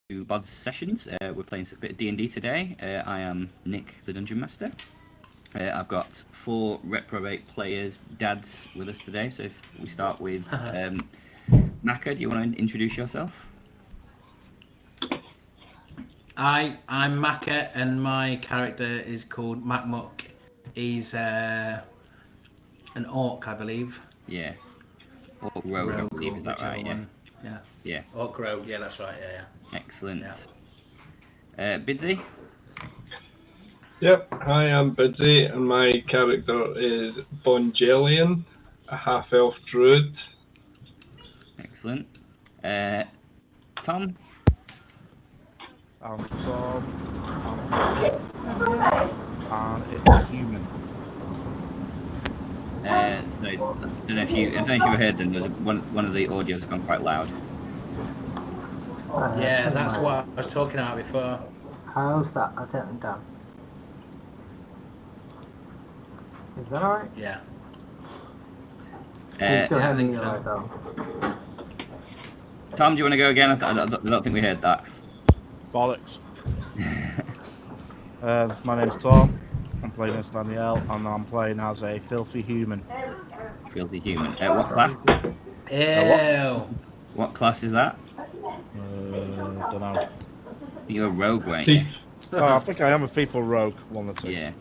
Bods sessions. We're playing a bit of D&D today. I am Nick, the Dungeon Master. I've got 4 reprobate players, dads, with us today. So if we start with Maka, do you want to introduce yourself? I'm Maka, and my character is called Macmuck. He's an orc, I believe. Yeah. Or rogue, I believe, is that right? One. Yeah. Orc rogue, yeah, that's right, yeah. Excellent. Yeah. Bidsy? Yep, hi, I'm Bidsy, and my character is Bongelian, a half-elf druid. Excellent. Tom? I'm Tom, and it's a human. So I don't know if you heard them. There's one of the audios has gone quite loud. Yeah, that's what I was talking about before. How's that? I'll take them down. Is that alright? Yeah. Can you still yeah, I hear think me so. alright though? Tom, do you want to go again? I don't think we heard that. Bollocks. My name's Tom. I'm playing as Danielle, and I'm playing as a filthy human. Filthy human. What class? Ew. What class is that? Don't know. You're a rogue, weren't you? Oh, I think I am a faithful rogue, one or two. Yeah.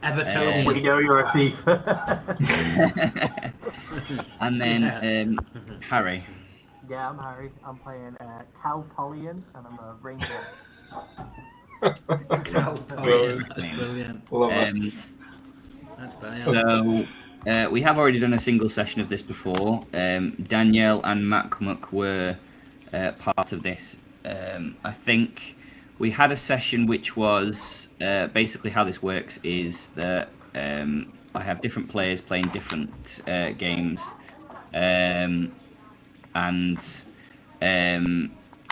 Evertonian. We know you're a thief. And then Harry. Yeah, I'm Harry. I'm playing Calpolian, and I'm a ranger. That's brilliant. Love it. That's brilliant. So we have already done a single session of this before. Danielle and Macmuck were part of this. I think we had a session which was basically how this works is that I have different players playing different games, and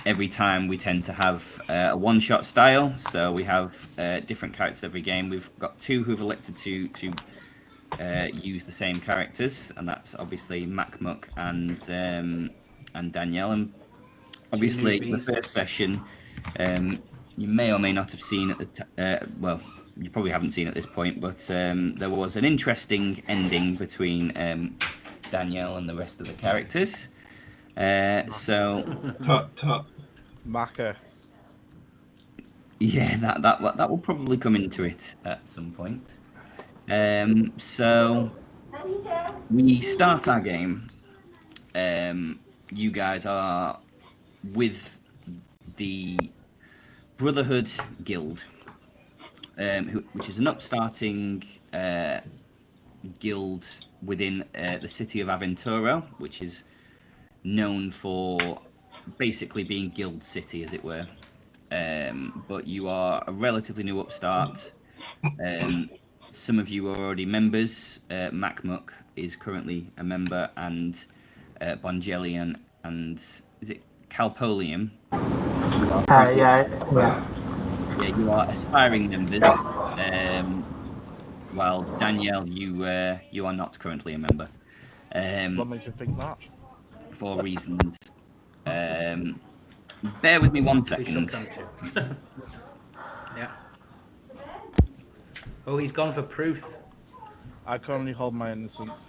every time we tend to have a one-shot style. So we have different characters every game. We've got 2 who've elected to use the same characters, and that's obviously Macmuck and Danielle. And obviously, the first session, you may or may not have seen at the well, you probably haven't seen at this point, but there was an interesting ending between Danielle and the rest of the characters. Tut, tut. Maka. Yeah, that will probably come into it at some point. So we start our game. You guys are with the Brotherhood Guild, which is an upstarting guild within the city of Aventuro, which is known for basically being Guild City, as it were. But you are a relatively new upstart. Some of you are already members. Macmuck is currently a member, and Bongelian and is it Calpolium? Yeah. Yeah, you are aspiring members. While Danielle, you are not currently a member. What makes you think that? For reasons. Bear with me one We shall second. come to. Yeah. Oh, he's gone for proof. I currently hold my innocence.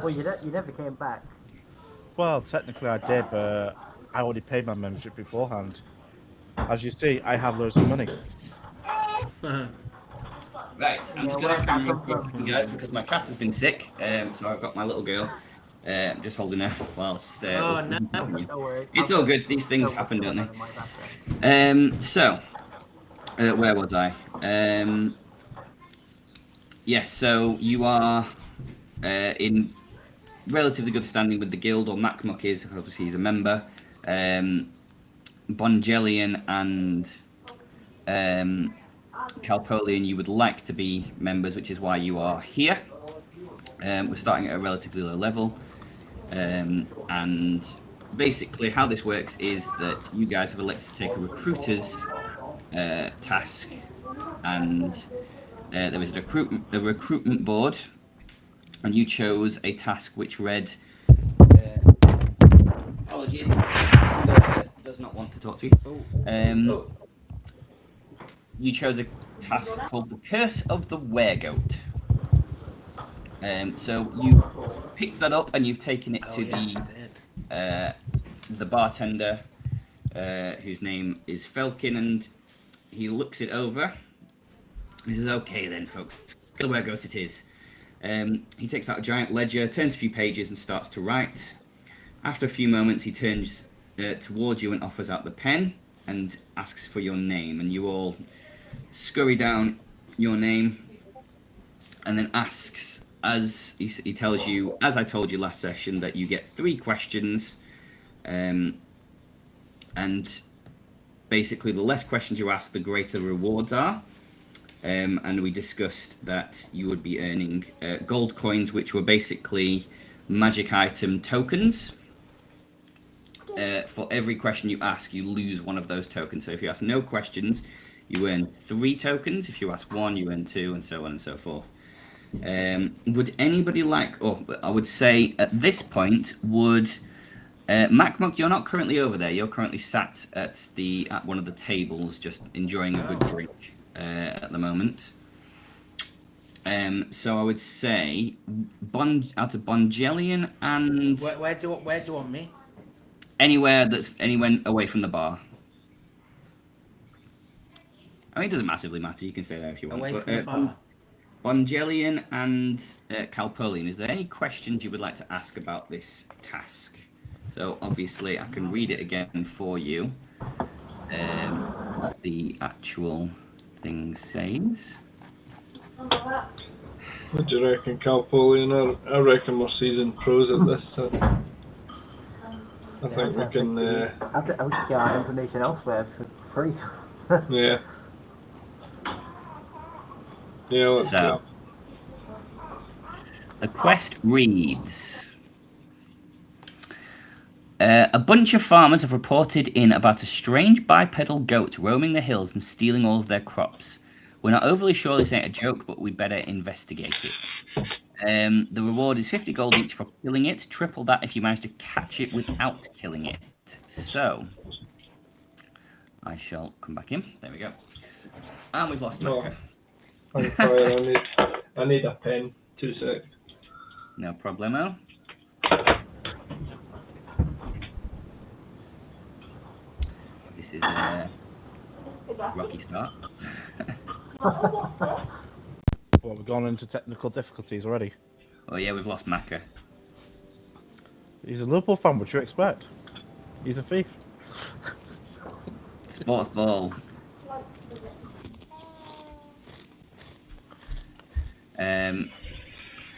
Well, you never came back. Well, technically I did, but I already paid my membership beforehand. As you see, I have loads of money. Right, I'm just going to have camera across you guys because my cat has been sick. So I've got my little girl just holding her whilst. Oh, no. Don't worry. It's all good. These things happen, don't they? So where was I? Yes, so you are in relatively good standing with the guild, or Macmuck is, obviously he's a member. Bongelian and Calpolian, you would like to be members, which is why you are here. We're starting at a relatively low level. And basically how this works is that you guys have elected to take a recruiter's task, and there was a recruitment board, and you chose a task which read Apologies. Does not want to talk to you. You chose a task called the Curse of the Weregoat. So you picked that up and you've taken it to the bartender, whose name is Felkin, and he looks it over. He says, "Okay then, folks, the Weregoat it is." He takes out a giant ledger, turns a few pages, and starts to write. After a few moments, he turns towards you and offers out the pen and asks for your name. And you all scurry down your name, and then asks, as he tells you, as I told you last session, that you get 3 questions, and basically the less questions you ask, the greater the rewards are. And we discussed that you would be earning gold coins, which were basically magic item tokens. For every question you ask, you lose one of those tokens. So if you ask no questions, you earn 3 tokens. If you ask 1, you earn 2, and so on and so forth. Would anybody like, or I would say at this point, would Macmuck, you're not currently over there. You're currently sat at one of the tables, just enjoying a good drink at the moment. So I would say out of Bongelian and Where do you want me? anywhere away from the bar. I mean, it doesn't massively matter. You can stay there if you want. Away from the bar. Bongelian and Calpolian, is there any questions you would like to ask about this task? So obviously I can read it again for you. What the actual thing says. What do you reckon, Calpolian? I reckon we're seasoned pros at this time. I think we can. I think we should get our information elsewhere for free. Yeah. Yeah, let's go. The quest reads: a bunch of farmers have reported in about a strange bipedal goat roaming the hills and stealing all of their crops. We're not overly sure this ain't a joke, but we better investigate it. The reward is 50 gold each for killing it, triple that if you manage to catch it without killing it. So, I shall come back in. There we go. And we've lost Macca. I'm sorry, I need a pen. 2 seconds. No problemo. This is a rocky start. Well, we've gone into technical difficulties already. Oh yeah, we've lost Macca. He's a Liverpool fan, what do you expect? He's a thief. Sports ball.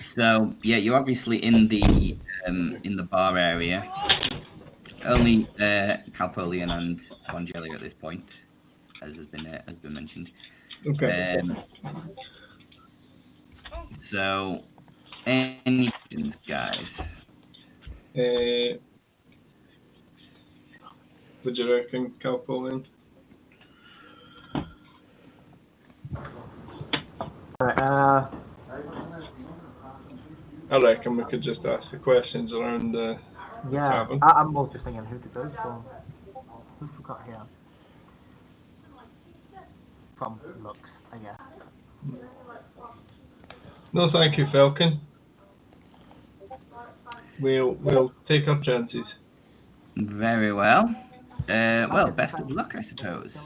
So yeah, you're obviously in the bar area. Only Calpolian and Bongelli at this point, as has been mentioned. Okay. So, any questions, guys? Would you reckon, Calpolian? I reckon we could just ask the questions around the cabin. I'm more just thinking who to go for. Who we got here? From looks, I guess. No, thank you, Falcon. We'll take our chances. Very well. Well, best of luck, I suppose.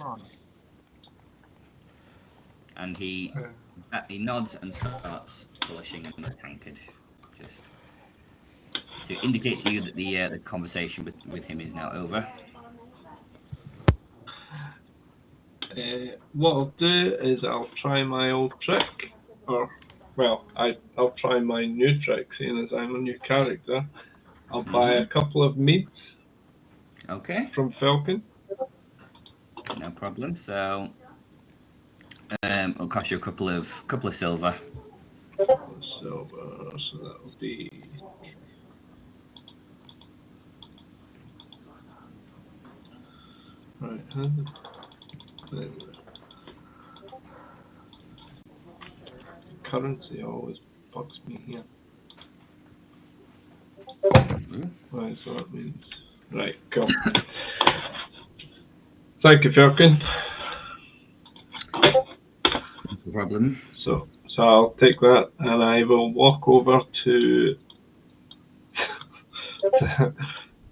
And he nods and starts polishing the tankard, just to indicate to you that the conversation with him is now over. What I'll do is I'll try my old trick, or well, I'll try my new trick, seeing as I'm a new character. I'll buy a couple of meats. Okay. From Falcon. No problem. So it'll cost you a couple of silver. Silver, so that'll be. Right. Currency always bugs me here. Right, so that means Right, cool. Thank you, Falcon. No problem. So I'll take that and I will walk over to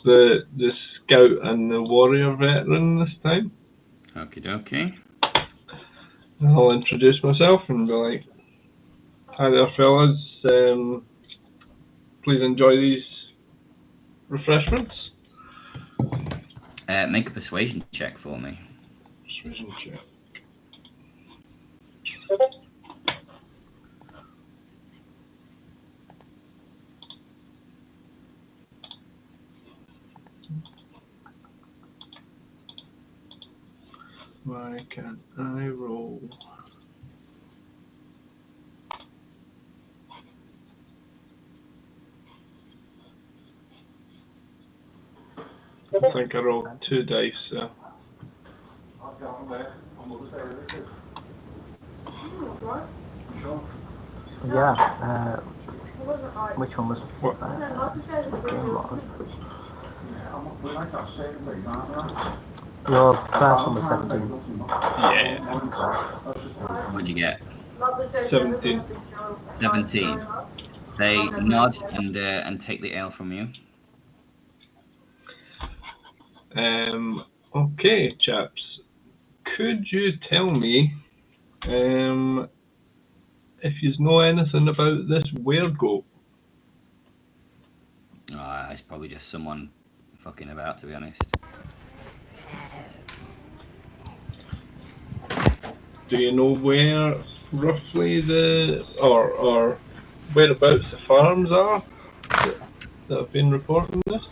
the scout and the warrior veteran this time. Okie dokie. I'll introduce myself and be like, "Hi there, fellas. Please enjoy these refreshments." Make a persuasion check for me. Persuasion check. Why can't I roll? I think I rolled 2 dice. So. Yeah. Which one was What? game log? Your first one was 17. Yeah. What'd you get? 17. 17. They nod and take the ale from you. Okay, chaps. Could you tell me if you know anything about this Weregoat? It's probably just someone fucking about, to be honest. Do you know where roughly or whereabouts the farms are that have been reporting this?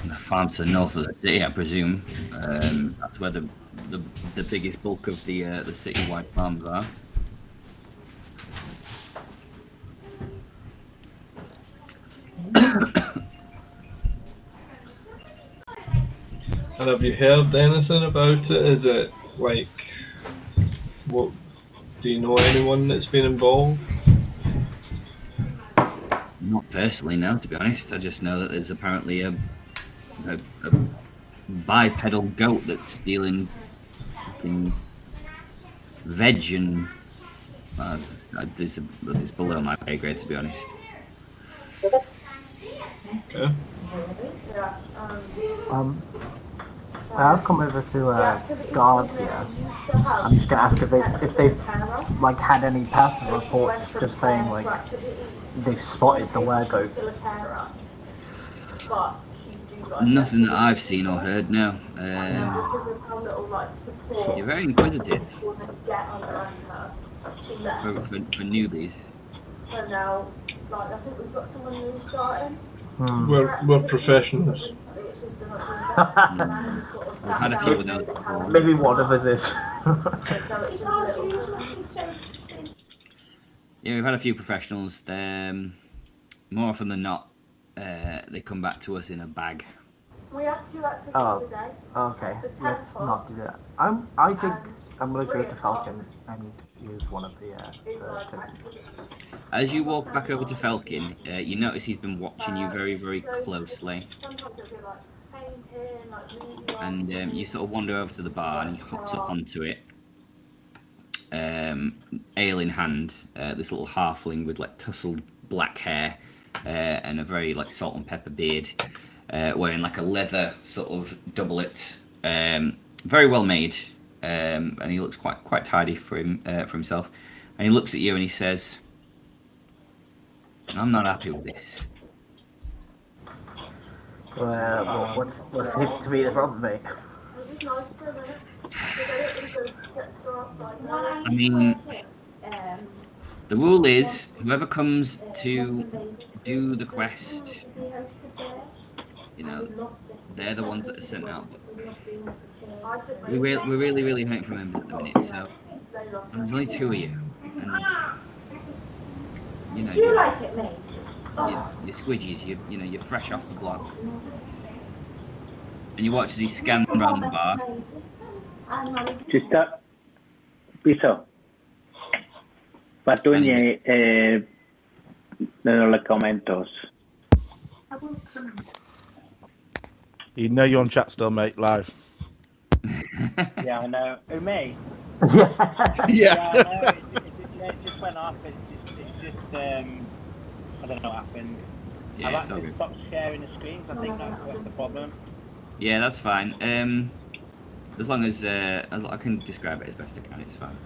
The farms to the north of the city, I presume. That's where the biggest bulk of the city-wide farms are. And have you heard anything about it? Is it like, what? Do you know anyone that's been involved? Not personally, no. To be honest, I just know that there's apparently a bipedal goat that's stealing fucking veg and it's below my pay grade, to be honest. Okay. I've come over to guard here. I'm just gonna ask if they've like had any personal reports, just saying like they've spotted the Weregoat. Nothing that I've seen or heard, no. You're very inquisitive for newbies. So now, like, I think we've got someone new starting. We're professionals. We've had a few of those before. Maybe one of us is. Yeah, we've had a few professionals. More often than not, they come back to us in a bag. We have 2 activities a day. Okay, let's not do that. I think I'm gonna go to Falcon and use one of the tokens. As you walk back over to Felkin, you notice he's been watching you very, very closely. And you sort of wander over to the bar and he hops up onto it. Ale in hand, this little halfling with like tousled black hair and a very like salt and pepper beard, wearing like a leather sort of doublet, very well made, and he looks quite tidy for himself. And he looks at you and he says, "I'm not happy with this." Well, what seems to be the problem, mate? I mean, the rule is whoever comes to do the quest, you know, they're the ones that are sent out. But we're really, really hurting for members at the minute, so and there's only 2 of you, and you know, you're squidgies, you're fresh off the block, and you watch as he scans around the bar. Just that, Peter. Patuñe, no le comentos. You know you're on chat still, mate, live. Yeah, I know. Who, me? Yeah. Yeah, I know. It just went off. It's just I don't know what happened. Yeah, I've it's all actually good. stopped sharing the screens. I think that's the problem. Yeah, that's fine. As long as I can describe it as best I can, it's fine.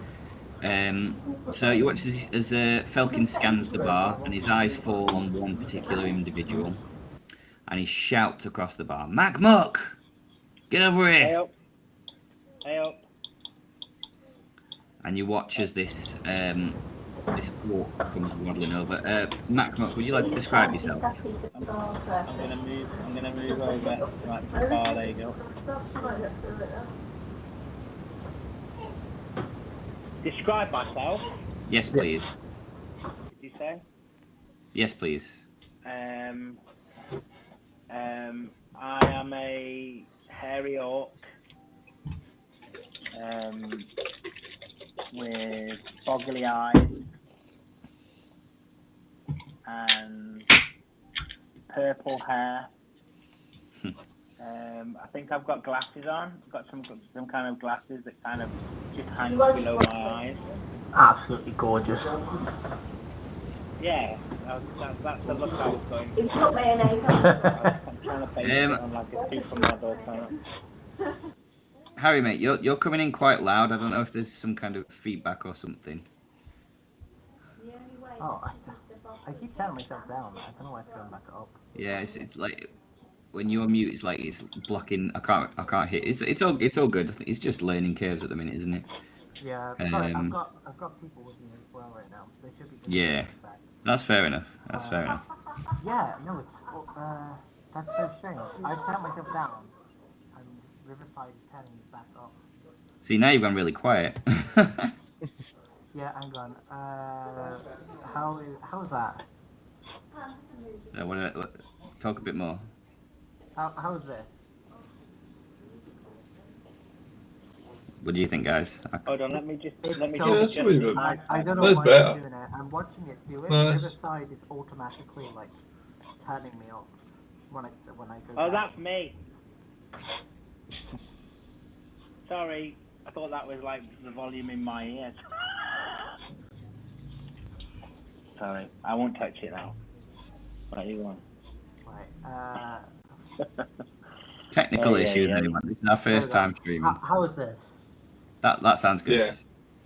So you watch as Felkin scans the bar, and his eyes fall on one particular individual, and he shouts across the bar, "Mac Muck, get over Hey here!" up. Hey up. And you watch as this orc comes waddling over. Mac Muck, would you like to describe yourself? I'm gonna move over right to the bar. There you go. Describe myself. Yes, please. Did you say? Yes, please. I am a hairy orc. With boggly eyes and purple hair. I think I've got glasses on. I've got some kind of glasses that kind of just hang below my eyes. Absolutely gorgeous. Yeah, that's the look I was going for. It's got mayonnaise on. I'm trying to base it on like a supermodel kind of. Harry, mate, you're coming in quite loud. I don't know if there's some kind of feedback or something. Oh, I keep telling myself down. I don't know why it's going back up. Yeah, it's like when you're mute, it's like it's blocking. I can't hit. It's all good. It's just learning curves at the minute, isn't it? Yeah, sorry, I've got people with me as well right now. They should be. Yeah, that's fair enough. Yeah, no, it's that's so strange. I've turned myself down, and Riverside is turning me back up. See, now you've gone really quiet. Yeah, hang on. How's that? I want to talk a bit more. How's this? What do you think, guys? Hold on, let me just I don't know That's why better. it's doing it. I'm watching it do it. Nice. Riverside is automatically like turning me up when I go. Oh, down. that's me. Sorry, I thought that was like the volume in my ears. Sorry, I won't touch it now. What you want? Right. Technical Yeah, issues, yeah. anyone. This is our first time streaming. How is this? That sounds good. Yeah.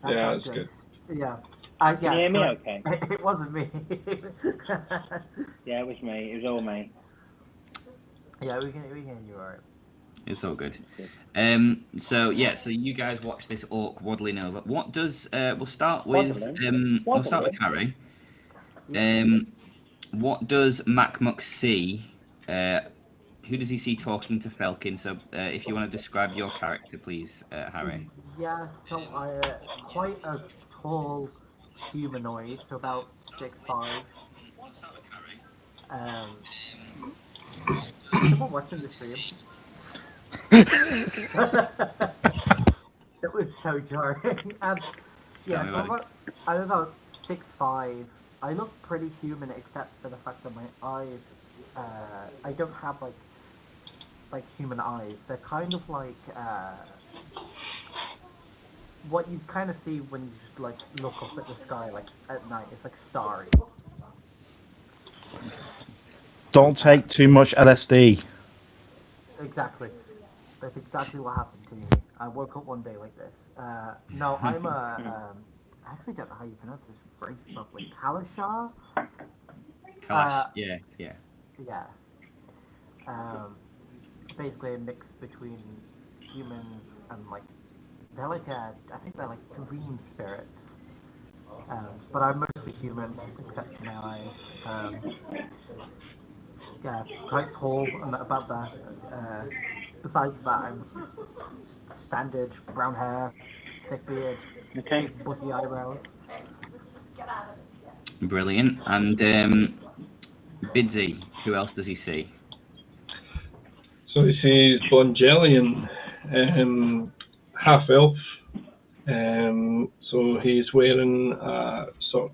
That Yeah, sounds that's good. Yeah. Can you hear me sorry. okay? It wasn't me. Yeah, it was me. It was all me. Yeah, we can hear you alright. It's all good. So you guys watch this orc waddling over. What does we'll start with Harry. What does Mac Muck see? Who does he see talking to Felkin? So if you want to describe your character, please, Harry. Yeah, so quite a tall humanoid, so about 6'5". Someone watching the stream. It was so jarring. Yeah, so I'm about 6'5". I look pretty human except for the fact that my eyes, I don't have like human eyes. They're kind of like what you kind of see when you just like look up at the sky like at night. It's like starry. Don't take too much LSD. Exactly. That's exactly what happened to me. I woke up one day like this. No, I'm a. I actually don't know how you pronounce this race properly. Kalashar? Kalash, yeah. Yeah. Basically a mix between humans and like they're like I think they're like dream spirits. But I'm mostly human, except for my eyes. Yeah, quite tall and about that. Besides that, I'm standard brown hair, thick beard, big bushy eyebrows. Brilliant. And Bidsy, who else does he see? So he sees Bongelian, half elf. So he's wearing a sort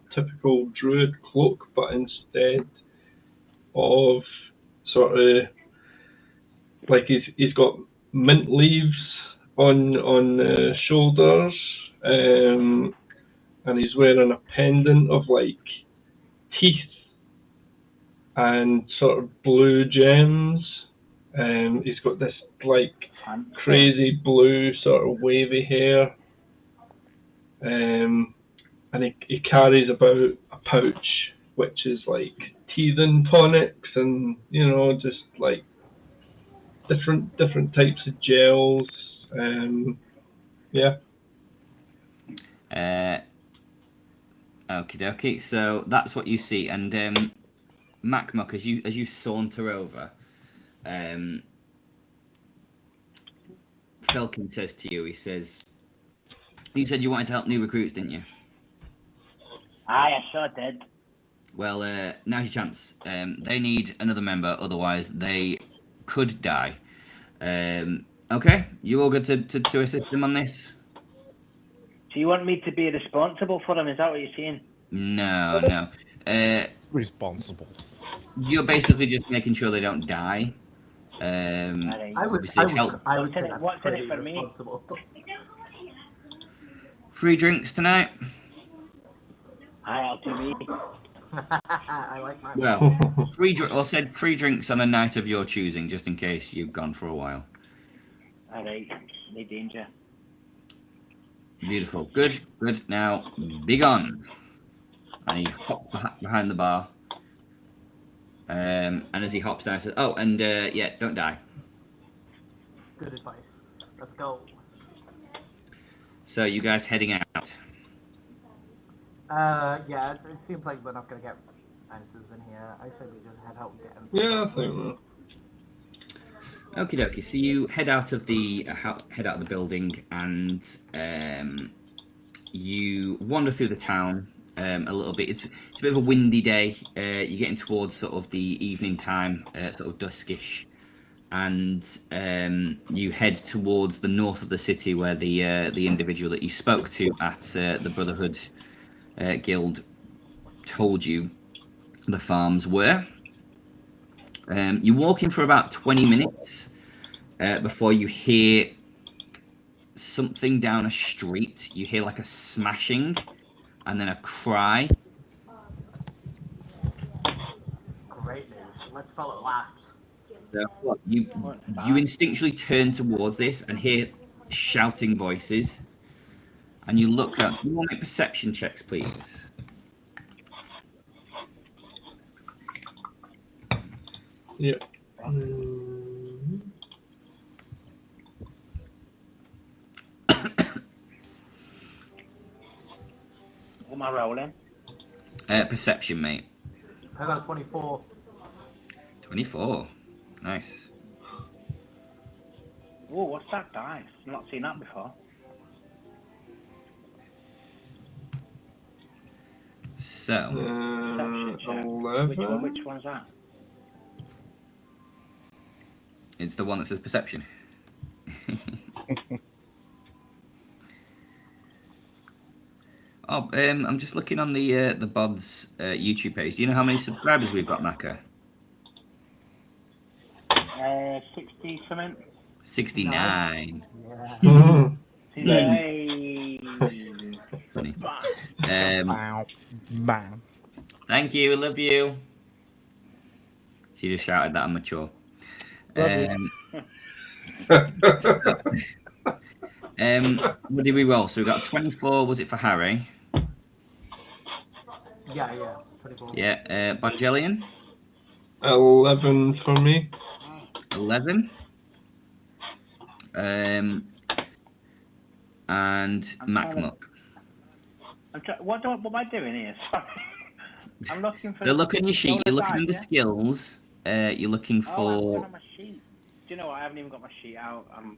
druid cloak, but instead of sort of like he's got mint leaves on shoulders, and he's wearing a pendant of like teeth and sort of blue gems. He's got this like crazy blue sort of wavy hair, and he carries about a pouch which is like teething tonics and just like different types of gels. Yeah. Okie dokie. So that's what you see, and Macmuck, as you saunter over, Falcon says to you, he says, "You said you wanted to help new recruits, didn't you?" Aye, I sure did. Well, now's your chance. They need another member, otherwise they could die. Okay, you all good to assist them on this? Do you want me to be responsible for them? Is that what you're saying? No. Responsible. You're basically just making sure they don't die. Alright. I would Obviously help. say that's What's in pretty it for me? responsible. Free drinks tonight. Aye, I'll do me. I like my. Well, said free drinks on a night of your choosing, just in case you've gone for a while. Alright, no danger. Beautiful. Good. Now, be gone. And he hops behind the bar. And as he hops down, he says, "Oh, and yeah, don't die." Good advice. Let's go. So you guys heading out? Yeah, it seems like we're not gonna get answers in here. I say we just head out and get answers. Yeah, I think so. Okie dokie. So you head out of the building, and you wander through the town a little bit. It's a bit of a windy day. You're getting towards sort of the evening time, sort of duskish, and you head towards the north of the city, where the individual that you spoke to at the Brotherhood Guild told you the farms were. You're walking for about 20 minutes before you hear something down a street. You hear like a smashing and then a cry. Great news. Let's follow that. So you instinctually turn towards this and hear shouting voices, and you look out. Do you want to make perception checks, please? Yeah. What am I rolling? Perception, mate. I got a 24. 24. Nice. Oh, what's that dice? I've not seen that before. So, Perception check. 11. Which one's that? it's the one that says perception. Oh, I'm just looking on the Bods YouTube page. Do you know how many subscribers we've got, Maka? 60 something. 69. Yeah. Mhm. Yay! Funny. Man. Thank you. Love you. She just shouted that I'm mature. What did we roll? So we got 24. Was it for Harry? Yeah. 24. Yeah. Bangelian? 11 for me. 11. And Macmuck. What am I doing here? Sorry. I'm looking for. So look on your sheet. You're looking dice, under yeah? skills. You're looking Oh, I'm for. looking on my sheet. Do you know what? I haven't even got my sheet out. I'm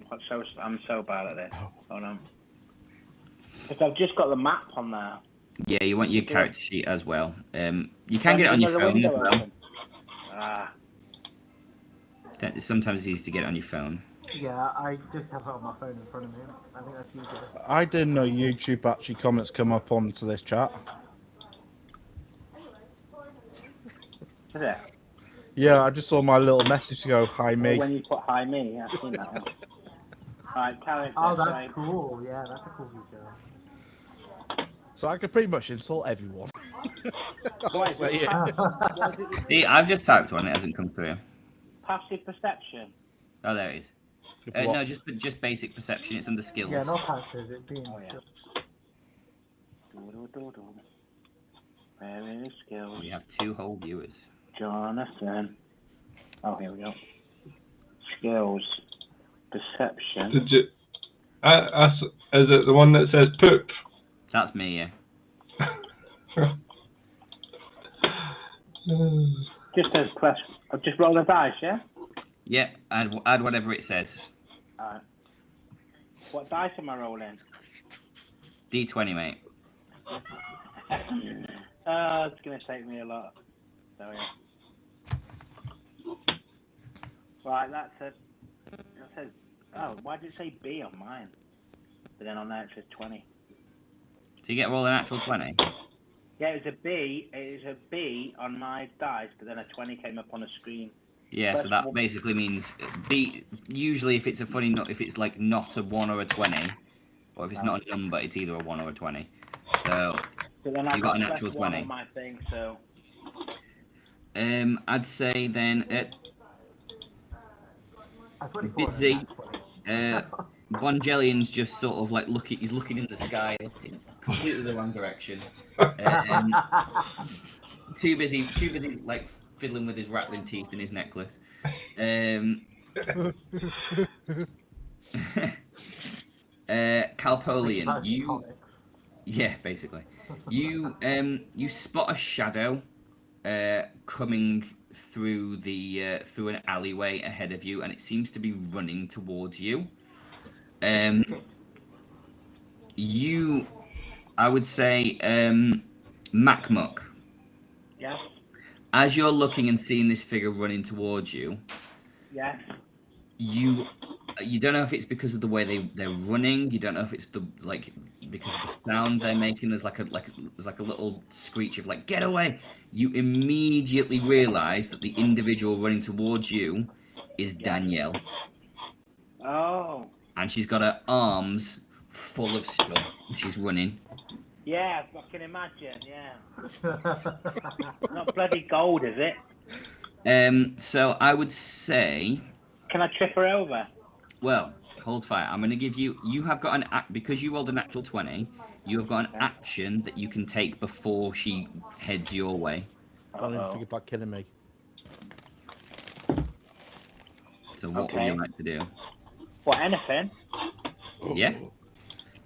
so bad at this. Hold on. Because I've just got the map on there. Yeah, you want your character sheet as well. You can get it on your phone as well. Ah. Sometimes it's easy to get it on your phone. Yeah, I just have it on my phone in front of me. I think that's easier. I didn't know YouTube actually comments come up onto this chat. Is it? Yeah, I just saw my little message to go, hi, me. When you put hi me, yeah, I've seen that. Yeah. Alright, character. Oh, that's sorry. cool. Yeah, that's a cool feature. So I could pretty much insult everyone. I'll What is say it? it. What is it? See, I've just typed one. It hasn't come through. Passive perception. Oh, there it is. What? No, just basic perception. It's under skills. Yeah, not passive. It being Oh, yeah. still. Do-do-do-do. Where are the skills? We have 2 whole viewers. Jonathan. Oh, here we go. Skills. Perception. Did you? Is it the one that says poop? That's me, yeah. Just as press. I'll just roll the dice, yeah? Yeah, add whatever it says. Alright. What dice am I rolling? D20, mate. Oh, it's going to take me a lot. So, yeah. Right, that says. Oh, why did it say B on mine? But then on there it says 20. So you get roll an actual 20? Yeah, it was a B. It was a B on my dice, but then a 20 came up on the screen. Yeah, so that basically means B. Usually, if it's a funny, if it's like not a 1 or a 20, or if it's not a number, it's either a 1 or a 20. So But then you got an plus actual 1 20. on my thing, so. I'd say then I 24 Bidsy, and Bongellian's just sort of like he's looking in the sky, looking completely the wrong direction. Too busy like fiddling with his rattling teeth in his necklace. Calpolian, you, yeah, basically, you spot a shadow coming through through an alleyway ahead of you, and it seems to be running towards you. I would say, Macmuck. Yeah. As you're looking and seeing this figure running towards you, Yeah. you don't know if it's because of the way they're running. You don't know if it's because of the sound they're making. There's like a little screech of like, get away. You immediately realize that the individual running towards you is Danielle, Oh. and she's got her arms full of stuff. She's running. Yeah, I can imagine, yeah. Not bloody gold, is it? So I would say, Can I trip her over? well, hold fire. I'm going to give you. You have got because you rolled a natural 20. You have got an action that you can take before she heads your way. I don't even think about killing me. So what would you like to do? What, anything? Yeah.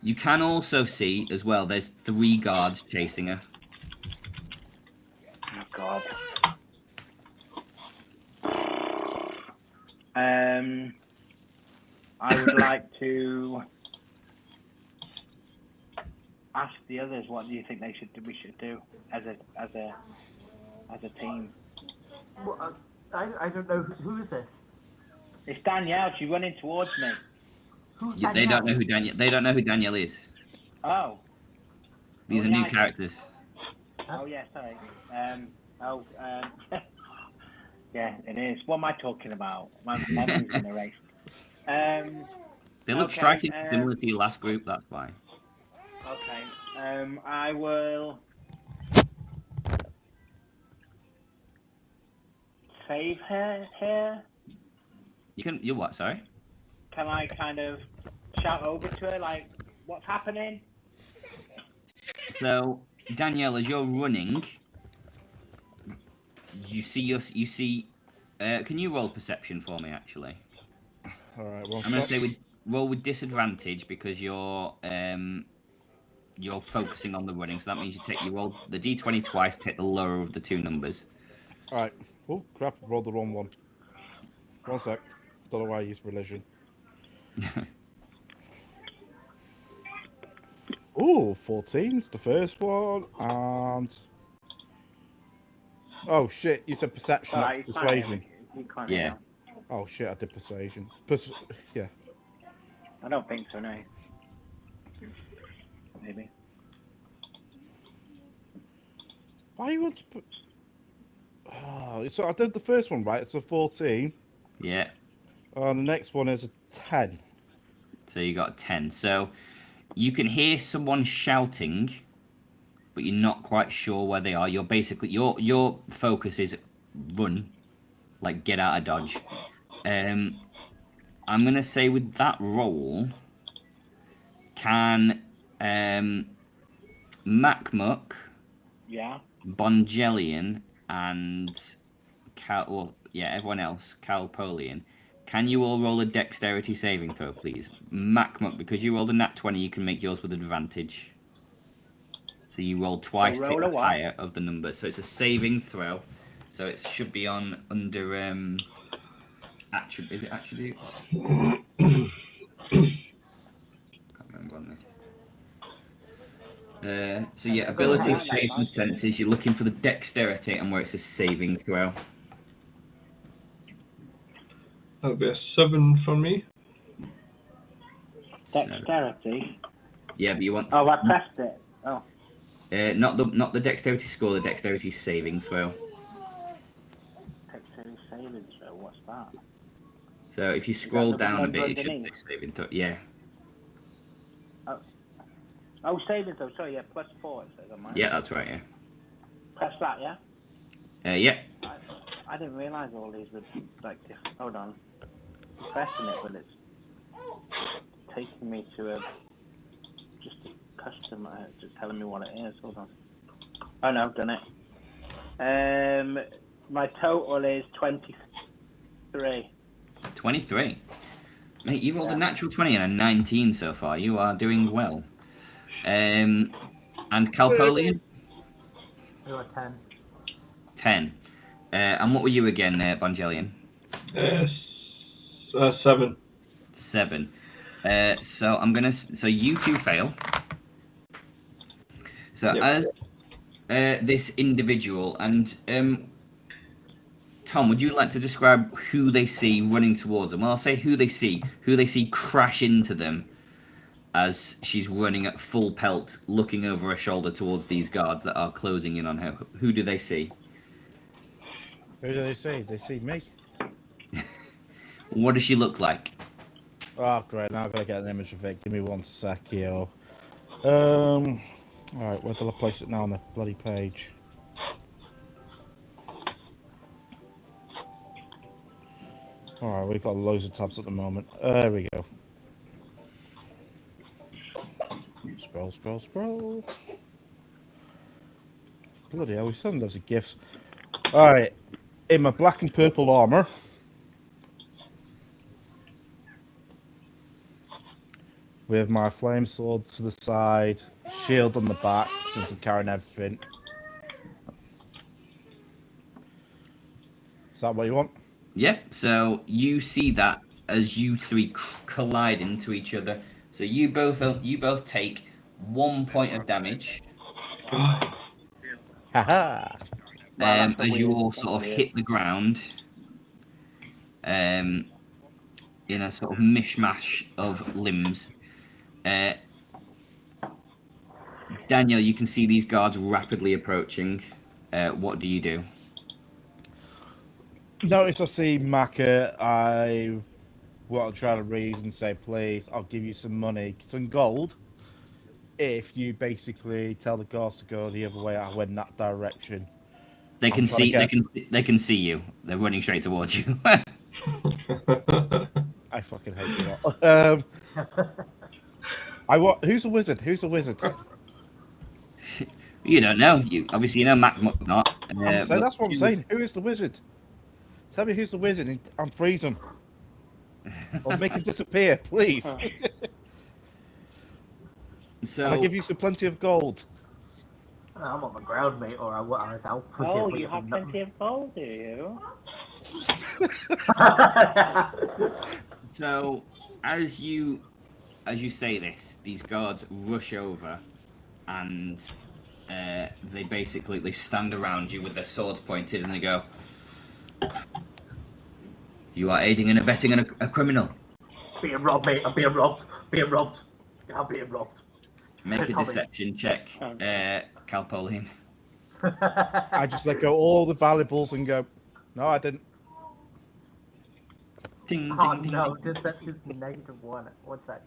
You can also see as well. There's 3 guards chasing her. Oh God. I would like to ask the others what do you think we should do as a team. Well, I don't know who is this. It's Danielle. She's running towards me. Who's Yeah, they don't know who Danielle. They don't know who Danielle is. Oh. These are new characters. Oh yeah, sorry. Yeah, it is. What am I talking about? My memory's been erased. They look strikingly similar to your last group. That's why. Okay. I will save her here. You're what? Sorry. Can I kind of shout over to her like, "What's happening?" So Danielle, as you're running, you see. Can you roll perception for me, actually? All right. Well, I'm gonna say roll with disadvantage because you're focusing on the running. So that means you roll the d20 twice, take the lower of the 2 numbers. All right. Oh crap! I rolled the wrong one. 1 sec. Don't know why I used religion. Ooh, 14's the first one, and oh shit! You said perception, not persuasion. Yeah. Oh shit! I did persuasion. Yeah. I don't think so, no. Maybe. Why you want to put? Oh, so I did the first one right. It's a 14. Yeah. The next one is a 10. So you got a 10. So you can hear someone shouting, but you're not quite sure where they are. You're basically your focus is run, like get out of dodge. I'm gonna say with that roll, can Macmuck, Yeah. Bongelian, and everyone else, Calpolian. Can you all roll a dexterity saving throw, please? Macmuck, because you rolled a nat 20, you can make yours with advantage. So you roll twice to roll the a what? higher of the number. So it's a saving throw. So it should be on under is it attributes? Can't remember on this. So yeah, ability, saves, and senses. You're looking for the dexterity and where it's a saving throw. That'll be a 7 for me. Dexterity. Yeah, but you want. Oh, I pressed it. Oh. Not the dexterity score. The dexterity saving throw. Dexterity saving throw. What's that? So if you scroll down a number bit, it should underneath? say saving throw. Yeah. Oh, saving throw. Sorry, yeah, +4 it says on mine. Yeah, that's right. Yeah. Press that, yeah. Yeah. I didn't realise all these were like different. Hold on. I'm pressing it, but it's taking me to just a custom. It's just telling me what it is. Hold on. Oh no, I've done it. My total is 23. 23. Mate, you've rolled a natural 20 and a 19 so far. You are doing well. And Calpolian? You are 10. 10. And what were you again, Bongelian? 7. 7. So I'm gonna. So you two fail. So Yep. as this individual and Tom, would you like to describe who they see running towards them? Well, I'll say who they see crash into them as she's running at full pelt, looking over her shoulder towards these guards that are closing in on her. Who do they see? Who do they see? They see me. What does she look like? Oh, great. Now I've got to get an image of it. Give me 1 sec here. Alright, where do I place it now on the bloody page? Alright, we've got loads of tabs at the moment. There we go. Scroll. Bloody hell, we send loads of gifs. Alright, in my black and purple armour. With my flame sword to the side, shield on the back, since I'm carrying everything. Is that what you want? Yeah, so you see that as you three collide into each other. So you both take 1 point of damage Haha! as you all sort of hit the ground in a sort of mishmash of limbs. Daniel, you can see these guards rapidly approaching. What do you do? Notice I see Maka, I want to try to reason, say, please, I'll give you some money, some gold, if you basically tell the guards to go the other way, I went that direction. They can see. They can see you. They're running straight towards you. I fucking hate you lot. Who's a wizard? Who's a wizard? You don't know. You obviously know Mac not. So that's what I'm saying. Who is the wizard? Tell me who's the wizard. And I'm freezing. Or make him disappear, please. So I'll give you some plenty of gold. I'm on the ground, mate, or I'll push it. Oh, but you have plenty of gold, do you? So as you say this, these guards rush over, and they basically stand around you with their swords pointed, and they go, "You are aiding and abetting a criminal. Being robbed, mate. I'm being robbed. I'm being robbed. Make a deception check, Calpolian." I just let go all the valuables and go, no, I didn't. Ding, Oh ding, ding, no, ding. deception's -1. One sec.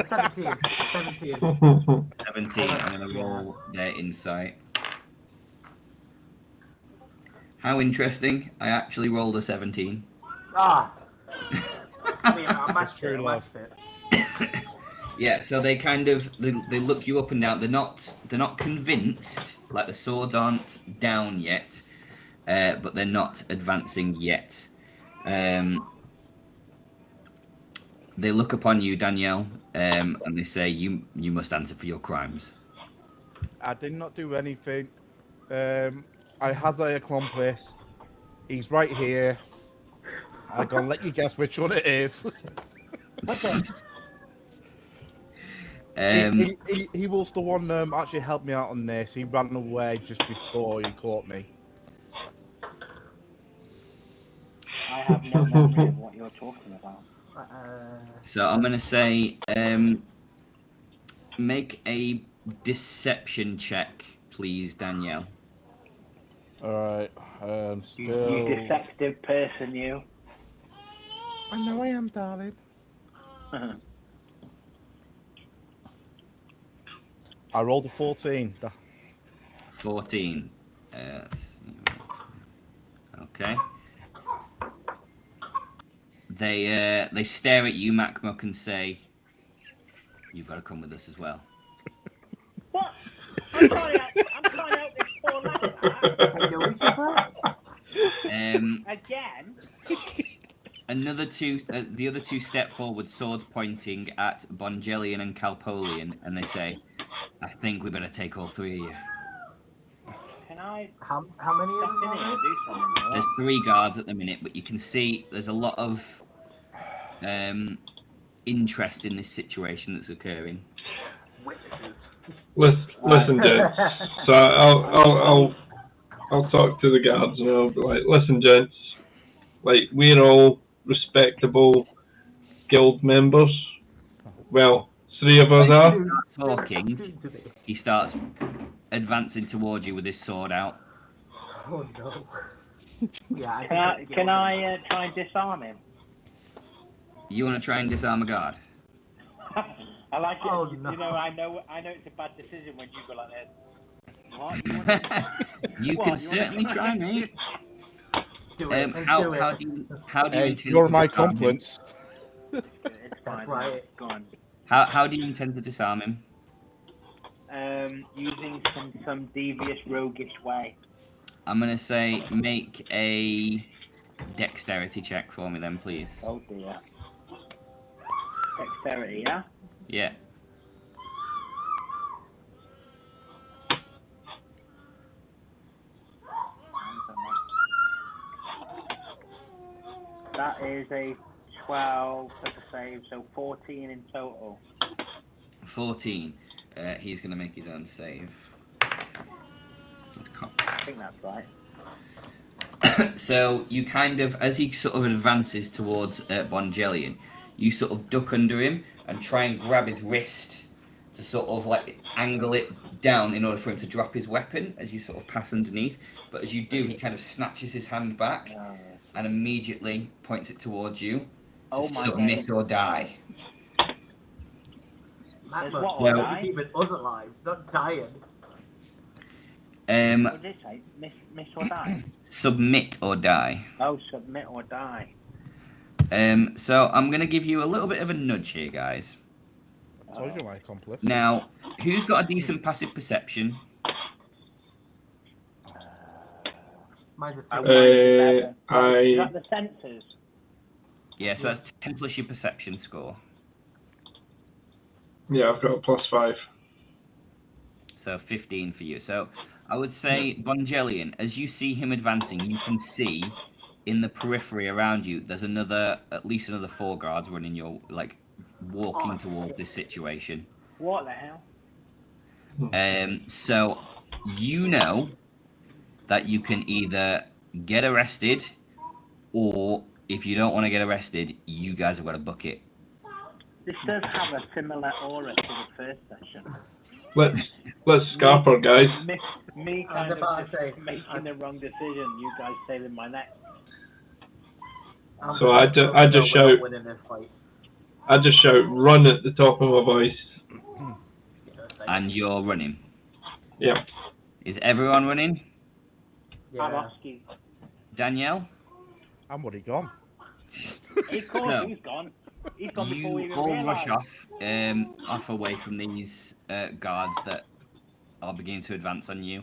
17. 17. 17. I'm going to roll their insight. How interesting. I actually rolled a 17. Ah! I mean, I matched true it. I love. matched it. Yeah, so they kind of they look you up and down. They're not convinced. Like the swords aren't down yet, but they're not advancing yet. They look upon you, Danielle, and they say, "You must answer for your crimes." I did not do anything. I have the accomplice. He's right here. I'm gonna let you guess which one it is. He was the one actually helped me out on this. He ran away just before he caught me. I have no memory of what you're talking about. So I'm gonna say, make a deception check, please, Danielle. Alright, You still... deceptive person, you. I know I am, darling. I rolled a 14. 14. Okay. They stare at you, Macmuck, and say, "You've got to come with us as well." What? I'm trying out this poor lad. They know each other? Again? The other two step forward, swords pointing at Bongelian and Calpolian, and they say, "I think we better take all three of you." Can I How many of step them in here are and do something? or There's what? 3 guards at the minute, but you can see there's a lot of interest in this situation that's occurring. Witnesses. Listen, gents. So I'll talk to the guards and I'll be like, listen, gents. Like, we're all respectable guild members. Well, 3 of us are. Talking, Soon to be. he starts advancing towards you with his sword out. Oh no. Yeah, Can I try and disarm him? You want to try and disarm a guard? I like it. Oh, You no. know, I know it's a bad decision when you go like this. What? You wanna- You What, can you certainly wanna- try, mate. Do it. Let's How do it. do you Hey, intend you're to my disarm him? accomplice. It's fine. That's right. Go on. How do you intend to disarm him? Using some devious, roguish way. I'm gonna say make a dexterity check for me then, please. Oh dear. Dexterity, yeah? Yeah. That is a 12 as a save, so 14 in total. 14. He's gonna make his own save. I think that's right. So you kind of, as he sort of advances towards Bongelian, you sort of duck under him and try and grab his wrist to sort of like angle it down in order for him to drop his weapon as you sort of pass underneath. But as you do, he kind of snatches his hand back and immediately points it towards you. Oh my Submit or die. There's Macmuck, what, So- or die? keep it us alive, not dying. What did it say? Miss or die? Submit or die. Oh, submit or die. So I'm going to give you a little bit of a nudge here, guys. Told you my accomplice. Now, who's got a decent passive perception? Mine's I a was six. 11. Is I that the sensors? Yeah, so that's 10 plus your perception score. yeah, I've got a +5. So 15 for you. So I would say, Bongelian, as you see him advancing, you can see in the periphery around you, there's at least another 4 guards running walking towards this situation. What the hell? So you know that you can either get arrested, or if you don't want to get arrested, you guys have got a bucket. This does have a similar aura to the first session. let's scarper, guys. Me I was kind of about to just say, making the wrong decision. You guys tailing my neck. I'm So I still just we're shout- not winning this fight. I just shout, run at the top of my voice. Yeah, same. And you're running. Yeah. Is everyone running? I'm Yeah. Oski. Danielle? I'm already gone. Of course, No. he's gone. He's gone before we You even all realised. rush off away from these guards that are beginning to advance on you.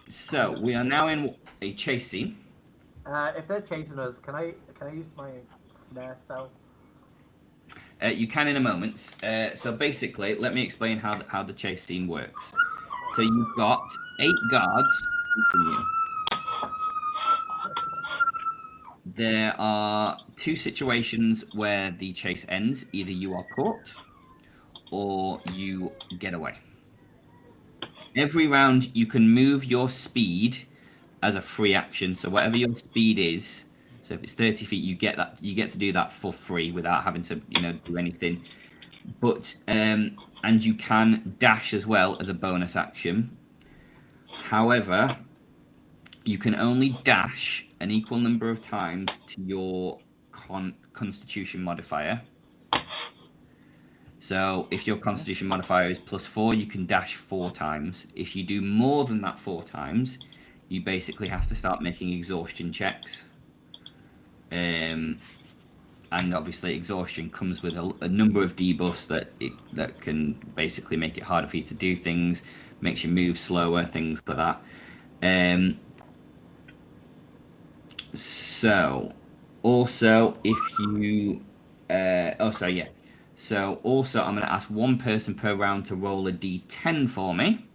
So we are now in a chase scene. If they're chasing us, can I use my snare spell? You can in a moment. So basically, let me explain how the chase scene works. So you've got 8 guards. There are 2 situations where the chase ends. Either you are caught or you get away. Every round you can move your speed as a free action. So whatever your speed is, so if it's 30 feet, you get to do that for free without having to, do anything. But and you can dash as well as a bonus action. However, you can only dash an equal number of times to your constitution modifier. So if your constitution modifier is +4, you can dash 4 times. If you do more than that 4 times, you basically have to start making exhaustion checks. And obviously exhaustion comes with a number of debuffs that can basically make it harder for you to do things, makes you move slower, things like that. So also if you so also I'm going to ask one person per round to roll a d10 for me.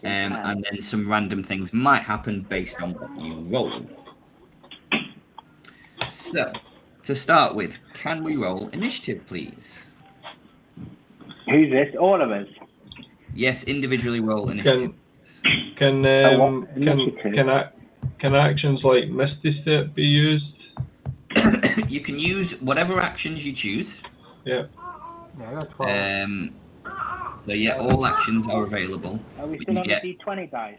And then some random things might happen based on what you roll. So, to start with, can we roll initiative, please? Who's this? All of us. Yes, individually roll initiative. Can actions like Misty Step be used? You can use whatever actions you choose. Yeah. Yeah, I got 12. So yeah, all actions are available. Are we but still you on get- the D20 dice?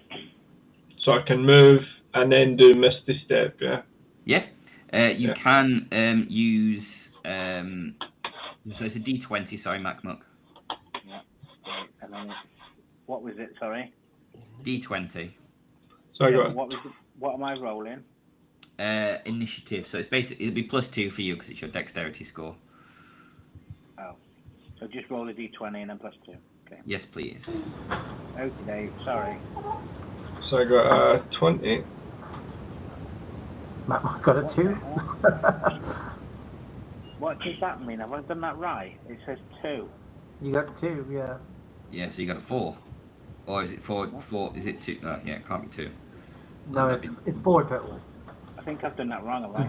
So I can move and then do Misty Step, yeah? Yeah. You Yeah. can use so it's a D20, sorry, MacMuck. Yeah. Right, and then what was it, sorry? D20. So I Yeah, got what am I rolling? Initiative. So it's basically it'll be +2 for you because it's your dexterity score. Oh. So just roll a D20 and then +2. Okay. Yes, please. Okay, sorry. So I got 20. Matt got a 2. What does that mean? Have I done that right? It says 2. You got 2, yeah. Yeah, so you got a 4. Or is it 4? Is it 2? Oh, yeah, it can't be 2. No, it's 4 total. I think I've done that wrong, have I?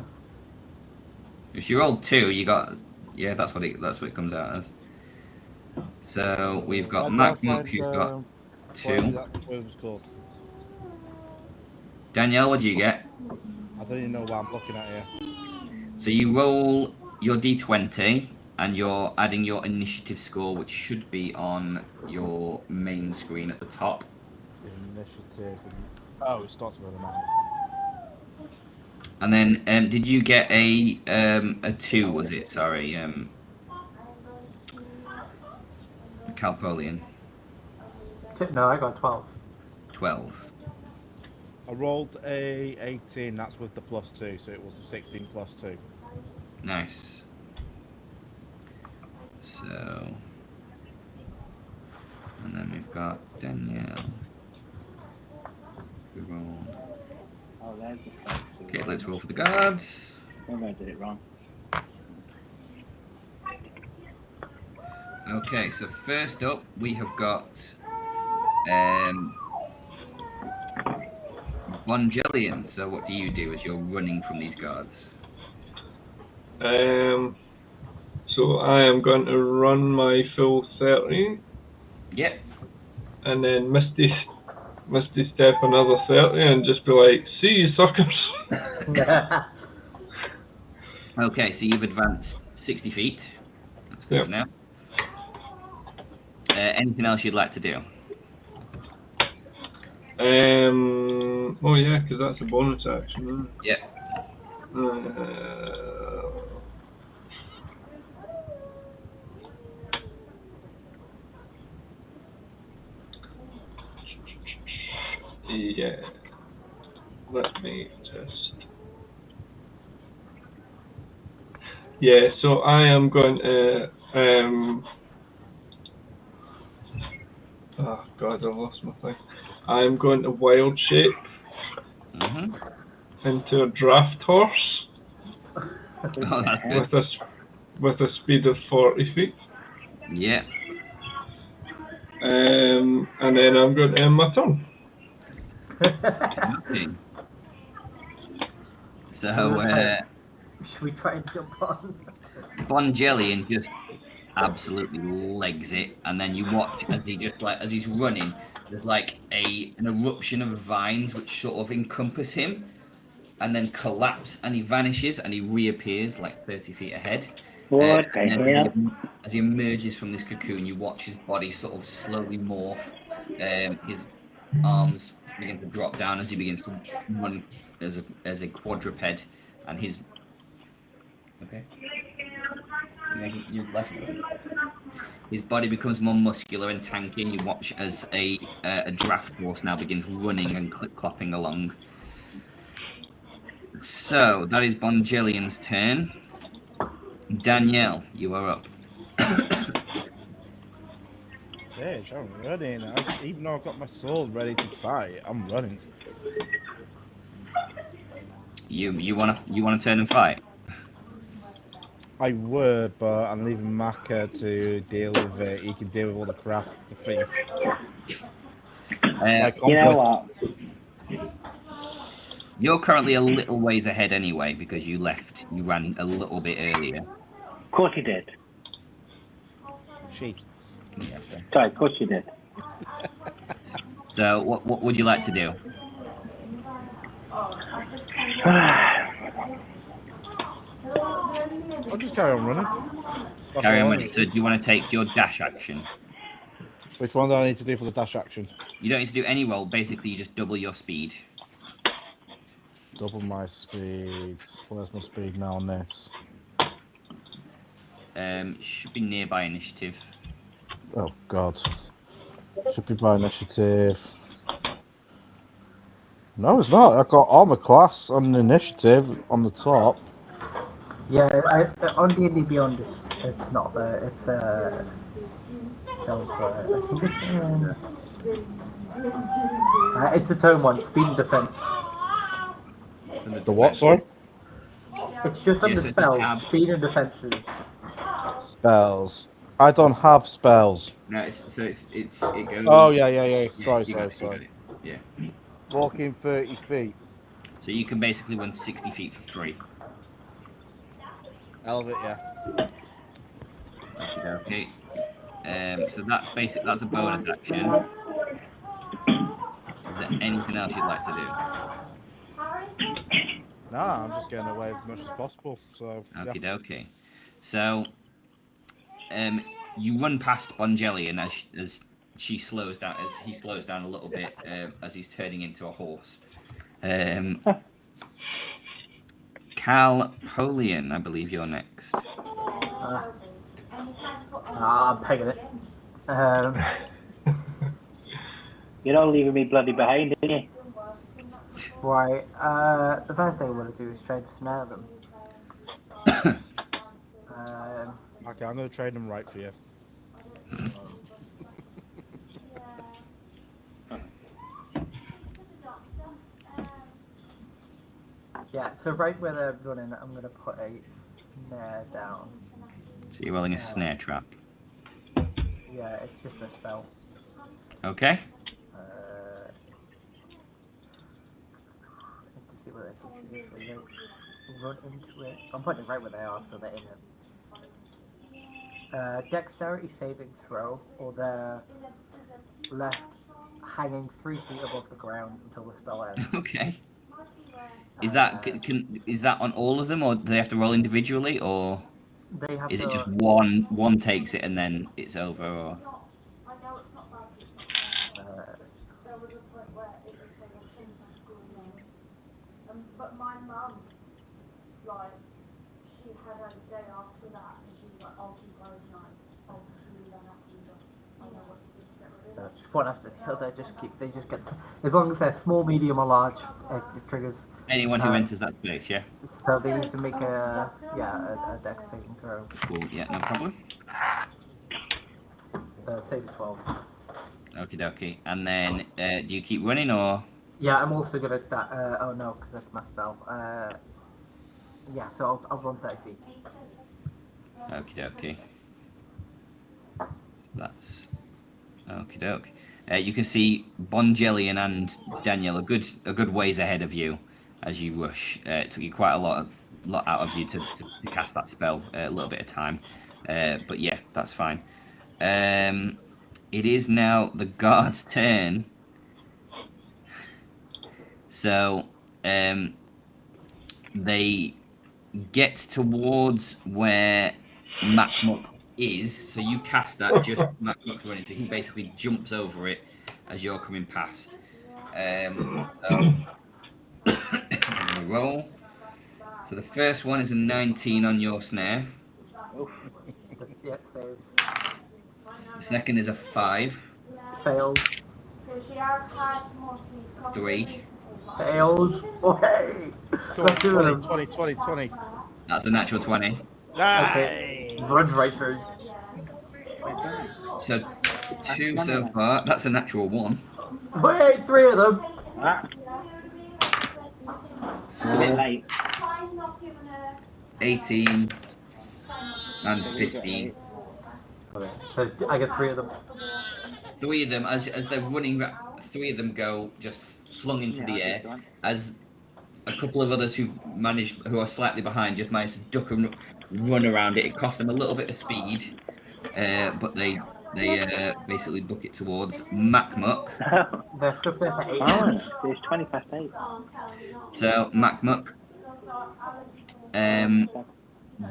If you rolled 2, you got. Yeah, that's what it comes out as. So we've got MacMuck, who's got 2. What it was called. Danielle, what do you get? I don't even know what I'm looking at here. So you roll your d20 and you're adding your initiative score, which should be on your main screen at the top. Initiative. Oh, it starts with a 9. And then, did you get a 2? Was it? Sorry, Calpolian. No, I got 12. 12. I rolled a 18. That's with the +2, so it was a 16 +2. Nice. So, and then we've got Danielle. We rolled. Oh, there's the first 2. Okay, let's roll for the guards. Maybe I did it wrong. Okay, so first up we have got Bonjelian. So what do you do as you're running from these guards? So I am going to run my full 30 Yep. and then Misty Step another 30 and just be like, see you suckers. Okay, so you've advanced 60 feet. That's good Yep. to know. Anything else you'd like to do? Oh yeah, because that's a bonus action. Yep. Yeah. Let me just. Yeah, so I am going to. Oh god, I lost my thing. I'm going to wild shape into a draft horse Oh, that's good. with a speed of 40 feet. Yeah. And then I'm going to end my turn. Okay. So, Should we try and jump on? Bonjellian just absolutely legs it, and then you watch as he just like as he's running, there's like an eruption of vines which sort of encompass him, and then collapse, and he vanishes, and he reappears like 30 feet ahead. What the And then hell? as he emerges from this cocoon, you watch his body sort of slowly morph. His arms begin to drop down as he begins to run as a quadruped, and his okay. You left. His body becomes more muscular and tanky, and you watch as a draft horse now begins running and clip-clopping along. So that is Bonjellian's turn. Danielle, you are up. Bitch, I'm running. Even though I've got my sword ready to fight, I'm running. You wanna turn and fight? I would, but I'm leaving Maka to deal with it. He can deal with all the crap, the thief. You know what? You're currently a little ways ahead anyway because you ran a little bit earlier. Of course you did. She. Yeah, Sorry, of course you did. so what would you like to do? I'll just carry on running. Carry on running. So do you want to take your dash action? Which one do I need to do for the dash action? You don't need to do any roll. Basically, you just double your speed. Double my speed. Where's my speed now on this? Should be nearby initiative. Oh god. Should be by initiative. No, it's not. I've got armor class on initiative on the top. Yeah, on D&D Beyond, it's not there. It's elsewhere. I think it's its own one. Speed and defense. The what? Sorry. It's just under Yes, it's a spells. tab. Speed and defenses. Spells. I don't have spells. No, it goes. Oh yeah. Sorry. You got it. Yeah. Walking 30 feet. So you can basically run 60 feet for free. Elevate, yeah. Okay. So that's basic. That's a bonus action. Is there anything else you'd like to do? Nah, I'm just getting away as much as possible. So. Okay, Yeah. okay. So, you run past Bonjellian as she slows down, as he slows down a little bit, as he's turning into a horse. Cal Polian, I believe you're next. I'm pegging it. You're not leaving me bloody behind, are you? Right. The first thing I'm going to do is try to snare them. Okay, I'm going to trade them right for you. Yeah, so right where they're running, I'm going to put a snare down. So you're rolling a snare trap. Yeah, it's just a spell. Okay. Let's see what it is. When they run into it. I'm putting it right where they are, so they're in it. Dexterity saving throw, or they're left hanging 3 feet above the ground until the spell ends. Okay. Is that is that on all of them, or do they have to roll individually, or They have is it to, just one takes it and then it's over? Or where it would say your shins are school name. But my mum, like, she had a day after that, and she was like, I'll keep her overnight. I'll do that after you. I know what to do to get rid of it. Just one after the other. They just get. As long as they're small, medium, or large, it triggers. Anyone who enters that space, yeah. So they need to make a dex saving throw. Cool. Yeah, no problem. Save 12. Okie dokie. And then, do you keep running or? Yeah, I'm also gonna. Oh no, because that's my spell. Yeah, so I'll run 30 feet. Okie dokie. That's okie doke. You can see Bonjellian and Daniel a good ways ahead of you as you rush. It took you quite a lot out of you to cast that spell. A little bit of time, but yeah, that's fine. It is now the guard's turn. So they get towards where Macmuck is. So you cast that just Macmuck's running. So he basically jumps over it as you're coming past. So I'm gonna roll. So the first one is a 19 on your snare. Yeah, saves. The second is a 5. Fails. She has had more teeth. 3. Fails. Oh, hey! Come on, 20. That's a natural 20. Okay. Runs right through. So 2 so far. That's a natural 1. Wait, 3 of them. Ah. It's a bit late. 18 and 15. Okay, so I get 3 of them. 3 of them, as they're running, 3 of them go just flung into the air. As a couple of others who are slightly behind, just manage to duck and run around it. It costs them a little bit of speed, but they basically book it towards Macmuck. They're stuck there for 8 Oh, minutes. it's 20 past 8. So Macmuck,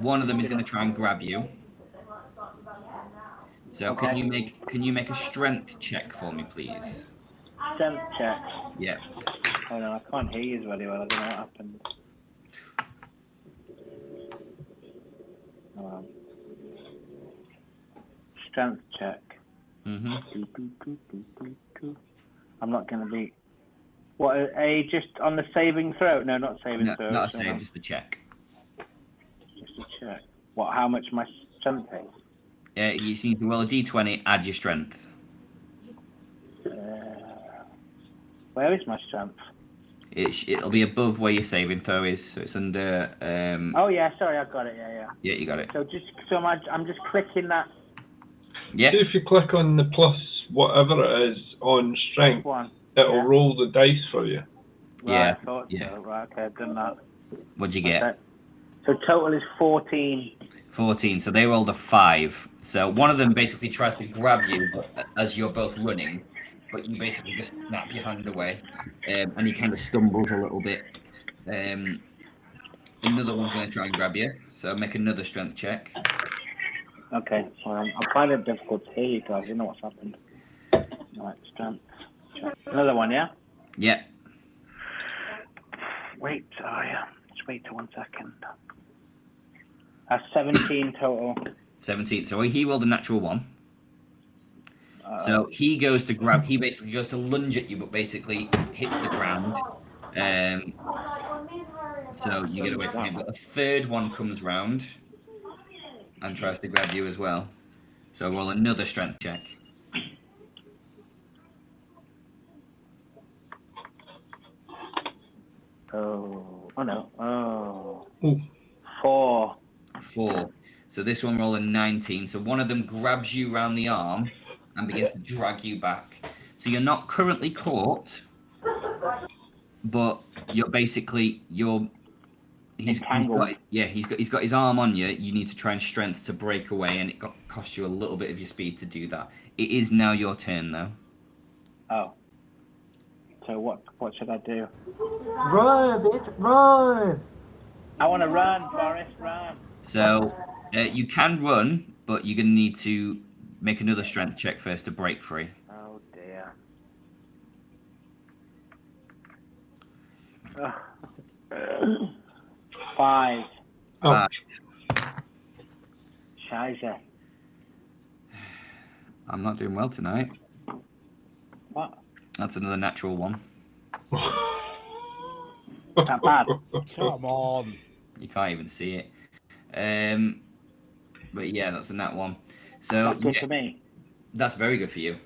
one of them is going to try and grab you. So can you make a strength check for me, please? Strength check. Yeah. Oh no, I can't hear you very well. I don't know what happened. Strength check. Mhm. I'm not going to be. What? Are you just on the saving throw? No, not saving No, throw. not a save, just a check. Just a check. What? How much my strength is? You just need to roll a d20, add your strength. Where is my strength? It'll be above where your saving throw is, so it's under. Oh yeah, sorry, I got it. Yeah. Yeah, you got it. So I'm just clicking that Yeah. See if you click on the plus whatever it is on strength, one. it'll Yeah. roll the dice for you. Right, Yeah, I thought yeah. so. Right, okay, I've done that. What'd you get? Okay. So total is 14. 14. So they rolled a 5. So one of them basically tries to grab you as you're both running, but you basically just snap your hand away, and he kind of stumbles a little bit. Another one's going to try and grab you, so make another strength check. Okay, well, I'm finding it difficult to hear you guys. You know what's happened. Right, strength. Check. Another one, yeah? Yeah. Wait, just wait 1 second. 17 total. 17. So he rolled a natural 1. So he goes to grab. He basically goes to lunge at you, but basically hits the ground. So you get away from him. But a third one comes round and tries to grab you as well. So roll another strength check. Oh no. Oh. Ooh. 4. 4. So this one roll a 19. So one of them grabs you round the arm and begins to drag you back. So you're not currently caught, but you're basically he's got his arm on you. You need to try and strength to break away, and it cost you a little bit of your speed to do that. It is now your turn though. Oh. So what should I do? Run, bitch, run! I want to run, Forrest, run. So you can run, but you're gonna need to make another strength check first to break free. Oh dear. 5. Oh, Scheiße. I'm not doing well tonight. What? That's another natural one. That bad? Come on. You can't even see it. But yeah, that's a nat one. So That's good yeah, for me. that's very good for you.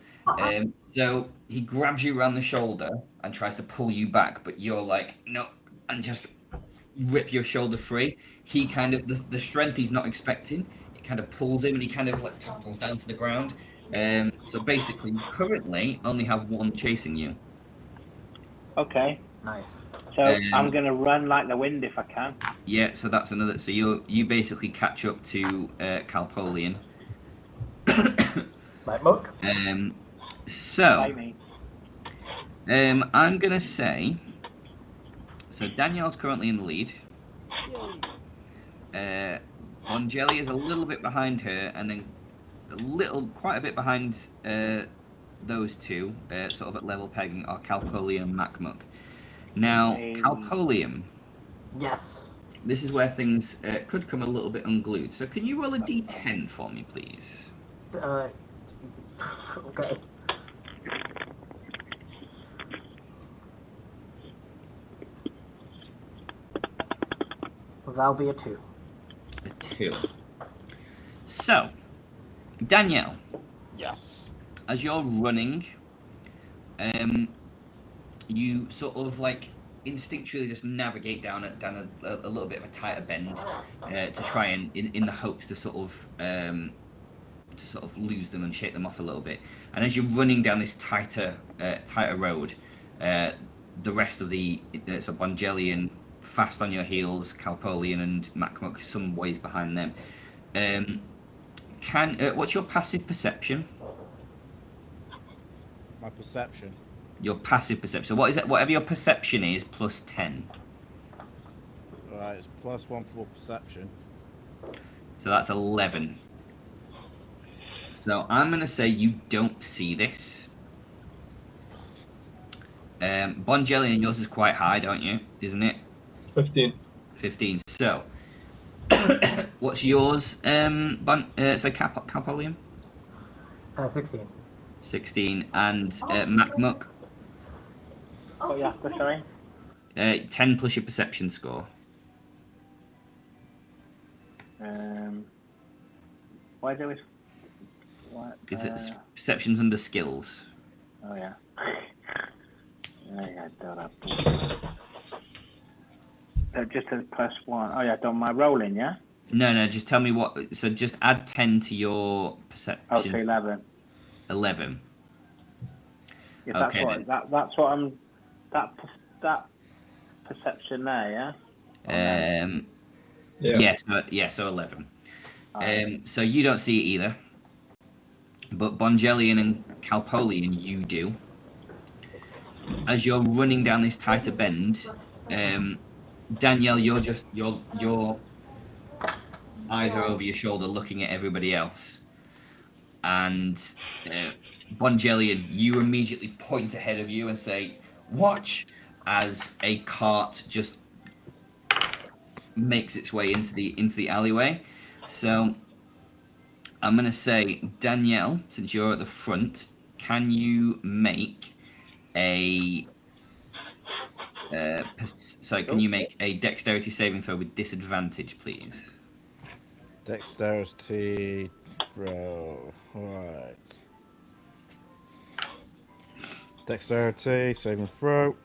So he grabs you around the shoulder and tries to pull you back, but you're like, no, and just rip your shoulder free. He kind of, the strength he's not expecting, it kind of pulls him and he kind of like topples down to the ground. So basically, you currently only have one chasing you. Okay. Nice. So I'm Um, going to run like the wind if I can. yeah, so that's another. So you basically catch up to Calpolian. Right, Mook? So Bite me. I'm gonna say. So Danielle's currently in the lead. Bonjelli is a little bit behind her, and then quite a bit behind those two, sort of at level pegging, are Calpolium and Macmuck. Now, Hey. Calpolium, Yes. this is where things could come a little bit unglued. So can you roll a d10 for me, please? Okay. Well, that'll be a 2. A 2. So, Danielle, Yes. as you're running, you sort of like instinctually just navigate down a little bit of a tighter bend to try and in the hopes to sort of lose them and shake them off a little bit. And as you're running down this tighter road, the rest of the so Bonjelian fast on your heels, Calpolian and Macmuck some ways behind them. What's your passive perception? My perception. Your passive perception. So what is that? Whatever your perception is, plus 10. Right, it's +1 for perception. So that's 11. So I'm gonna say you don't see this. Bonjelly and yours is quite high, don't you? Isn't it? 15. 15. So what's yours? So Capolium? 16. 16 and Macmuck? What you after, sorry? 10 plus your perception score. Why do we... What? It's perception's under skills. Oh, yeah. Yeah, don't have just a +1. Oh, yeah, done my rolling, yeah? No, just tell me what. So just add 10 to your perception. Oh, to 11. 11. If that's Okay, what, that's what I'm... That perception there, yeah? Yeah. So 11. So you don't see it either. But Bonjellian and Calpolian, you do. As you're running down this tighter bend, Danielle, your eyes are over your shoulder looking at everybody else. And Bonjellian, you immediately point ahead of you and say, "Watch!" as a cart just makes its way into the alleyway. So I'm gonna say, Danielle, since you're at the front, can you make a can you make a dexterity saving throw with disadvantage, please? Dexterity throw. Right. Dexterity saving throw.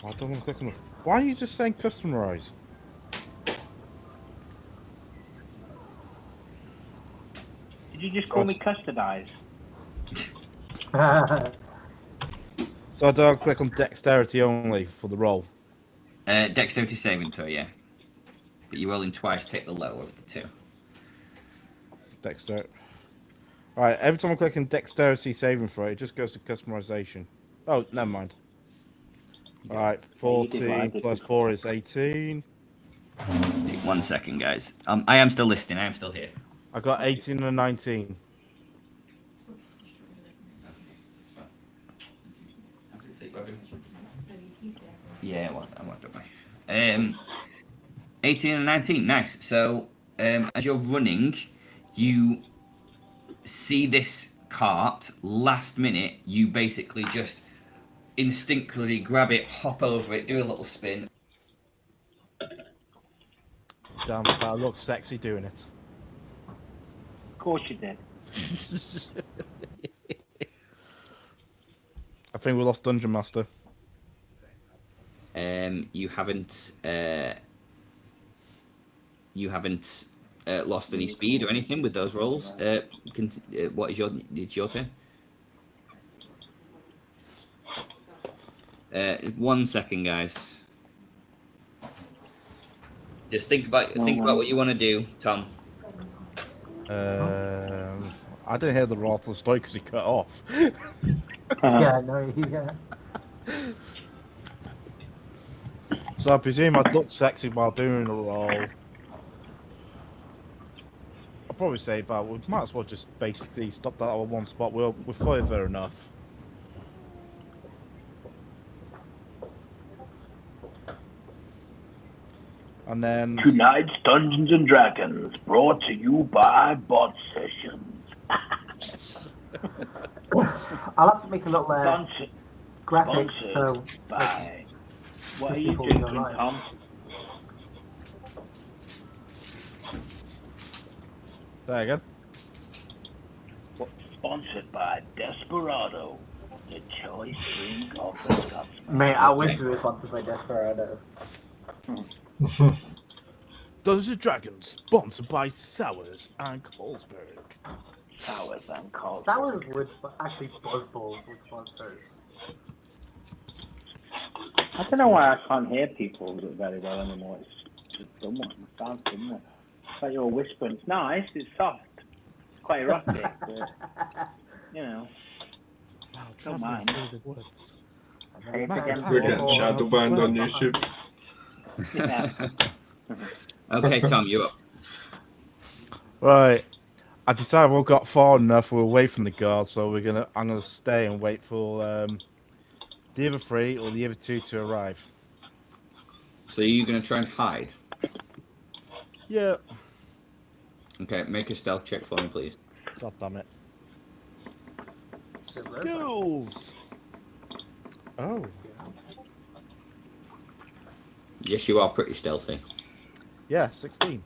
I don't want to click on the. Why are you just saying customize? Did you just call me custardized? So I don't click on dexterity only for the roll. Dexterity saving throw, yeah. But you're rolling twice, take the lower of the two. Dexterity. Alright, every time I click on dexterity saving throw, it just goes to customization. Oh, never mind. Alright, 14 plus 4 is 18. Take 1 second, guys. I am still listening. I am still here. I got 18 and 19. Yeah, well, I won't, don't worry. 18 and 19, nice. So, as you're running, you see this cart. Last minute, you basically just instinctively grab it, hop over it, do a little spin. Damn, that looks sexy doing it. Of course you did. I think we lost Dungeon Master. You haven't lost any speed or anything with those rolls. What is your? It's your turn. 1 second, guys. Just think about what you want to do, Tom. I didn't hear the rest of the story because he cut off. Yeah, no, yeah. So I presume I'd look sexy while doing a roll. I'll probably say, but we might as well just basically stop that at one spot. We're further enough. And then Tonight's Dungeons and Dragons brought to you by Bods Sessions. I'll have to make a little Sponsored graphics so by. What are you people drinking, don't like. Tom? say again. Sponsored by Desperado, the choice drink of the Scotsman. Mate, I wish we were sponsored by Desperado. Dungeons and Dragons, sponsored by Sours and Colesberg. Sours and cold. Sours would actually Buzzballs would sponsor. I don't know why I can't hear people very well anymore. It's just someone. It sounds similar. It's like you're whispering. It's nice. It's soft. It's quite erotic. But, you know. Wow, Don't traveling mind. through the woods. We're getting shadow banned on YouTube. Yeah. Okay, Tom, you're up. Right. I decided we've got far enough. We're away from the guards, so I'm gonna stay and wait for the other three or the other two to arrive. So you're gonna try and hide. Yeah. Okay, make a stealth check for me, please. God damn it. Skills. Oh. Yes, you are pretty stealthy. Yeah, 16.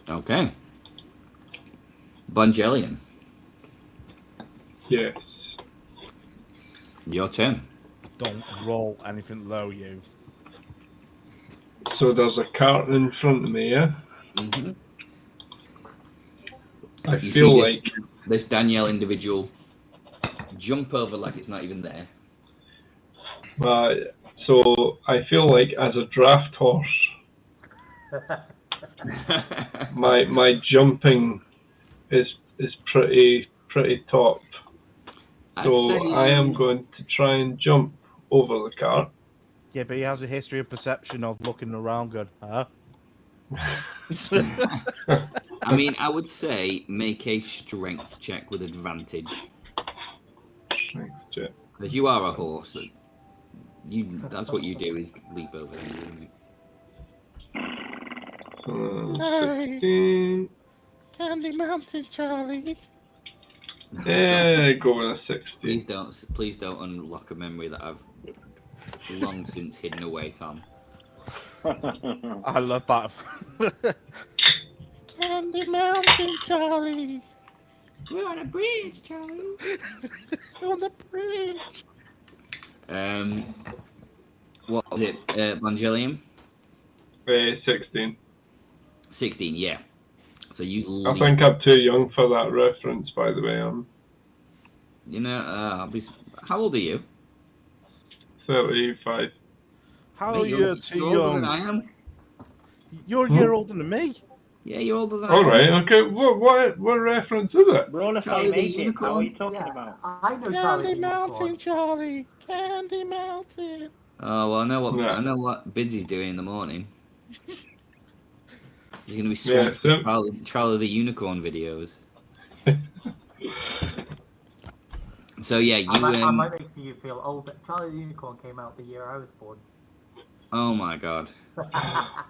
Okay. Bungelian, Yes. your turn. Don't roll anything low, you. So there's a cart in front of me, yeah? Mm-hmm. I You feel see like this Danielle individual jump over like it's not even there. so I feel like as a draft horse, my jumping is pretty top. I'd say, So I am going to try and jump over the cart. Yeah, but he has a history of perception of looking around good, huh? I mean, I would say make a strength check with advantage. Strength check. Because you are a horse. That's what you do, is leap over them, isn't it? 16. Candy Mountain, Charlie. Yeah, go with a 16. Please don't unlock a memory that I've long since hidden away, Tom. I love that. Candy Mountain, Charlie. We're on a bridge, Charlie. On the bridge. What was it, Bungelium? 16. 16, yeah. So you I leap. think I'm too young for that reference, by the way. I'm You know, how old are you? 35. How Mate, are you too you're older than I young? am. You're a year older than me. Yeah, you're older than I All am. right, okay. What reference is it? We're all the Charlie same the age. How are Unicorn? you talking Yeah, about? I know Charlie. Candy the Mountain, Unicorn. Charlie. Candy Mountain. Oh well, Yeah. I know what Bidsy's doing in the morning. He's gonna be Yeah, swamped with Charlie the Unicorn videos. So yeah, you. I might make you feel old. Charlie the Unicorn came out the year I was born. Oh my god. I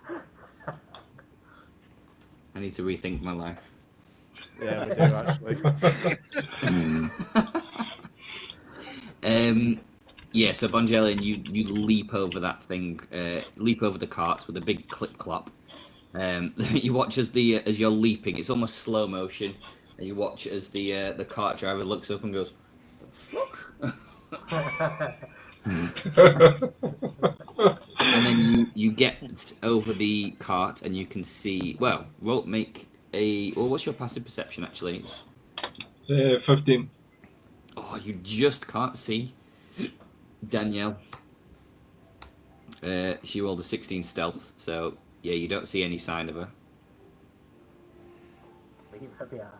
need to rethink my life. Yeah, we do actually. Yeah, so Bongelian, you leap over that thing, leap over the cart with a big clip clop. You watch as you're leaping, it's almost slow motion, and you watch as the cart driver looks up and goes, "The fuck?" And then you get over the cart and you can see. Well, make a. Well, what's your passive perception actually? 15. Oh, you just can't see Danielle. She rolled a 16 stealth, so yeah, you don't see any sign of her. Leave her behind.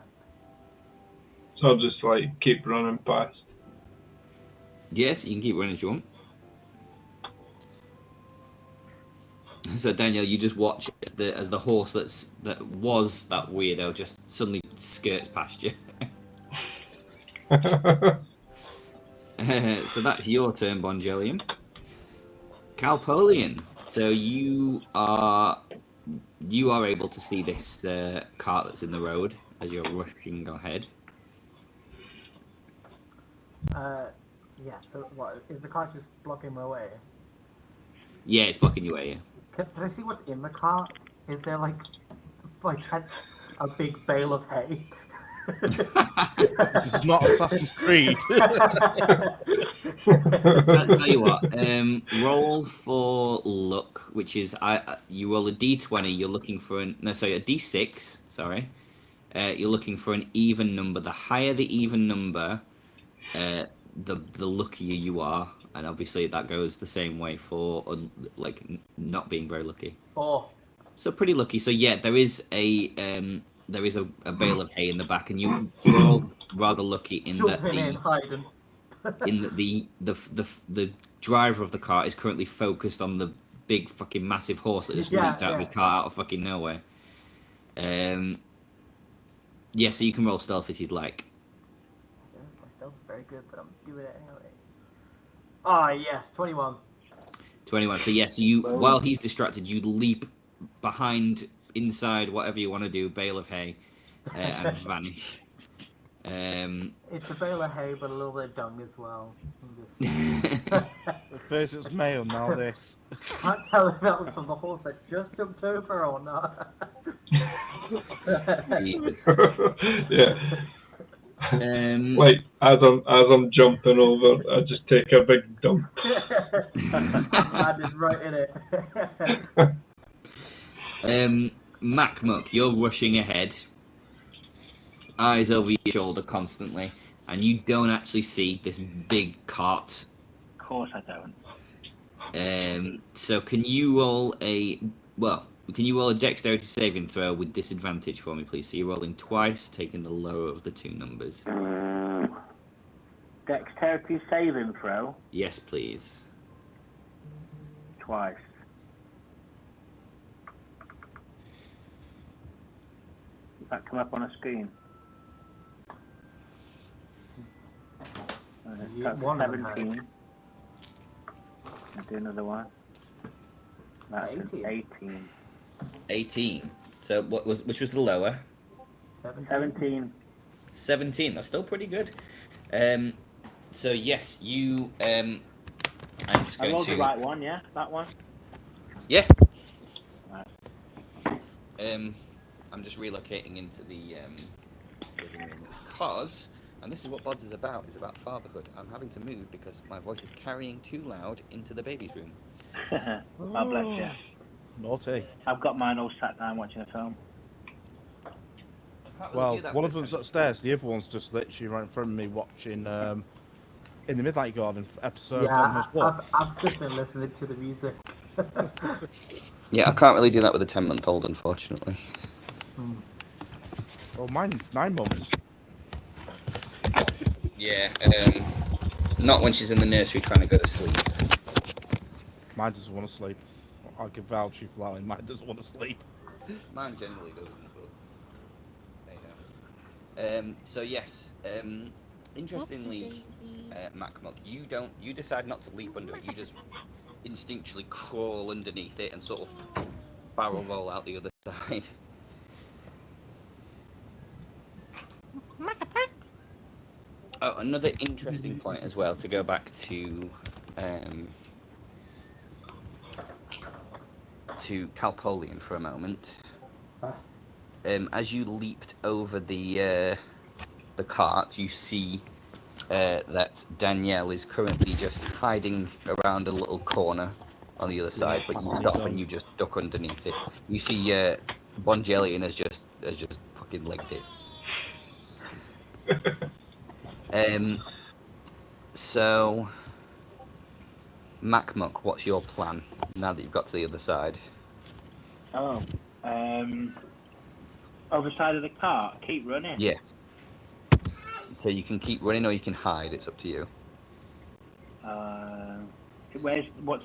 So I'll just like keep running past. Yes, you can keep running if you want. So Danielle, you just watch as the horse that was that weirdo just suddenly skirts past you. So that's your turn, Bongelian. Calpolian. So you are able to see this cart that's in the road as you're rushing ahead. Yeah, so what, is the cart just blocking my way? Yeah, it's blocking your way. Can I see what's in the cart? Is there like by chance a big bale of hay? This is not Assassin's Creed. Tell you what, roll for luck, which is you roll a d20. You're looking for a d6. Sorry, you're looking for an even number. The higher the even number, the luckier you are, and obviously that goes the same way for not being very lucky. Oh. So pretty lucky. So yeah, there is a bale of hay in the back, and you're all rather lucky in that the driver of the cart is currently focused on the big fucking massive horse that just leaped out of his car out of fucking nowhere. Yeah, so you can roll stealth if you'd like. My stealth's very good, but I'm doing it anyway. Ah, yes, 21. 21. So yes, while he's distracted, you leap behind, inside, whatever you want to do, bale of hay, and vanish. It's a bale of hay, but a little bit of dung as well. First it was male, now this. Can't tell if that was from the horse that just jumped over or not. Jesus. Yeah. Like as I'm jumping over, I just take a big dump. I just right in it. Macmuck, you're rushing ahead, eyes over your shoulder constantly, and you don't actually see this big cart. Of course I don't. So can you roll a dexterity saving throw with disadvantage for me, please? So you're rolling twice, taking the lower of the two numbers. Dexterity saving throw? Yes, please. Twice. Does that come up on a screen? That's 17. I'll do another one. That's 18. 18. So which was the lower? 17. 17. That's still pretty good. So yes, you. I'm just going I rolled to. the right one, yeah. That one. Yeah. Right. I'm just relocating into the living room because, and this is what Bods is about fatherhood. I'm having to move because my voice is carrying too loud into the baby's room. God bless you. Naughty. I've got mine all sat down watching a film. Well, one of them's upstairs, the other one's just literally right in front of me watching In the Midnight Garden episode. Yeah, I've just been listening to the music. Yeah, I can't really do that with a 10-month-old, unfortunately. Well, mine's 9 months. Yeah, not when she's in the nursery trying to go to sleep. Mine doesn't want to sleep. I can vouch you for that. Mine doesn't want to sleep. Mine generally doesn't, but there you go. So yes, Interestingly, Macmuck, you decide not to leap under it. You just instinctually crawl underneath it and sort of barrel roll out the other side. Oh, another interesting point as well, to go back to Calpolian for a moment. As you leaped over the cart, you see that Danielle is currently just hiding around a little corner on the other side, but you stop and you just duck underneath it. You see Bongelian has just fucking legged it. So Macmuck, what's your plan now that you've got to the other side? Oh, other side of the cart. Keep running. Yeah. So you can keep running or you can hide. It's up to you.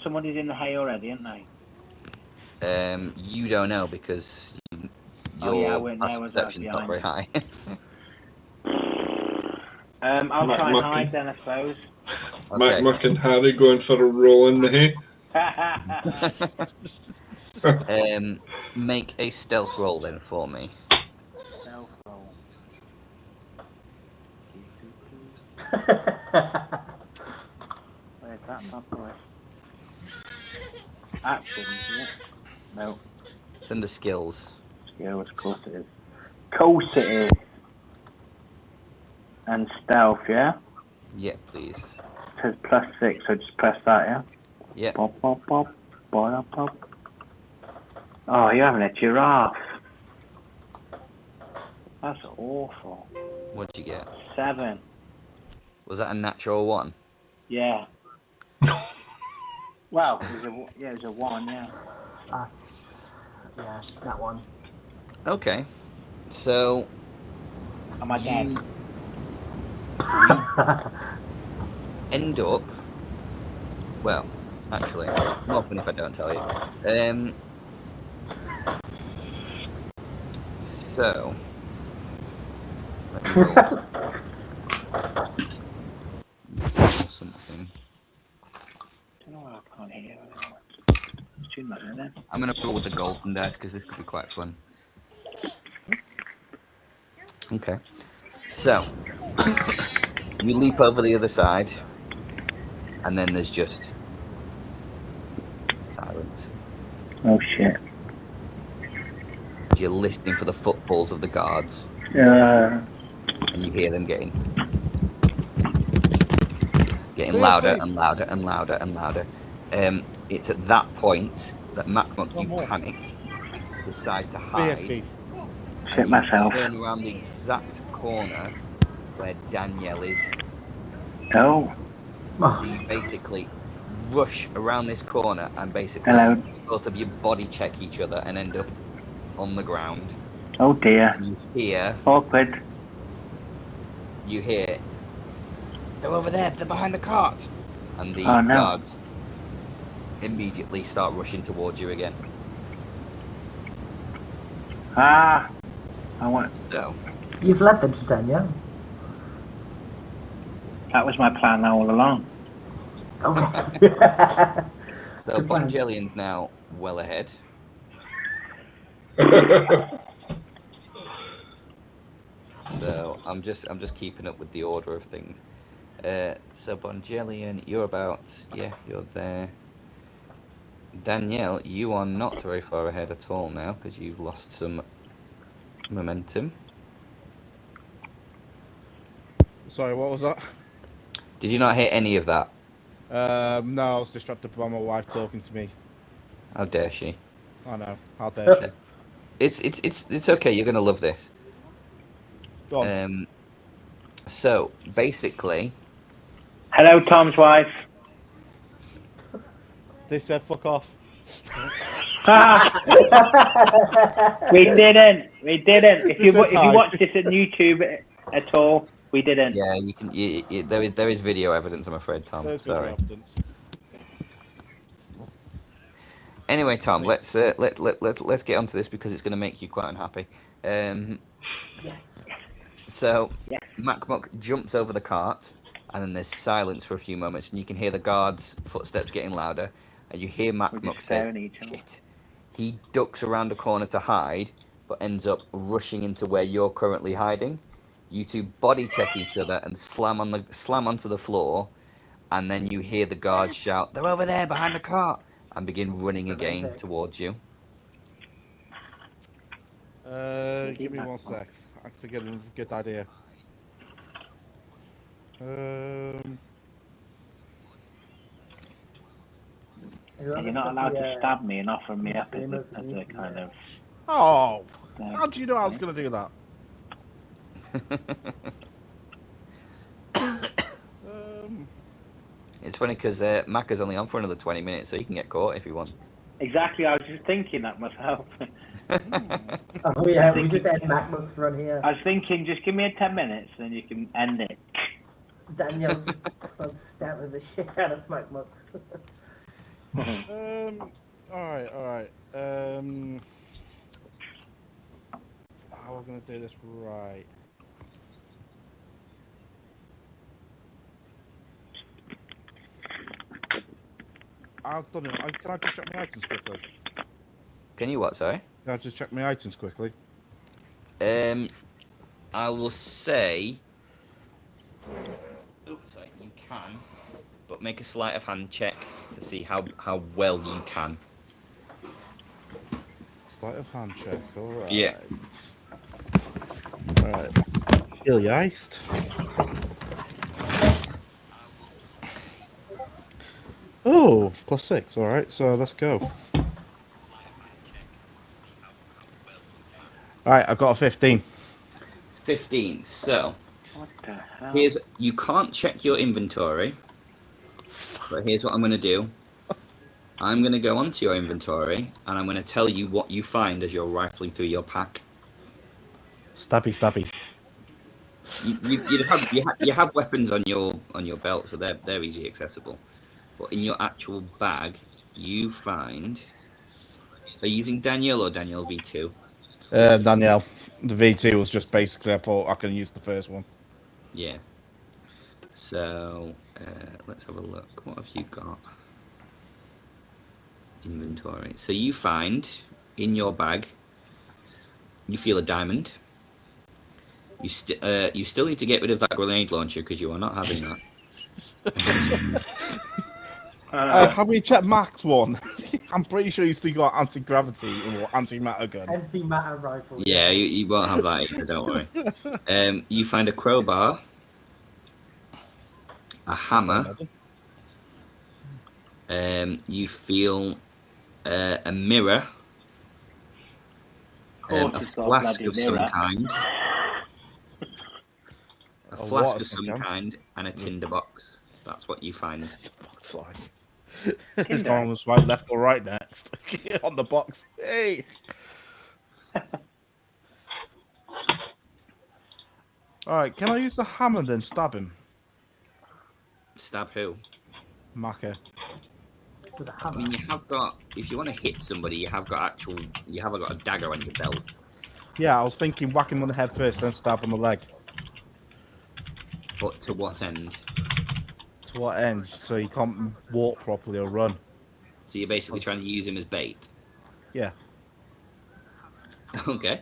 Somebody's in the hay already, isn't they? You don't know because your passive perception's not very high. I'll try and hide then, I suppose. Okay. Macmuck and Harry going for a roll in the hay. Make a stealth roll then for me. Stealth roll. Where's that not Action, isn't it? No. It's under skills. Skills, of course it is. Course it is. And stealth, yeah? Yeah, please. It says +6, so just press that, yeah? Yeah. Pop, pop, pop. Pop, pop. Oh, you're having a giraffe. That's awful. What'd you get? 7. Was that a natural one? Yeah. Well, it was a 1, yeah. Yeah, that one. Okay. So Am I dead? end up. Well, actually, more fun if I don't tell you. So let me roll something. I don't know why I can't hear. It's too much, isn't it? I'm gonna roll with the golden dice because this could be quite fun. Okay. So you leap over the other side, and then there's just silence. Oh shit. You're listening for the footfalls of the guards, and you hear them getting louder and louder and louder and louder. It's at that point that Macmuck, you panic, decide to hide, Shit myself. turn around the exact corner where Danielle is. Oh. So you basically rush around this corner and basically Hello. both of you body check each other and end up on the ground. Oh dear. You hear, Awkward. they're over there, they're behind the cart. And the Oh, no. guards immediately start rushing towards you again. I want. So, You've led them to Danielle. That was my plan all along. Okay. so Good plan. Bongelian's now well ahead. So I'm just keeping up with the order of things. So Bongelian, you're you're there. Danielle, you are not very far ahead at all now because you've lost some momentum. Sorry, what was that? Did you not hear any of that? No, I was distracted by my wife talking to me. How dare she? I know. How dare she? It's okay. You're gonna love this. Go on. So basically, Hello, Tom's wife. They said fuck off. We didn't. If you said hi. watch this on YouTube at all, we didn't. yeah, you can. There is video evidence. I'm afraid, Tom. There's Sorry. video evidence. Anyway, Tom, let's get onto this because it's going to make you quite unhappy. So, Yes. Macmuck jumps over the cart, and then there's silence for a few moments, and you can hear the guards' footsteps getting louder, and you hear We're Macmuck just say, staring at each other. "Shit." He ducks around a corner to hide, but ends up rushing into where you're currently hiding. You two body check each other and slam onto the floor, and then you hear the guards shout, "They're over there behind the cart," and begin running again towards you. Give me 1 sec. I can forget a good idea. And you're not allowed to stab me and offer me up as a kind of. Oh, thing. how do you know I was going to do that? It's funny because Macca's only on for another 20 minutes, so you can get caught if you want. Exactly, I was just thinking that myself. Oh yeah, we just end Macmuck's run here. I was thinking, just give me 10 minutes, and you can end it. Danielle just starts stabbing the shit out of Macmuck. Alright. How are we going to do this right? I've done it. Can I just check my items quickly? Can you what, sorry? Can I just check my items quickly? I will say... Oh, sorry, you can, but make a sleight of hand check to see how well you can. Sleight of hand check, alright. Yeah. Alright. Kill your iced. Oh, +6, alright, so let's go. Alright, I've got a 15. 15, so... What the hell? You can't check your inventory, but here's what I'm going to do. I'm going to go onto your inventory, and I'm going to tell you what you find as you're rifling through your pack. Stabby. You have weapons on your belt, so they're easily accessible. But in your actual bag, you find... Are you using Danielle or Danielle V2? Danielle. The V2 was just basically, I thought I can use the first one. Yeah. So, let's have a look. What have you got? Inventory. So you find, in your bag, you feel a diamond. You still need to get rid of that grenade launcher because you are not having that. Have we checked Max one? I'm pretty sure you still got anti-gravity or anti-matter gun. Anti-matter rifle. Yeah, you won't have that either, don't worry. You find a crowbar, a hammer. You feel a mirror, a flask of some kind, a flask of some kind, and a tinderbox. That's what you find. Sorry. It's going to swipe left or right next on the box. Hey. All right, can I use the hammer and then stab him? Stab who? Maka. I mean, you have got. If you want to hit somebody, you have got a dagger on your belt. Yeah, I was thinking whack him on the head first, then stab on the leg. But to what end? To what end? So he can't walk properly or run. So you're basically trying to use him as bait. Yeah. Okay.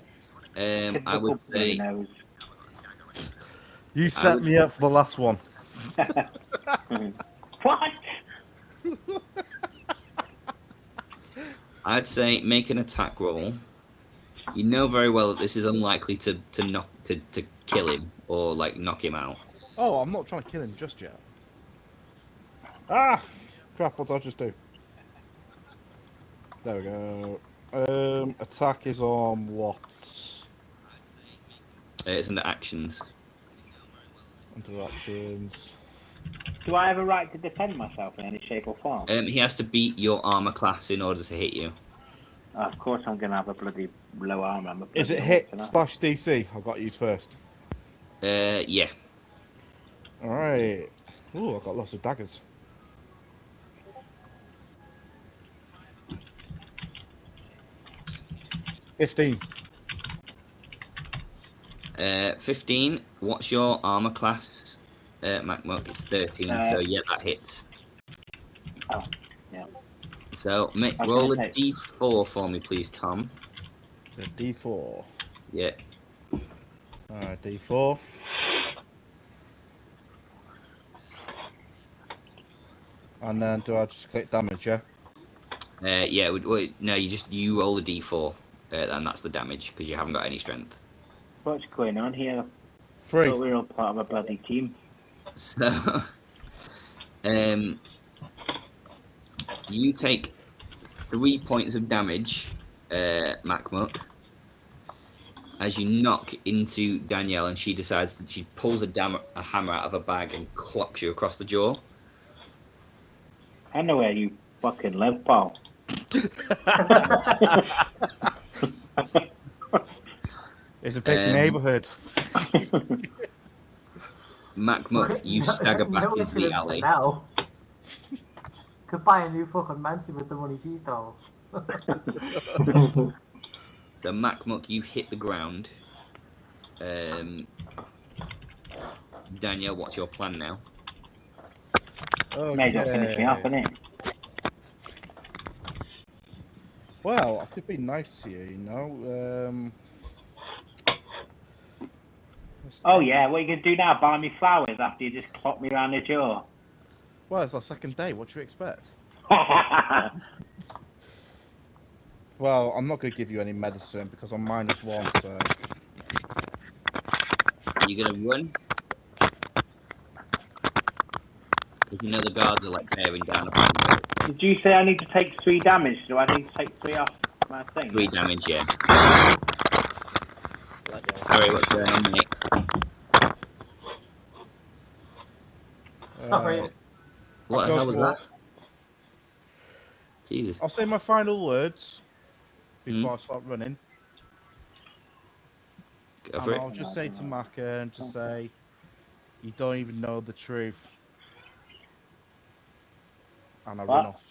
I would say. You set me up for the last one. What? I'd say make an attack roll. You know very well that this is unlikely to kill him or like knock him out. Oh, I'm not trying to kill him just yet. Ah! Crap, what did I just do? There we go. Attack is on what? It's under actions. Under actions. Do I have a right to defend myself in any shape or form? He has to beat your armor class in order to hit you. Of course I'm going to have a bloody low armor. Is it hit / DC? I've got to use first. Yeah. Alright. Ooh, I've got lots of daggers. 15. What's your armor class, MacMuck? It's 13. So yeah, that hits. Oh, yeah. So I was roll a gonna say- d4 for me, please, Tom. The D4. Yeah. Alright, D4. And then do I just click damage, yeah? Yeah. No, you roll a d4, and that's the damage because you haven't got any strength. What's going on here? 3. Thought we were all part of a bloody team. So, you take 3 points of damage, MacMuck, as you knock into Danielle, and she decides that she pulls a hammer out of a bag and clocks you across the jaw. I know where you fucking live, pal. It's a big neighborhood. MacMuck, you stagger back No into the incidents alley. Now. Could buy a new fucking mansion with the money she stole. So MacMuck, you hit the ground. Danielle, what's your plan now? May as well finish me off, innit? Well, I could be nice to you, you know. Oh yeah, what are you gonna do now? Buy me flowers after you just clock me around the jaw? Well, it's our second day. What do you expect? Well, I'm not going to give you any medicine because I'm -1, so... Are you gonna run? Because you know the guards are like bearing down upon you. Did you say I need to take 3 damage? Do I need to take 3 off my thing? 3 damage, yeah. Harry, what's going on, mate? Sorry. What the Go hell was for that? it. Jesus. I'll say my final words before I start running. Go And for it. I'll just say to Maka and just say, you don't even know the truth. And I run What? off.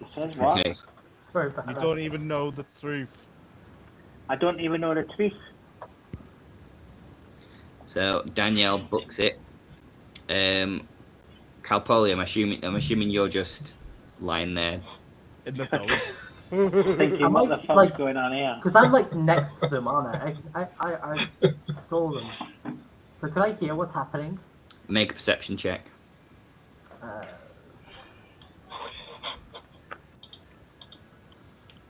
It says what? Okay. Sorry about You that. don't even know the truth. I don't even know the truth. So Danielle books it. Calpoli, I'm assuming you're just lying there. In the dark. Thinking, Am what I, the fuck's like- going on here? Because I'm like next to them, aren't I saw them. So could I hear what's happening? Make a perception check.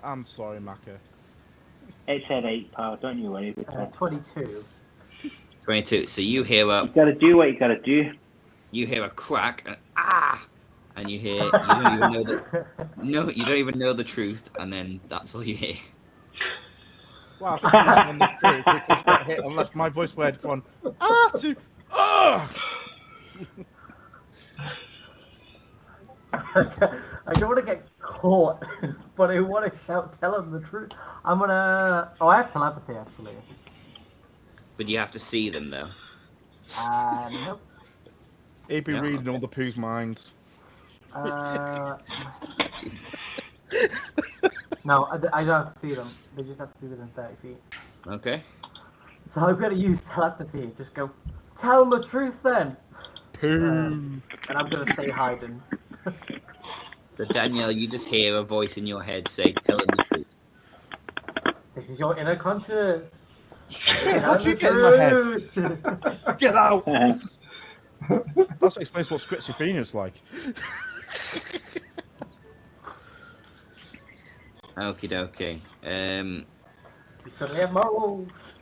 I'm sorry, Maka. It said 8, pal. Don't you worry. 22. 22. So you hear You gotta do what you gotta do. a crack and and you hear you don't even know you don't even know the truth, and then that's all you hear. Well, I think on the truth, which was got hit unless my voice went from to I don't want to get caught, but I want to tell them the truth. I'm gonna. Oh, I have telepathy actually. But you have to see them though. Nope. He'd be Yeah. reading all the poo's minds. Jesus. No, I don't have to see them. They just have to be within 30 feet. Okay. So I'm gonna use telepathy. Just go, tell them the truth then. Poo. And I'm gonna stay hiding. So Danielle, you just hear a voice in your head say, "Tell him the truth." This is your inner conscience. What do you get in my head? Get out! That explains what schizophrenia's like. Okie dokie. You suddenly have morals.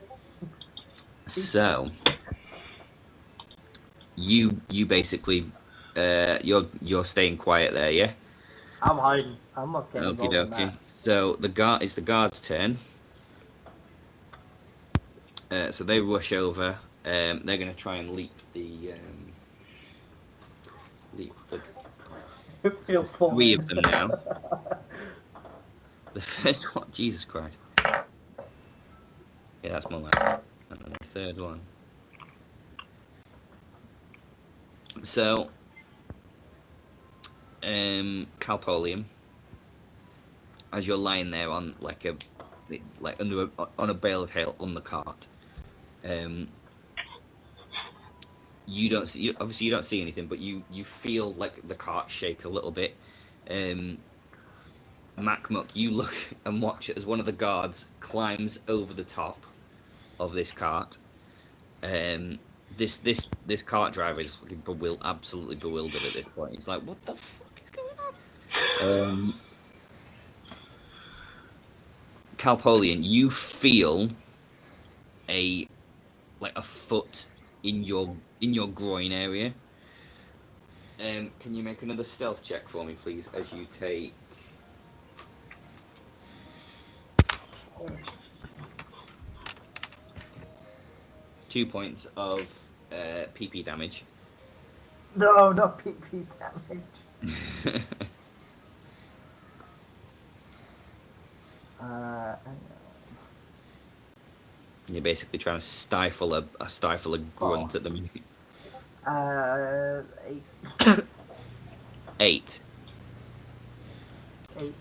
So you basically you're staying quiet there, yeah? I'm hiding. I'm not getting Okie involved in dokie. that. So it's the guard's turn. So they rush over. They're gonna try and leap the It feels full. 3 of them now. The first one, Jesus Christ. Yeah, that's more like it. And then the third one. So, Calpolium, as you're lying there on like a like on a bale of hay on the cart. You don't see, obviously you don't see anything, but you feel like the cart shake a little bit. Macmuck, you look and watch as one of the guards climbs over the top of this cart. This cart driver is fucking absolutely bewildered at this point. He's like, "What the fuck is going on?" Calpolian, you feel a foot in your groin area. Can you make another stealth check for me, please, as you take 2 points of PP damage. No, not PP damage. You're basically trying to stifle a grunt at the minute. 8. 8. 8.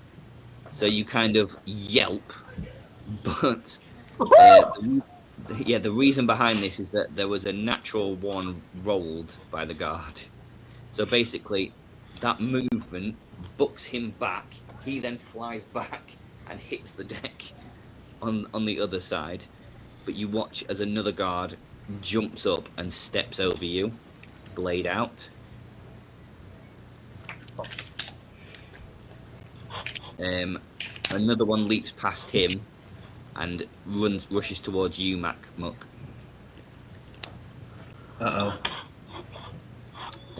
So you kind of yelp, but the reason behind this is that there was a natural one rolled by the guard. So basically, that movement bucks him back. He then flies back and hits the deck on the other side. But you watch as another guard jumps up and steps over you, blade out. Another one leaps past him and rushes towards you, Macmuck. Uh-oh.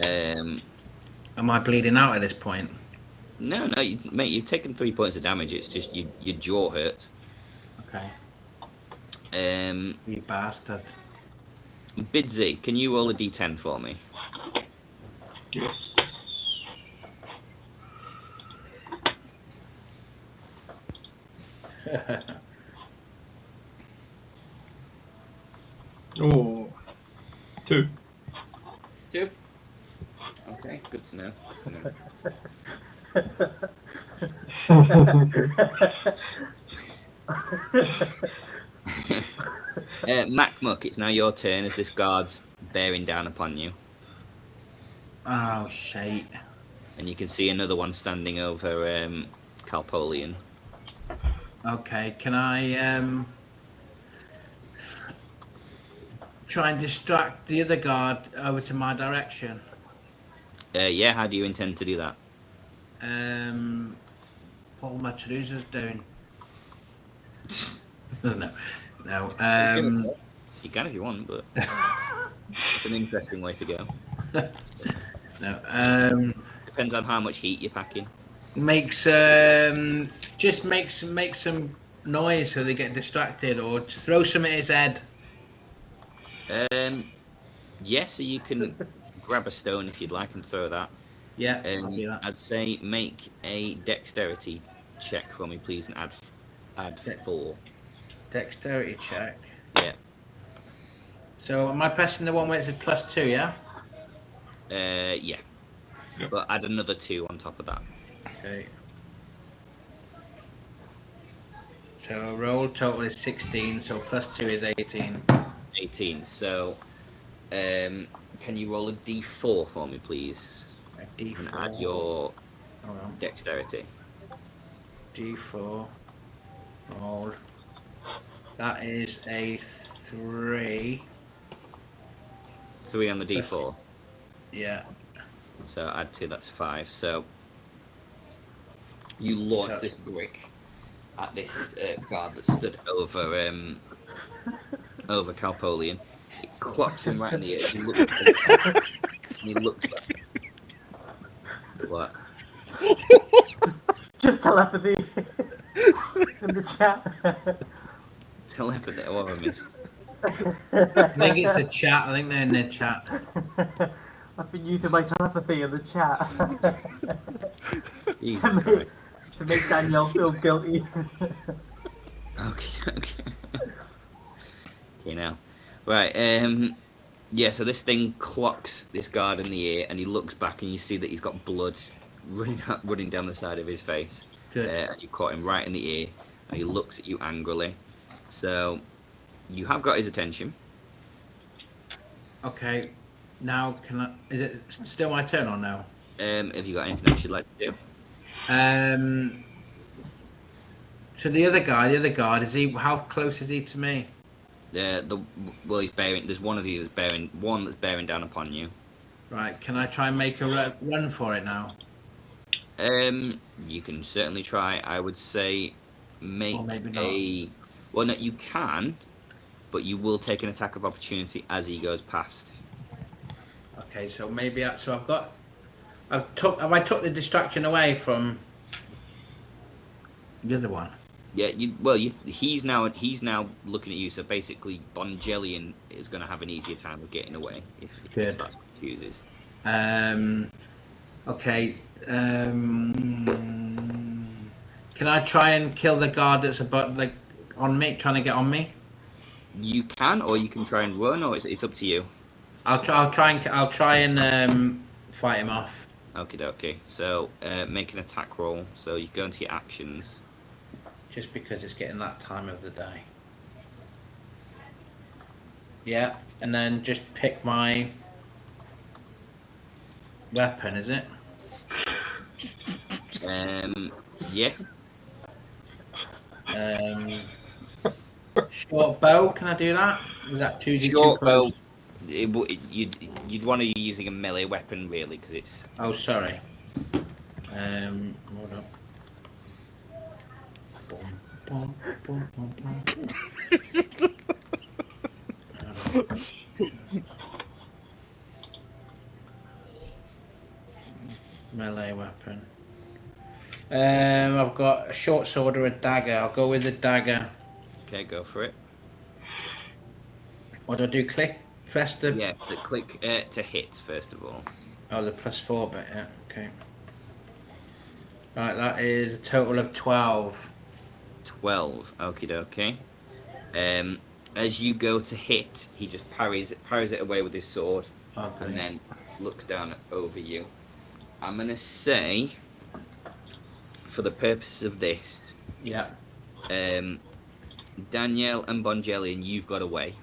Am I bleeding out at this point? No, mate, you've taken 3 points of damage. It's just your jaw hurts. Okay. You bastard. Bidsy, can you roll a d10 for me? Yes. Oh, 2. 2. Okay, good to know. Macmuck, it's now your turn as this guard's bearing down upon you. Oh, shit. And you can see another one standing over Calpolian. Okay, can I try and distract the other guard over to my direction? Yeah, how do you intend to do that? What will my trousers doing? No. You can if you want, but it's an interesting way to go. No. Depends on how much heat you're packing. Just make some noise so they get distracted, or to throw some at his head. Yeah, so you can grab a stone if you'd like and throw that. Yeah, I'll do that. I'd say make a dexterity check for me, please, and add 4. Dexterity check. Yeah. So am I pressing the one where it's a +2? Yeah. Yeah. Yep. But add another 2 on top of that. Okay. So roll total is 16. So +2 is 18. 18. So, can you roll a d4 for me, please? A D4. And add your Hold on. dexterity. D4. Roll. That is a 3. 3 on the d4. Yeah. So add 2, that's 5. So you launch this brick at this guard that stood over Calpolian. It clocks him right in the ear. He looks back. What? Just telepathy in the chat. Telepathy? What have I missed? I think it's the chat. I think they're in the chat. I've been using my telepathy in the chat Jesus to Christ. make Danielle feel guilty. Okay. Okay, now. Right, yeah, so this thing clocks this guard in the ear, and he looks back, and you see that he's got blood running down the side of his face. Good. As you caught him right in the ear. and he looks at you angrily. So you have got his attention. Okay. Now can I? Is it still my turn or no? Have you got anything else you'd like to do? So the other guard, is he? How close is he to me? Well, he's bearing. There's one of you that's bearing down upon you. Right. Can I try and make a run for it now? You can certainly try. I would say make Or maybe not. a. Well, no, you can, but you will take an attack of opportunity as he goes past. Okay. So maybe so I've got. Have I took the distraction away from the other one? Yeah, he's now looking at you. So basically, Bongelian is going to have an easier time of getting away if Good. that's what he chooses. Okay. Can I try and kill the guard that's about on me, trying to get on me? You can, or you can try and run, or it's up to you. I'll try and fight him off. Okay. So make an attack roll. So you go into your actions. Just because it's getting that time of the day. Yeah, and then just pick my weapon, is it? Yeah. Short bow, can I do that? Is that 2d2? Short bow. You'd want to be using a melee weapon really, because it's. Oh, sorry. Hold up. Boom, boom, boom, boom, boom. Melee weapon. I've got a short sword or a dagger. I'll go with the dagger. Okay, go for it. What do I do? Press the. Yeah, so click to hit first of all. Oh, the +4 bit. Yeah. Okay. Right, that is a total of 12. 12. Okie dokie. As you go to hit, he just parries it away with his sword, Okay. and then looks down over you. I'm gonna say, for the purposes of this, Yeah. Danielle and Bongelian, you've got away.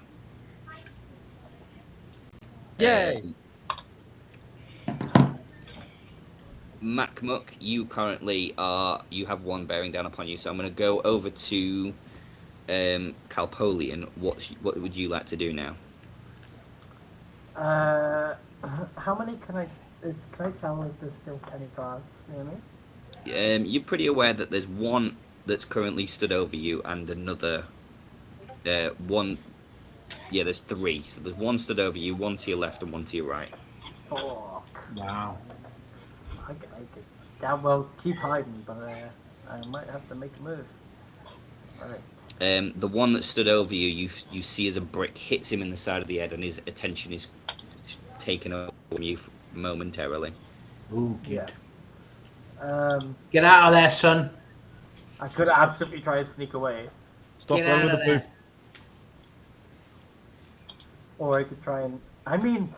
Yay! Macmuck, you currently you have one bearing down upon you, so I'm going to go over to Calpolian. What would you like to do now? How many can I tell if there's still any guards near me? You're pretty aware that there's one that's currently stood over you and another one. Yeah, there's three. So there's one stood over you, one to your left and one to your right. Fuck. Wow. I could damn well keep hiding, but I might have to make a move. Alright. The one that stood over you, you see as a brick hits him in the side of the head, and his attention is taken away from you momentarily. Ooh, Yeah. Get out of there, son. I could absolutely try and sneak away. Stop Get running out with of the there. poop. Or I could try and... I mean,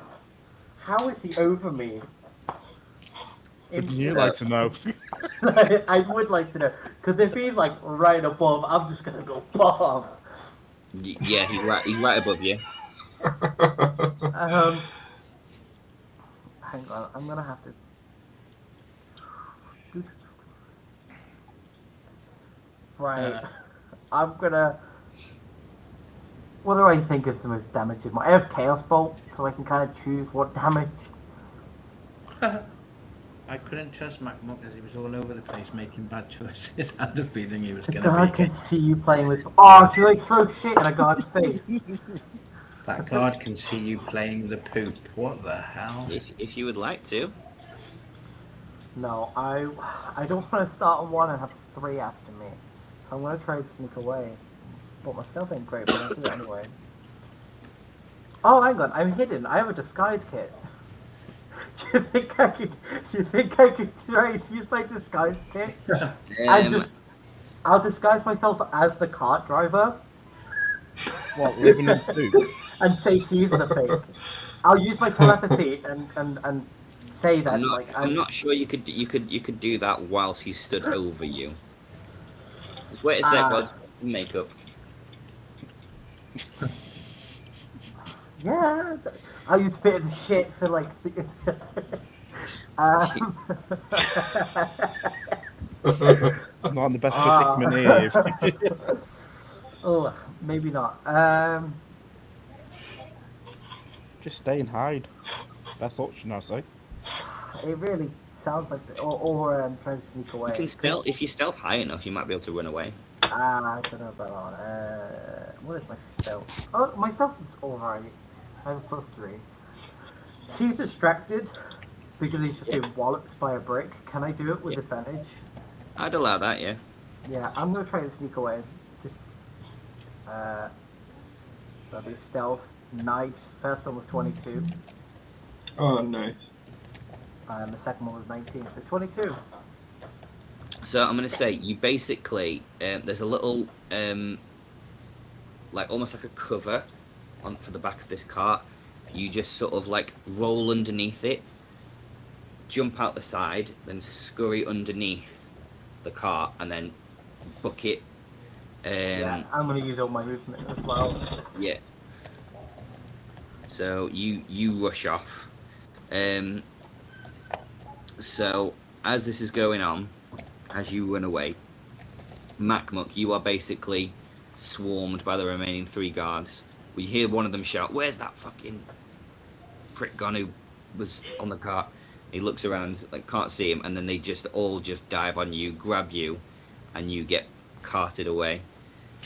how is he over me? Would you like to know? I would like to know. Because if he's like right above, I'm just going to go bomb. Yeah, he's right above you. Hang on, I'm going to have to... Right. I'm going to... What do I think is the most damaging one? I have Chaos Bolt, so I can kind of choose what damage. I couldn't trust Macmuck as he was all over the place making bad choices. I had the feeling he was The going to guard be. can see you playing with... Oh, she like throws shit in a guard's face. That guard can see you playing the poop. What the hell? If you would like to. No, I don't want to start on one and have three after me. So I'm going to try to sneak away. But my stealth ain't great, but I'll do it anyway. Oh, hang on, I'm hidden. I have a disguise kit. Do you think I could try and use my disguise kit? I'll disguise myself as the cart driver What, living in poop? and say he's the fake. I'll use my telepathy and say that I'm not sure you could do that whilst he stood over you. Wait a sec, Bods. Some makeup. Yeah, I used a bit of the shit for like. um, Not in the best predicament here. oh, maybe not. Just stay and hide. Best option, I say. It really sounds like or trying to sneak away. You can stealth if you stealth high enough. You might be able to run away. I don't know about that. What is my stealth? Oh, my stealth is alright. I have +3. He's distracted because he's just been walloped by a brick. Can I do it with advantage? I'd allow that, yeah. Yeah, I'm gonna try and sneak away. Just that'll be stealth. Nice. First one was 22, Oh, nice. and the second one was 19. So 22. So I'm gonna say you basically there's a little like almost like a cover on for the back of this cart. You just sort of like roll underneath it, jump out the side, then scurry underneath the cart, and then book it. Yeah, I'm gonna use all my movement as well. Yeah. So you rush off. So as this is going on, as you run away, Macmuck, you are basically swarmed by the remaining 3 guards. We hear one of them shout, "Where's that fucking prick gone who was on the cart?" He looks around, like can't see him, and then they just all just dive on you, grab you, and you get carted away.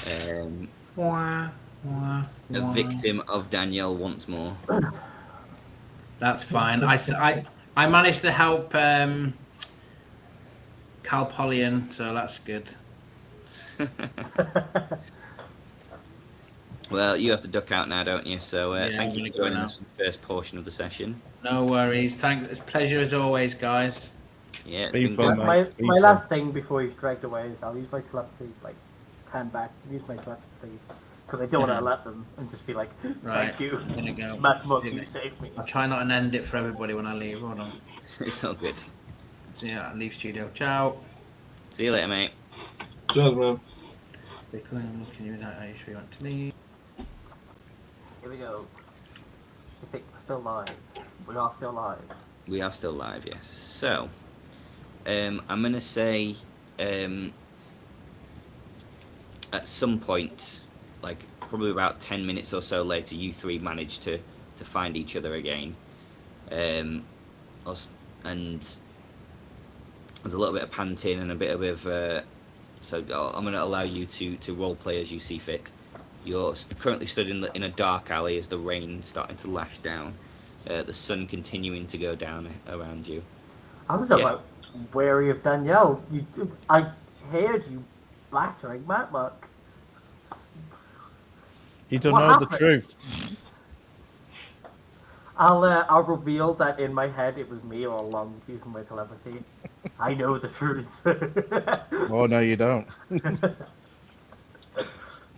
A victim of Danielle once more. That's fine. I managed to help Calpolian, so that's good. Well, you have to duck out now, don't you? So Yeah, thank I'm you for gonna go joining now. us for the first portion of the session. No worries. Thanks. It's a pleasure as always, guys. Yeah, it's Been been fun, good. mate. My last thing before he's dragged away is I'll use my telepathy, like, turn back, use my telepathy, because I don't want to let them and just be like, Right. thank you, I'm gonna go. Macmuck, you saved me. I'll try not to end it for everybody when I leave. Hold on. It's all good. So yeah, leave studio. Ciao. See you later, mate. Cheers, man. Can you know, are you sure you want to leave? Here we go. I think we're still live. We are still live. We are still live, yes. So, I'm gonna say, at some point, like probably about 10 minutes or so later, you 3 manage to find each other again. And there's a little bit of panting and a bit of so I'm going to allow you to role play as you see fit. You're currently stood in a dark alley as the rain starting to lash down, the sun continuing to go down around you. I was about wary of Danielle. I heard you battering Macmuck. You don't What know happened? the truth. I'll reveal that in my head it was me all along using my telepathy. I know the truth. Oh, no, you don't. You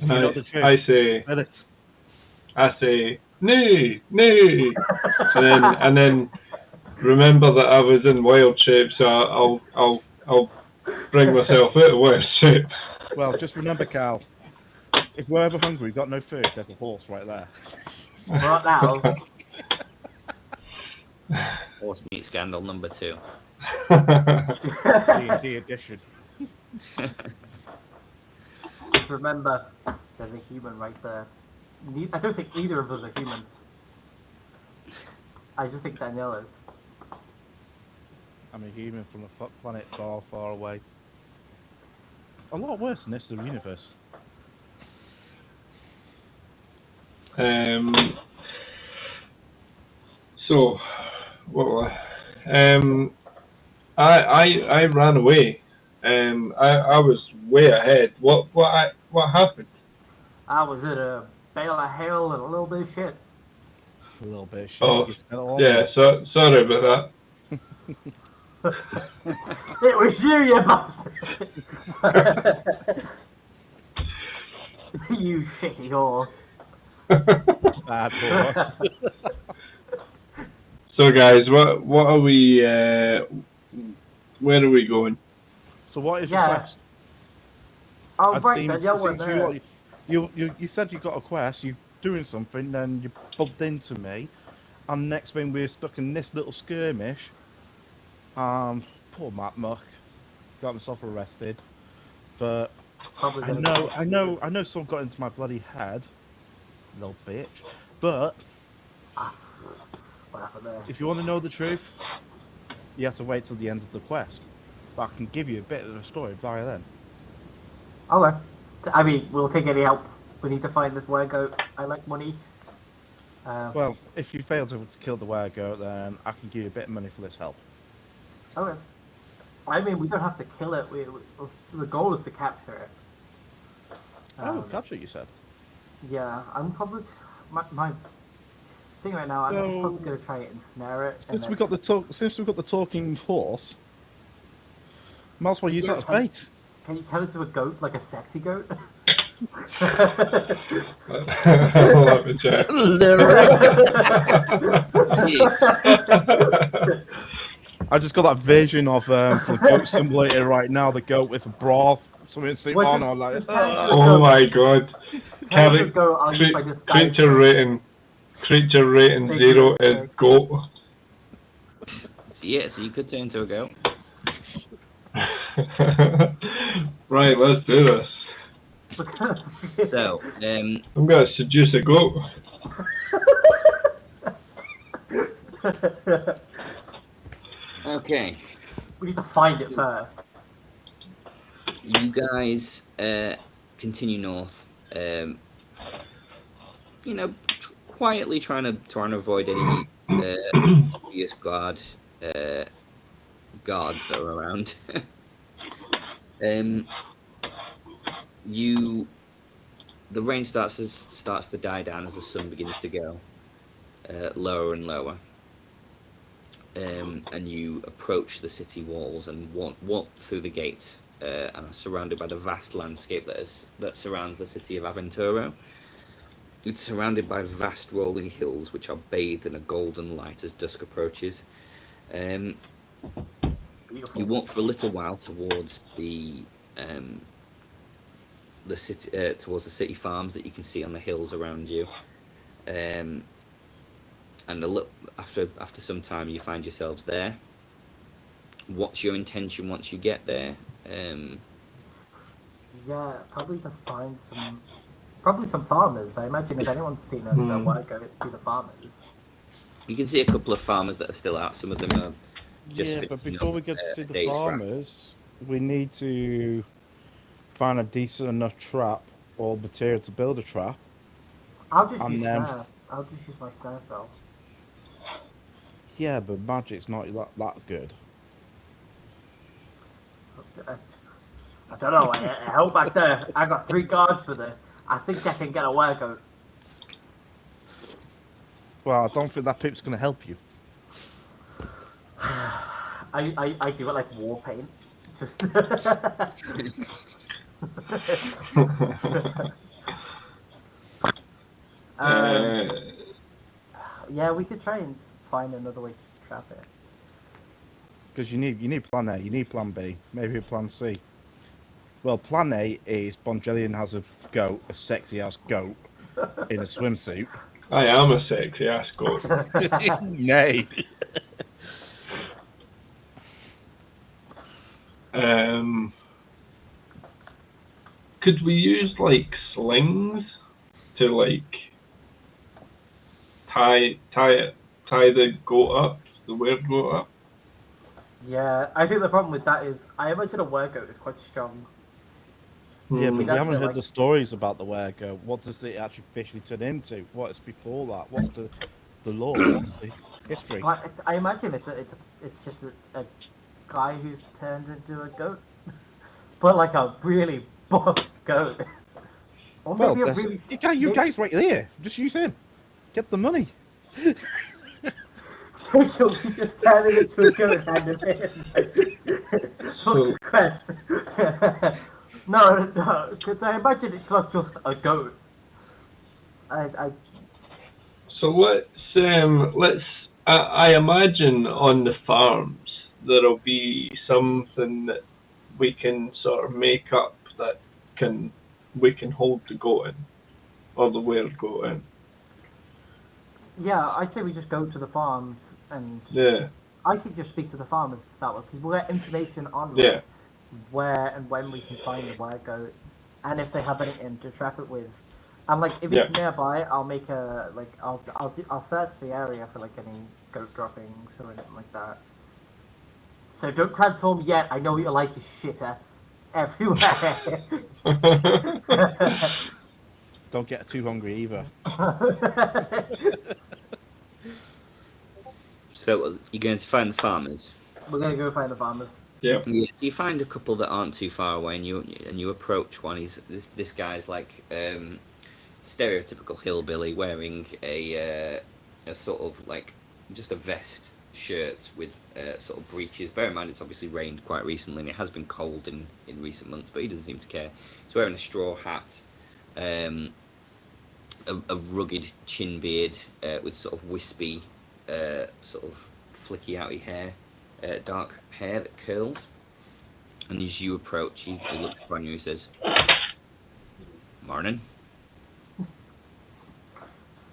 know the truth. I say, Spill it. nay, and then remember that I was in wild shape, so I'll bring myself out of wild shape. Well, just remember, Carl, if we're ever hungry, got no food, there's a horse right there. Right now. Horse meat scandal number 2. D&D edition. Just remember, there's a human right there. I don't think either of us are humans. I just think Danielle is. I'm a human from a planet far, far away. A lot worse than this, the universe. So, what? I ran away. I was way ahead. What happened? I was in a bale of hell and a little bit of shit. A little bit of shit. Oh, You spent it all yeah. night. So sorry about It was you, you bastard! You shitty horse. that. Bad horse. So guys, what are we? Where are we going? So what is your Yeah. quest? Oh, I'd right, seen, then, yeah, we're since there. you said you got a quest, you doing something, then you bumped into me, and next thing we were stuck in this little skirmish. Poor Matt Muck got himself arrested, but Probably I gonna know, get I know, I know, someone got into my bloody head, little bitch. But what happened there. if you want to know the truth, you have to wait till the end of the quest. But I can give you a bit of the story via then. Okay. I mean, we'll take any help. We need to find this Weregoat. I like money. Well, if you fail to kill the Weregoat, then I can give you a bit of money for this help. Okay. I mean, we don't have to kill it. The goal is to capture it. Capture, you said. Yeah, I'm probably my thing right now. I'm just So- probably gonna try and ensnare it. Since and we then- got the talking horse, might as well use that as bait. Can you tell it to a goat, like a sexy goat? I love it, Jack. I just got that vision of for the goat simulator right now, the goat with a bra, something suit Well, on, just- or like. just tell it to a Oh goat. my god. Tell it to a Carry, goat. I'll use my disguise. creature rating. Creature rating Big 0 is mistake. goat. So, yeah, so you could turn into a goat. Right, let's do this. So, I'm gonna seduce a goat. okay. We need to find it first. You guys continue north. You know, quietly trying to avoid any obvious guards that are around. The rain starts to die down as the sun begins to go lower and lower. And you approach the city walls and walk through the gates and are surrounded by the vast landscape that surrounds the city of Aventuro. It's surrounded by vast rolling hills which are bathed in a golden light as dusk approaches. You walk for a little while towards the city, towards the city farms that you can see on the hills around you. And after some time, you find yourselves there. What's your intention once you get there? Yeah, probably to find some farmers. I imagine if anyone's seen a Weregoat, it'd be the farmers. You can see a couple of farmers that are still out. Some of them are just. Yeah, but finishing before up, we get to see the day's craft. farmers, we need to find a decent enough trap or material to build a trap. I'll just And use then- snare. I'll just use my snare spell. Yeah, but magic's not that good. I don't know. I held back there. I got 3 guards for the. I think I can get a Weregoat. Well, I don't think that pip's going to help you. I do it like war paint. Just. Yeah, we could try and find another way to trap it. Because you need plan A, you need plan B, maybe a plan C. Well, plan A is Bonjellian has a goat, a sexy ass goat, in a swimsuit. I am a sexy ass goat. Nay. Could we use like slings to like tie the goat up, the Weregoat up? Yeah, I think the problem with that is I imagine a Weregoat is quite strong. Yeah, but we That's haven't it, heard like- the stories about the Weregoat. What does it actually officially turn into? What is before that? What's the lore? What's the history? I imagine it's just a guy who's turned into a goat, but like a really buff goat. Or Well, maybe a that's- really. you guys right there. Just use him. Get the money. So we just turn it into a goat and hand it in. Fuck the quest. No, because I imagine it's not just a goat. So let's. I imagine on the farms there'll be something that we can sort of make up that can hold the goat in, or the weregoat in. Yeah, I'd say we just go to the farms and Yeah, I think just speak to the farmers to start with because we'll get information on like, yeah, where and when we can find the weregoat and if they have anything to trap it with. And like if Yeah. it's nearby, I'll make a like I'll search the area for like any goat droppings or anything like that. So don't transform yet. I know what you like, you shitter. Everywhere. Don't get too hungry either. So you're going to find the farmers. We're gonna go find the farmers. yeah, Yeah, so you find a couple that aren't too far away, and you approach one. He's this guy's like stereotypical hillbilly wearing a sort of like just a vest shirt with sort of breeches. Bear in mind, it's obviously rained quite recently, and it has been cold in recent months, but he doesn't seem to care. He's wearing a straw hat, a rugged chin beard with sort of wispy, sort of flicky outy hair. Dark hair that curls, and as you approach, he looks upon you and says, "Morning."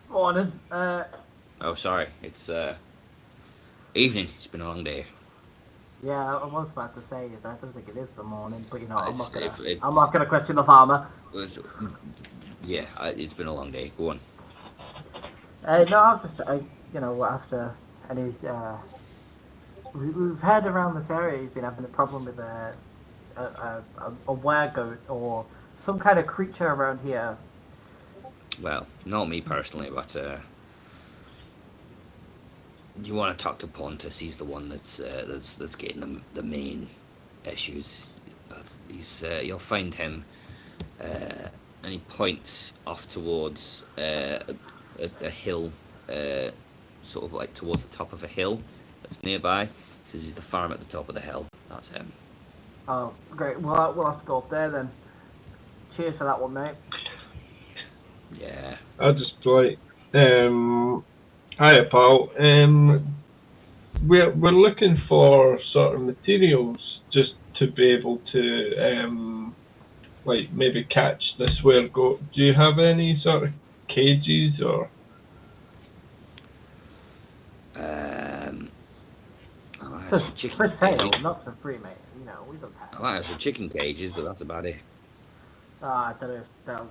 Morning. Oh, sorry, it's evening. It's been a long day. Yeah, I was about to say that. I don't think it is the morning, but you know, It's- I'm not gonna question the farmer. Yeah, it's been a long day. Go on. No, I'll just, you know, after any, we've heard around this area he's been having a problem with a weregoat or some kind of creature around here. Well, not me personally, but you want to talk to Pontus? He's the one that's getting the main issues. You'll find him, and he points off towards a hill, sort of like towards the top of a hill that's nearby. He says he's the farm at the top of the hill. That's him. Oh, great. We'll have to go up there then. Cheers for that one, mate. Yeah. I'll just be like, hiya pal, we're looking for sort of materials just to be able to, like maybe catch this weregoat. Do you have any sort of cages or? I might have some For chicken sale, cages. not for free, mate. You know, we don't have. I might have some chicken cages, but that's about it. I don't know if that'll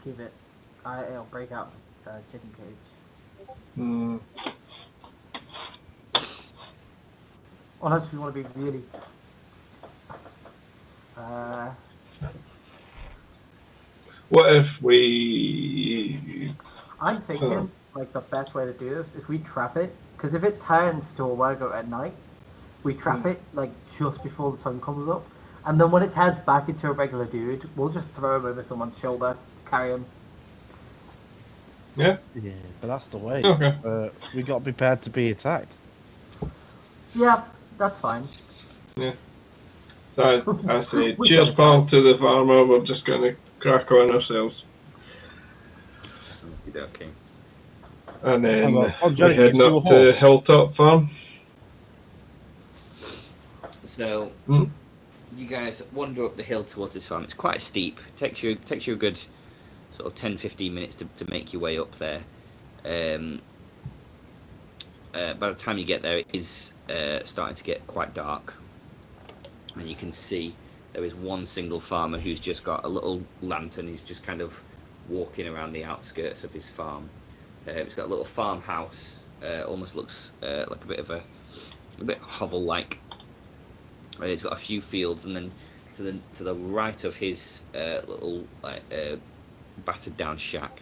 keep it. It'll break out the chicken cage. Hmm. Unless we want to be really. What if we? I'm thinking like the best way to do this is we trap it, because if it turns to a weregoat at night, we trap it like just before the sun comes up, and then when it turns back into a regular dude, we'll just throw him over someone's shoulder, carry him. Yeah. Yeah, but that's the way. Okay. We got to be prepared to be attacked. Yeah, that's fine. Yeah. So I say, We cheers got pal to the farmer. We're just gonna crack on ourselves, Okay. and then I'm we're joking, heading it's up still a to horse. Hilltop Farm. So Mm. you guys wander up the hill towards this farm. It's quite steep. Takes you a good sort of 10-15 minutes to make your way up there. By the time you get there, it is starting to get quite dark, and you can see there is one single farmer who's just got a little lantern. He's just kind of walking around the outskirts of his farm. He's got a little farmhouse. Almost looks like a bit hovel-like. It's got a few fields, and then to the right of his little battered down shack,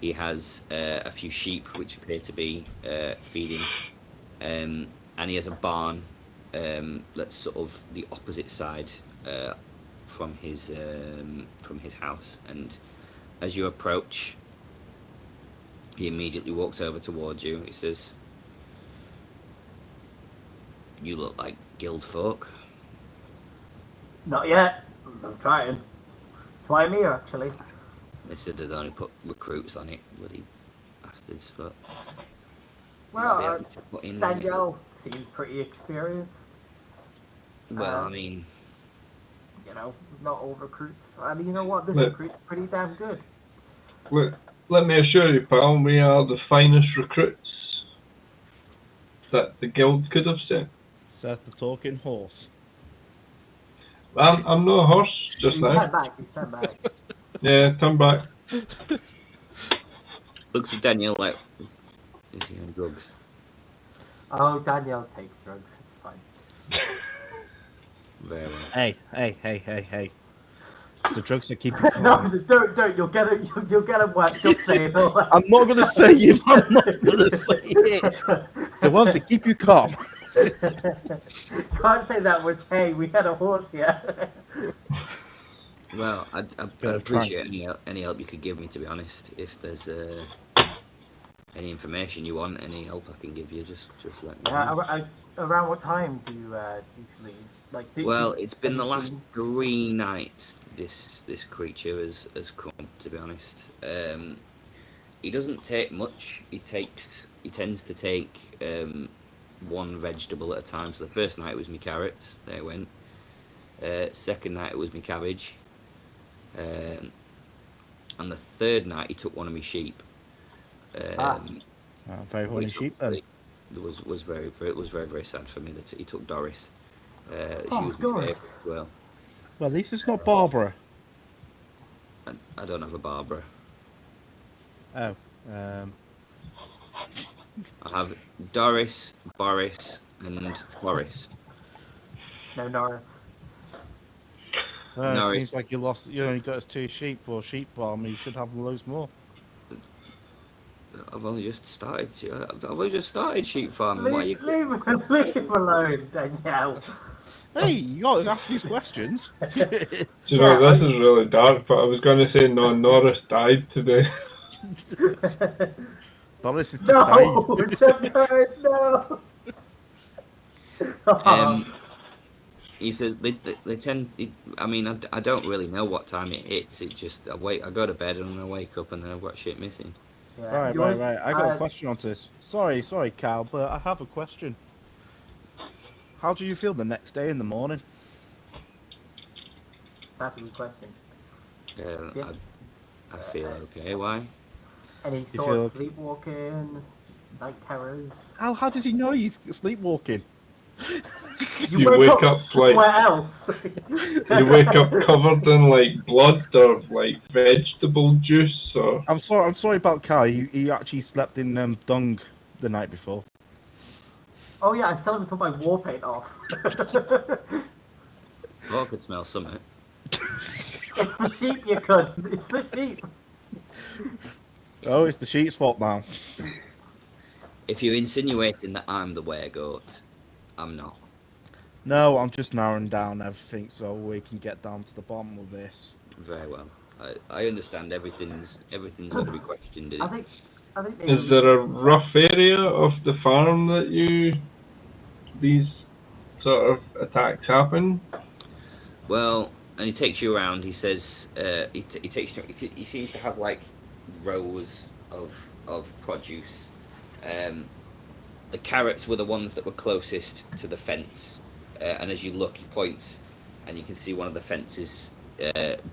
he has a few sheep which appear to be feeding, and he has a barn that's sort of the opposite side from his house. And as you approach, he immediately walks over towards you. He says, "You look like guild folk." Not yet. I'm trying. Why me actually? They said they'd only put recruits on it, bloody bastards. But Well, they'll be able to put in. Danielle seems pretty experienced. Well, I mean, You know, not all recruits. I mean, you know what? This Look. recruit's pretty damn good. Let me assure you, pal, we are the finest recruits that the guild could have sent. Says the talking horse. I'm no horse just You now. stand back. You stand back. Yeah, turn back. Looks at Daniel like, is he on drugs? Oh, Danielle takes drugs. It's fine. Very well. Hey. The drugs that keep you No, calm. don't. You'll get it. You'll get it worked up saying all that. I'm not gonna say it. I'm not gonna say it. The ones that keep you calm. Can't say that much. Hey, we had a horse here. Well, I'd appreciate any help you could give me, to be honest. If there's any information you want, any help I can give you, just let me know. Around what time do you usually like? Well, it's been the have you last 3 nights this creature has come, to be honest. He doesn't take much. He tends to take one vegetable at a time. So the first night it was me carrots, they went. Second night it was me cabbage. And the third night he took one of my sheep. Very horny which sheep then. was very sad for me that he took Doris. She Oh, was my Doris. favourite as well. Well, at least it's not Barbara. I don't have a Barbara. Oh. I have Doris, Boris, and Forrest. No, Norris. No, It it's- seems like you only got us 2 sheep for a sheep farm. You should have loads more. I've only just started. I've only just started sheep farming. Why are you? Leave him alone, Danielle. Hey, you got to ask these questions. Do you know, Yeah, this is really dark, but I was going to say, no, Norris died today. Doris has just No, died. Chuck Norris, no. He says they tend. I mean, I don't really know what time it hits. It just I go to bed and I wake up and then I've got shit missing. Yeah, Right. I got a question onto this. Sorry, Cal, but I have a question. How do you feel the next day in the morning? That's a good question. Yeah. I feel okay. Why? Any You sort feel- of sleepwalking, night terrors? How does he know he's sleepwalking? You wake up somewhere like else. you wake up covered in like blood or like vegetable juice or I'm sorry about Cal. He actually slept in dung the night before. Oh yeah, I still haven't took my war paint off. Oh, I could smell something. It's the sheep, you could. It's the sheep. Oh, it's the sheep's fault now. If you're insinuating that I'm the weregoat, I'm not. No, I'm just narrowing down everything so we can get down to the bottom of this. Very well. I understand everything's going to be questioned. I think is there a rough area of the farm that these sort of attacks happen? Well, and he takes you around. He says he takes you. He seems to have like rows of produce. The carrots were the ones that were closest to the fence, and as you look, he points, and you can see one of the fences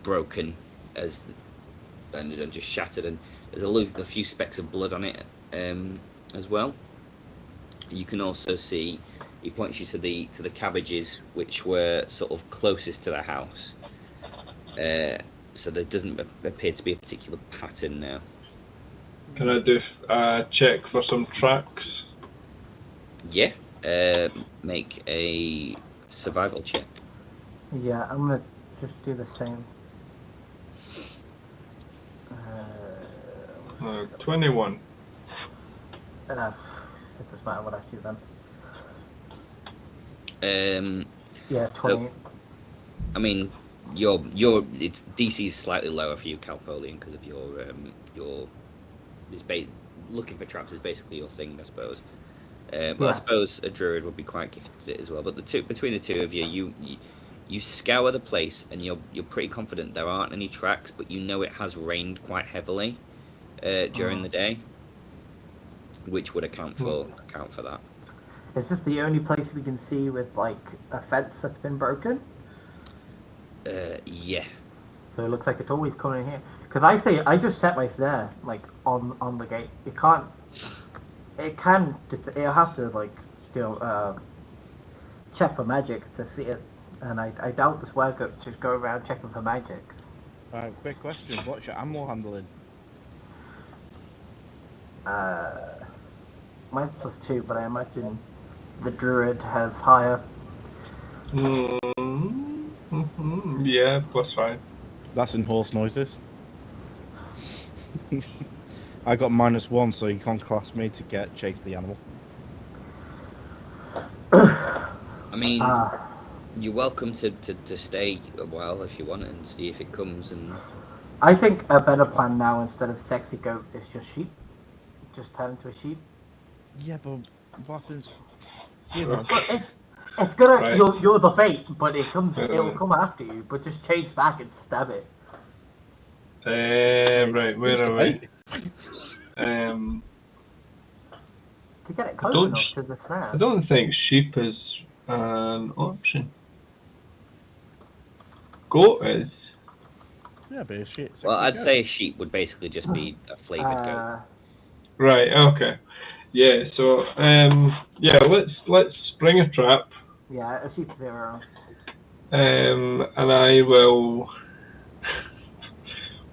broken and just shattered, and there's a few specks of blood on it as well. You can also see. He points you to the cabbages, which were sort of closest to the house. So there doesn't appear to be a particular pattern now. Can I do a check for some tracks? Yeah. Make a survival check. Yeah, I'm gonna just do the same. 21. It doesn't matter what I do then. Yeah, 20. I mean, it's DC's slightly lower for you, Calpolian, because of your looking for traps is basically your thing, I suppose. But Yeah. I suppose a druid would be quite gifted at it as well. But between the two of you, you scour the place and you're pretty confident there aren't any tracks, but you know it has rained quite heavily during the day, which would account for that. Is this the only place we can see with like a fence that's been broken? Yeah. So it looks like it's always coming in here. Because I say I just set my snare like on the gate. It can't. It can. It'll have to like check for magic to see it, and I doubt this Weregoat just go around checking for magic. Right, quick question. What's your animal handling? Mine's +2, but I imagine the druid has higher. Yeah, +5. That's in horse noises. I got -1, so you can't class me to get chase the animal. I mean, you're welcome to stay a while if you want and see if it comes. And I think a better plan now instead of sexy goat is just sheep. Just turn into a sheep. Yeah, but what happens? You know. But it's gonna Right. you're the bait, but it'll come after you. But just change back and stab it. Right, where are we? To get it close don't- enough to the snare. I don't think sheep is an option. Goat is. Yeah, but it's shit. well, I'd say a sheep would basically just be a flavored goat. Right, okay. Yeah, so yeah, let's spring a trap. Yeah, a sheep 0. And I will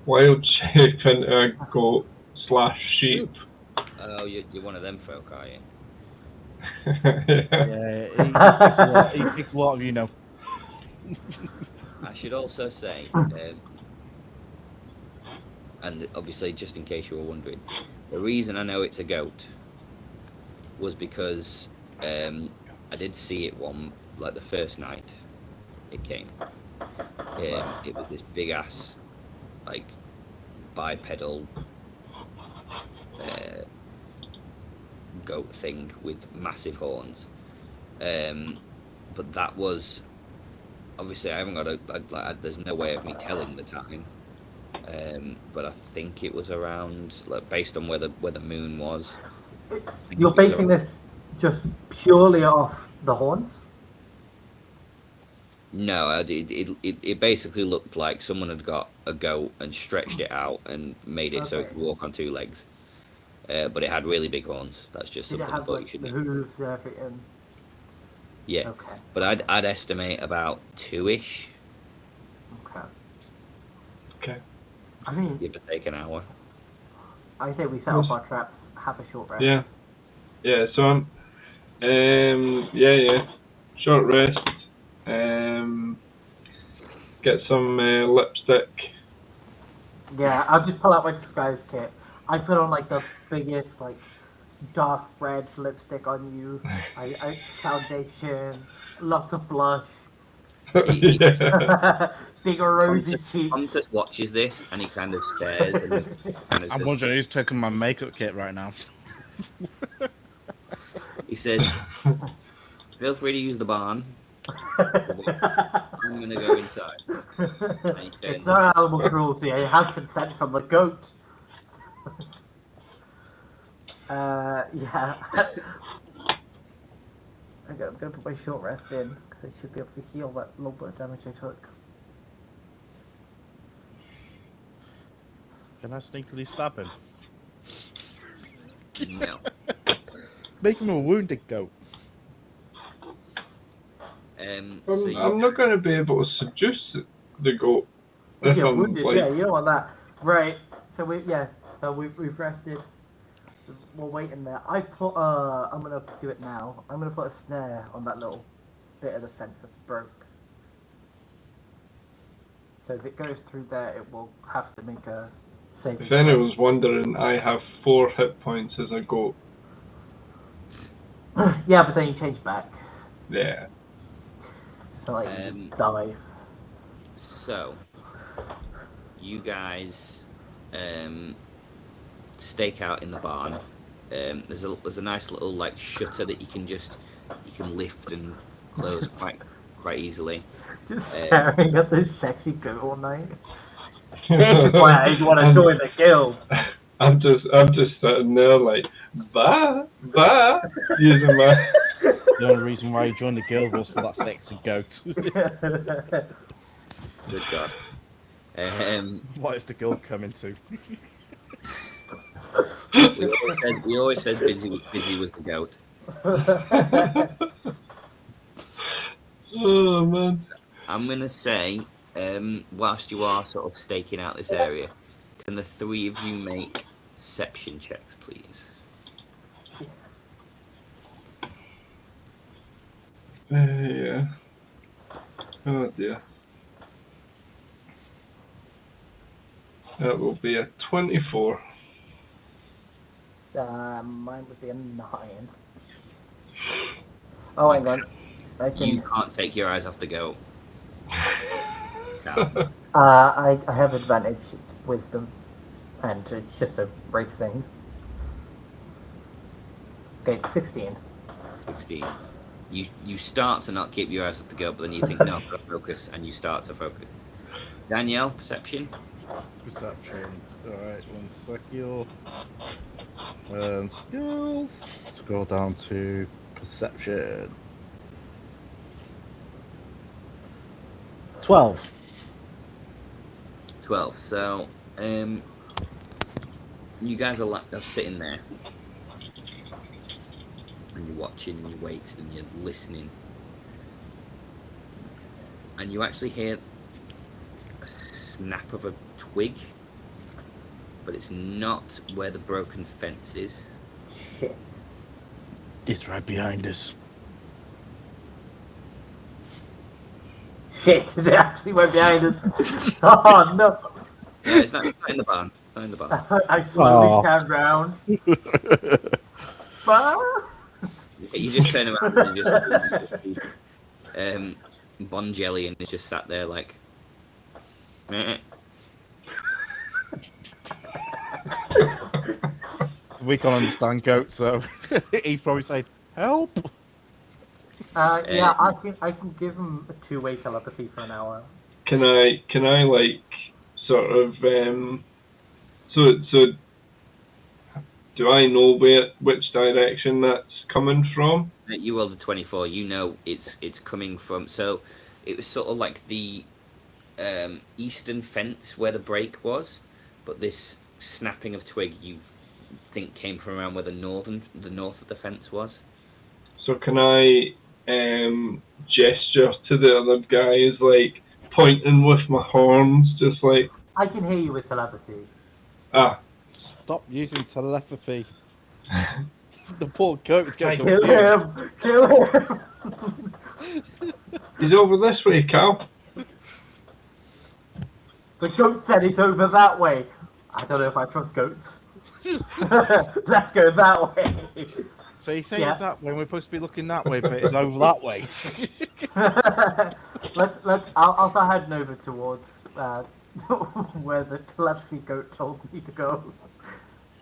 wild shape into a goat / sheep. Oh, you're one of them folk, are you? Yeah, he takes a lot of you know. I should also say, and obviously, just in case you were wondering, the reason I know it's a goat was because I did see it the first night it came. It was this big ass, like, bipedal goat thing with massive horns. But that was obviously I haven't got there's no way of me telling the time. But I think it was around, like, based on where the moon was. You're basing this just purely off the horns? No, it basically looked like someone had got a goat and stretched it out and made it so it could walk on 2 legs. But it had really big horns. That's just Did it something I have thought like you should the know. hooves and everything? Yeah, Okay. but I'd estimate about 2-ish, Okay. Okay. I mean, give or take an hour. I say we set up our traps, have a short rest. Yeah. Yeah, so I'm yeah. Short rest. Get some lipstick. Yeah, I'll just pull out my disguise kit. I put on like the biggest, like, dark red lipstick on you. I foundation, lots of blush, Yeah. bigger rosy cheeks. Pontus watches this and he kind of stares and kind of I'm says, wondering who's taking my makeup kit right now. he says, "Feel free to use the barn. I'm gonna go inside." And he turns It's not around. animal cruelty. I have consent from the goat. Yeah. I'm gonna put my short rest in because I should be able to heal that little bit of damage I took. Can I sneakily stab him? No. Make him a wounded goat. So I'm not going to be able to seduce the goat. If If you're I'm, wounded, like, yeah, you don't want that. Right. So we've rested. We're waiting there. I've put I'm gonna do it now. I'm gonna put a snare on that little bit of the fence that's broke. So if it goes through there, it will have to make a saving If throw. anyone's wondering, I have 4 hit points as a goat. Yeah, but then you change back. Yeah. So like you Um, just die. So, you guys stake out in the barn. There's a nice little, like, shutter that you can lift and close quite easily. Just staring at this sexy goat all night. This is why I want to join the guild. I'm just sitting there like, bah, using my. The only reason why you joined the guild was for that sexy goat. Good God. What is the gold coming to? We always said Bidsy was the goat. Oh man. I'm gonna say, whilst you are sort of staking out this area, can the three of you make deception checks, please? Yeah. Oh dear. That will be a 24. Mine would be a 9. Oh, hang on. I You can. can't take your eyes off the goat. Cal. I have advantage. It's wisdom, and it's just a race thing. Okay, 16. 16. You start to not keep your eyes off the goat, but then you think, no, I've got to focus, and you start to focus. Danielle, perception? Perception. Alright, one sec. Your skills. Scroll down to perception. 12. 12. So, you guys are sitting there, and you're watching, and you're waiting, and you're listening, and you actually hear a snap of a twig, but it's not where the broken fence is. Shit. It's right behind us. Shit, is it actually right behind us? Oh no! No, it's not in the barn. It's not in the barn. I slowly Oh. turn round. You just turn around and you just see Bon Jelly, and it's just sat there like. Meh. We can't understand goat, so he'd probably say, help! Yeah, I can give him a 2-way telepathy for an hour. Can I like sort of so do I know which direction that's coming from? You rolled a 24. You know it's coming from. So it was sort of like the eastern fence where the break was, but this snapping of twig you think came from around where the north of the fence was. So can I gesture to the other guys, like pointing with my horns, just like I can hear you with telepathy. Stop using telepathy. The poor goat is getting Kill confused. him! Kill him! he's over this way, Cal. The goat said it's over that way. I don't know if I trust goats. Let's go that way. So you say it's that way, and we're supposed to be looking that way, but it's over that way. I'll start heading over towards where the telepathy goat told me to go.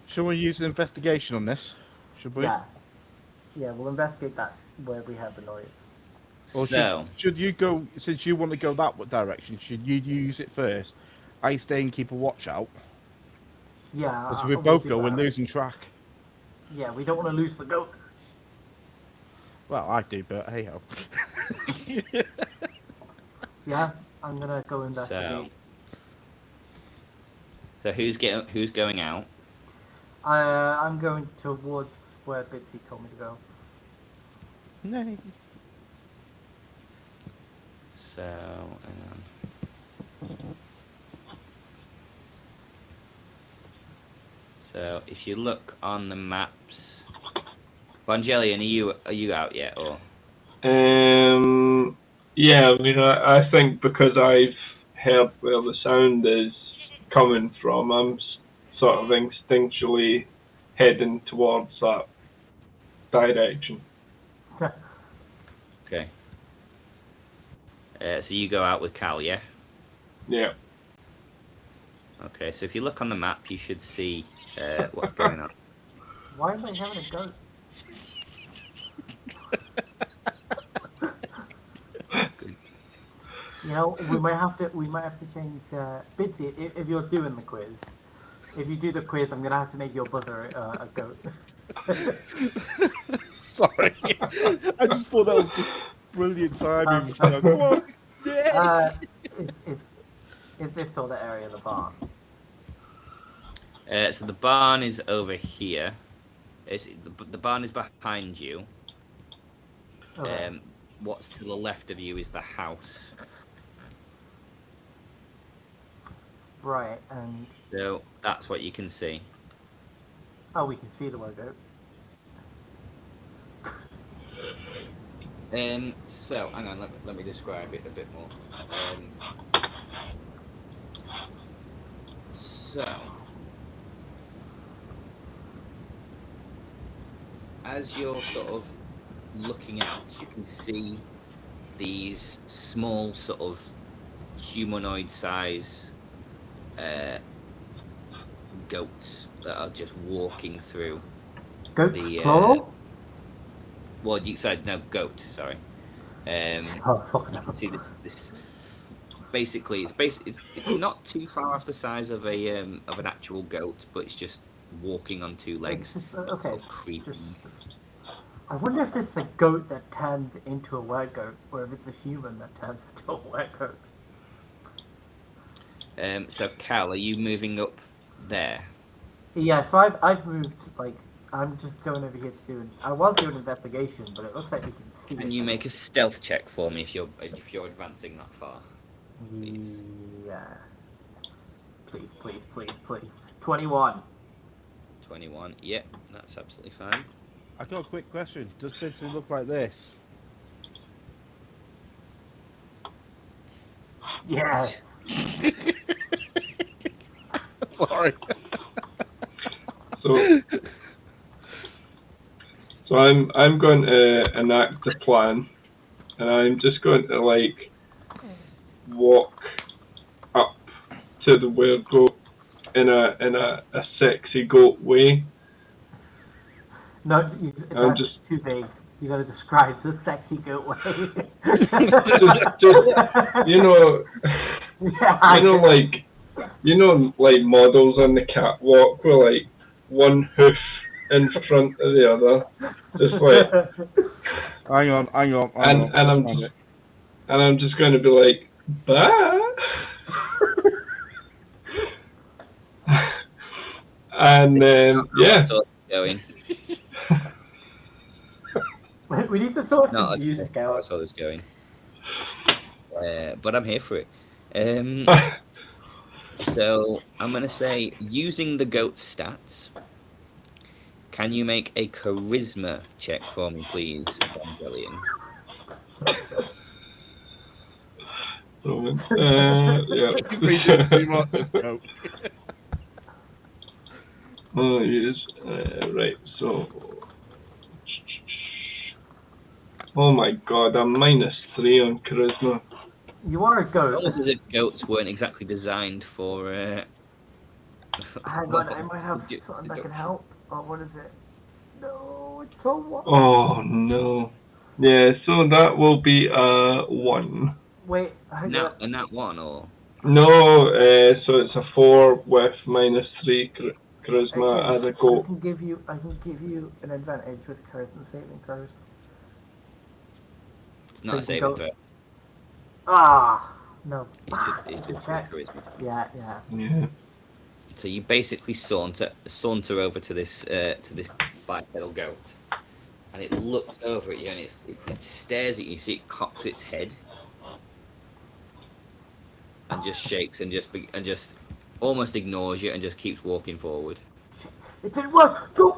Should we use an investigation on this? Should we? Yeah, we'll investigate that where we have the noise. Or So should you go, since you want to go that direction, should you use it first? I stay and keep a watch out. Yeah. Because if we both go, we're losing track. Yeah, we don't want to lose the goat. Well, I do, but hey ho. Yeah, I'm gonna go investigate. So who's going out? I'm going towards where Bitsy told me to go. Nay. So so if you look on the maps, Evangelion, are you out yet or? Yeah, I mean, I think because I've heard where the sound is coming from, I'm sort of instinctually heading towards that direction. Okay. So you go out with Cal, yeah? Yeah. Okay, so if you look on the map, you should see what's going on. Why am I having a goat? You know, we might have to change. Bitsy, if you're doing the quiz, if you do the quiz, I'm gonna have to make your buzzer a goat. Sorry. I just thought that was just brilliant timing. Come on. Yeah. Is this sort of area of the barn? So the barn is over here. The barn is behind you. Okay. What's to the left of you is the house. Right, and So that's what you can see. oh, we can see the logo. So hang on, let me describe it a bit more. So as you're sort of looking out, you can see these small sort of humanoid size goats that are just walking through Goats, the plural? well, you said no, goat, sorry. Oh, fucking You hell. can see this basically it's not too far off the size of an actual goat, but it's just walking on two legs, Okay, sort of creeping. I wonder if it's a goat that turns into a weregoat, or if it's a human that turns into a weregoat. So Cal, are you moving up there? Yeah, so I've moved, like, I'm just going over here to do, I was doing investigation, but it looks like we can see Can it. you make a stealth check for me if you're advancing that far? Please. Yeah. Please, please, please, please. 21. 21. Yep, that's absolutely fine. I got a quick question. Does Bitsy look like this? Yes. Sorry. So I'm going to enact the plan, and I'm just going to like walk up to the weregoat in a sexy goat way. No, that's just- too vague. You gotta describe the sexy goat way. Just you know, like models on the catwalk with like one hoof in front of the other, just like. Hang on. And I'm just going to be like, bah. And yeah. So going. We need to sort Not some music out. That's all it's going. But I'm here for it. So I'm gonna say, using the goat stats, can you make a charisma check for me, please, Evangelion? Yeah. We do too much. Just go. Oh, yes. Right. So. Oh my God! I'm -3 on charisma. You are a goat. Almost as if goats weren't exactly designed for. Hang on, I might have something that can help. Oh, what is it? No, it's a one. Oh no. Yeah. So that will be 1. Wait, hang on. And that one, or No. So it's a 4 with -3 charisma as a goat. I can give you an advantage with charisma saving throws. it's not a saving throw. Ah, no. It's just charisma. Yeah. Yeah. So you basically saunter over to this bipedal goat, and it looks over at you, and it stares at you. See, it cocks its head, and just shakes, and just almost ignores you, and just keeps walking forward. It didn't work. Go.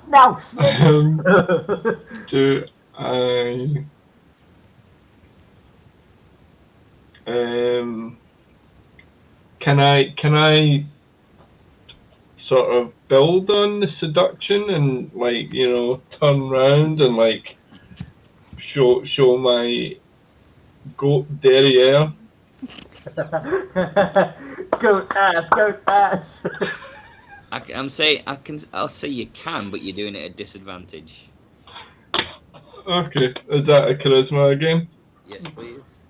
Now, Do I can I sort of build on the seduction and like, you know, turn round and like show my goat derriere? Goat ass. I'll say you can, but you're doing it at disadvantage. Okay, is that a charisma again? Yes, please.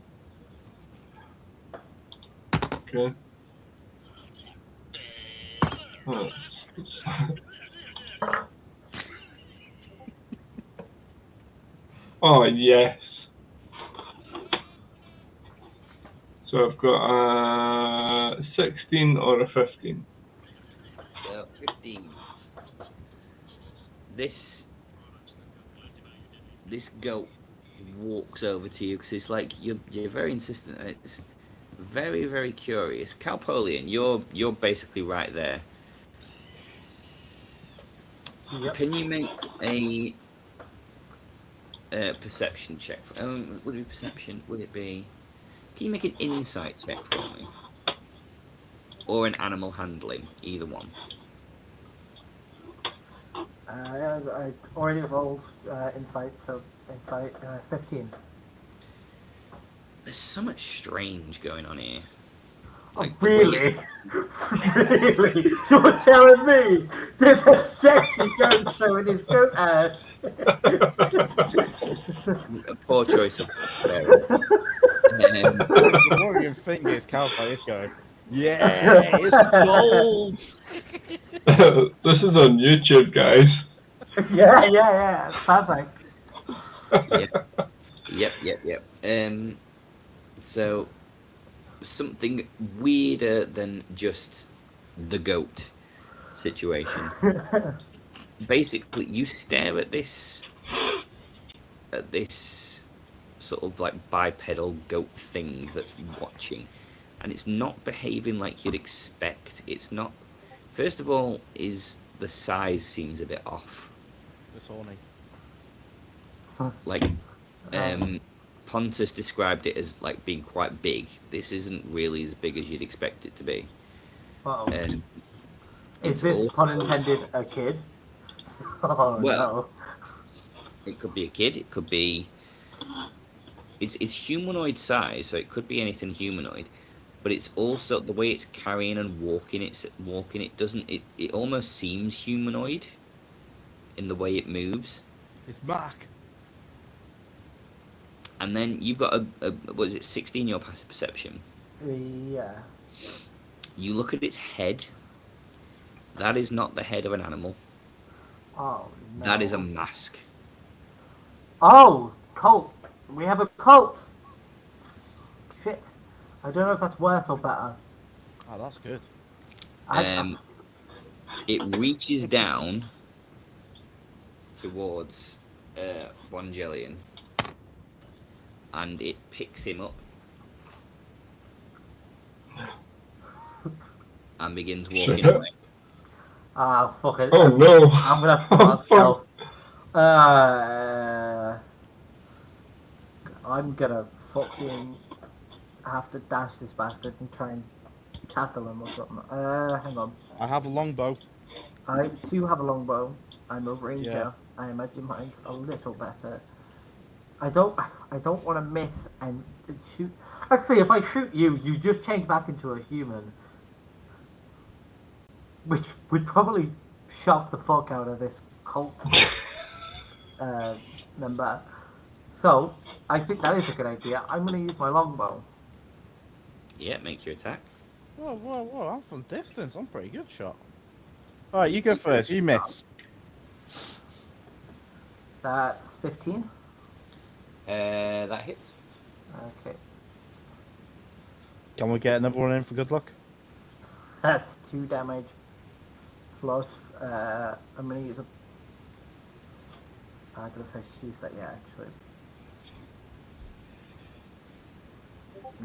Okay. Oh. Oh yes. So I've got a 16 or a 15. So 15. This goat walks over to you because it's like you're very insistent. And it's very very curious. Calpolian, you're basically right there. Yep. Can you make a perception check? Would it be perception? Would it be? Can you make an insight check for me? Or an animal handling? Either one. I already rolled insight, so insight 15. There's so much strange going on here. Oh, Like, the way you- really? Really? You're telling me there's a sexy goat showing his goat ass? A poor choice of fair. The worrying thing is, Cal's like this guy. Yeah, it's gold. This is on YouTube, guys. Yeah. Perfect. Yep. So something weirder than just the goat situation. Basically, you stare at this sort of like bipedal goat thing that's watching, and it's not behaving like you'd expect. It's not. First of all, is the size seems a bit off. It's horny. Like, Pontus described it as like being quite big. This isn't really as big as you'd expect it to be. Uh-oh. It's Is this, also- pun intended, a kid? Oh, Well- no. It could be a kid. It could be. It's humanoid size, so it could be anything humanoid. But it's also the way it's carrying and walking. It doesn't. It almost seems humanoid. In the way it moves. It's Mac. And then you've got a what is it? 16 your passive perception. Yeah. You look at its head. That is not the head of an animal. Oh, no. That is a mask. Oh, cult. We have a cult. Shit. I don't know if that's worse or better. Oh, that's good. It reaches down towards Evangelion and it picks him up and begins walking away. Ah, fuck it. Oh no! I'm gonna have to put on stealth. I'm gonna fucking have to dash this bastard and try and tackle him or something. Hang on. I have a longbow. I too have a longbow. I'm a ranger. Yeah. I imagine mine's a little better. I don't want to miss and shoot. Actually, if I shoot you, you just change back into a human, which would probably shock the fuck out of this cult member. So I think that is a good idea. I'm going to use my longbow. Yeah, make your attack. Whoa, I'm from distance. I'm pretty good shot. Alright, you go first. You miss. That's 15. That hits. Okay. Can we get another one in for good luck? That's 2 damage. Plus, I'm going to use a... I don't know if I use that yet, actually.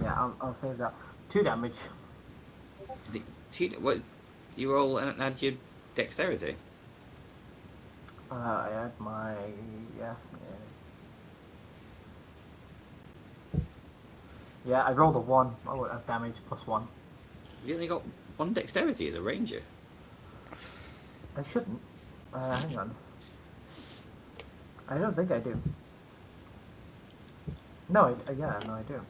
Yeah, I'll save that. 2 damage. What? You roll and add your dexterity. I add my... Yeah, I rolled a 1. Oh, that's damage plus 1. You only got 1 dexterity as a ranger. I shouldn't. Hang on. I don't think I do. No, I do.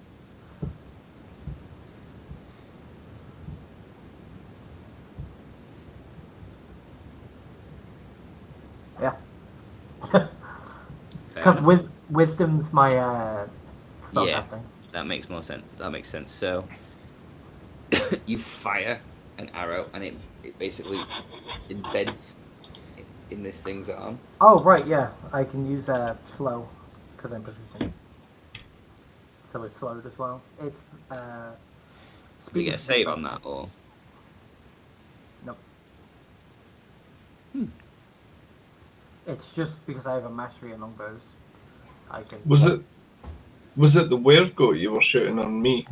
Yeah. Fair Because enough. wisdom's my spellcasting. Yeah. That makes more sense. That makes sense. So you fire an arrow and it basically embeds in this thing's arm. Oh, right, yeah. I can use slow because I'm proficient. So it's slowed as well. It's Do you get a save on that, or? Nope. Hmm. It's just because I have a mastery in longbows. I can. Was it the Weregoat you were shooting on me?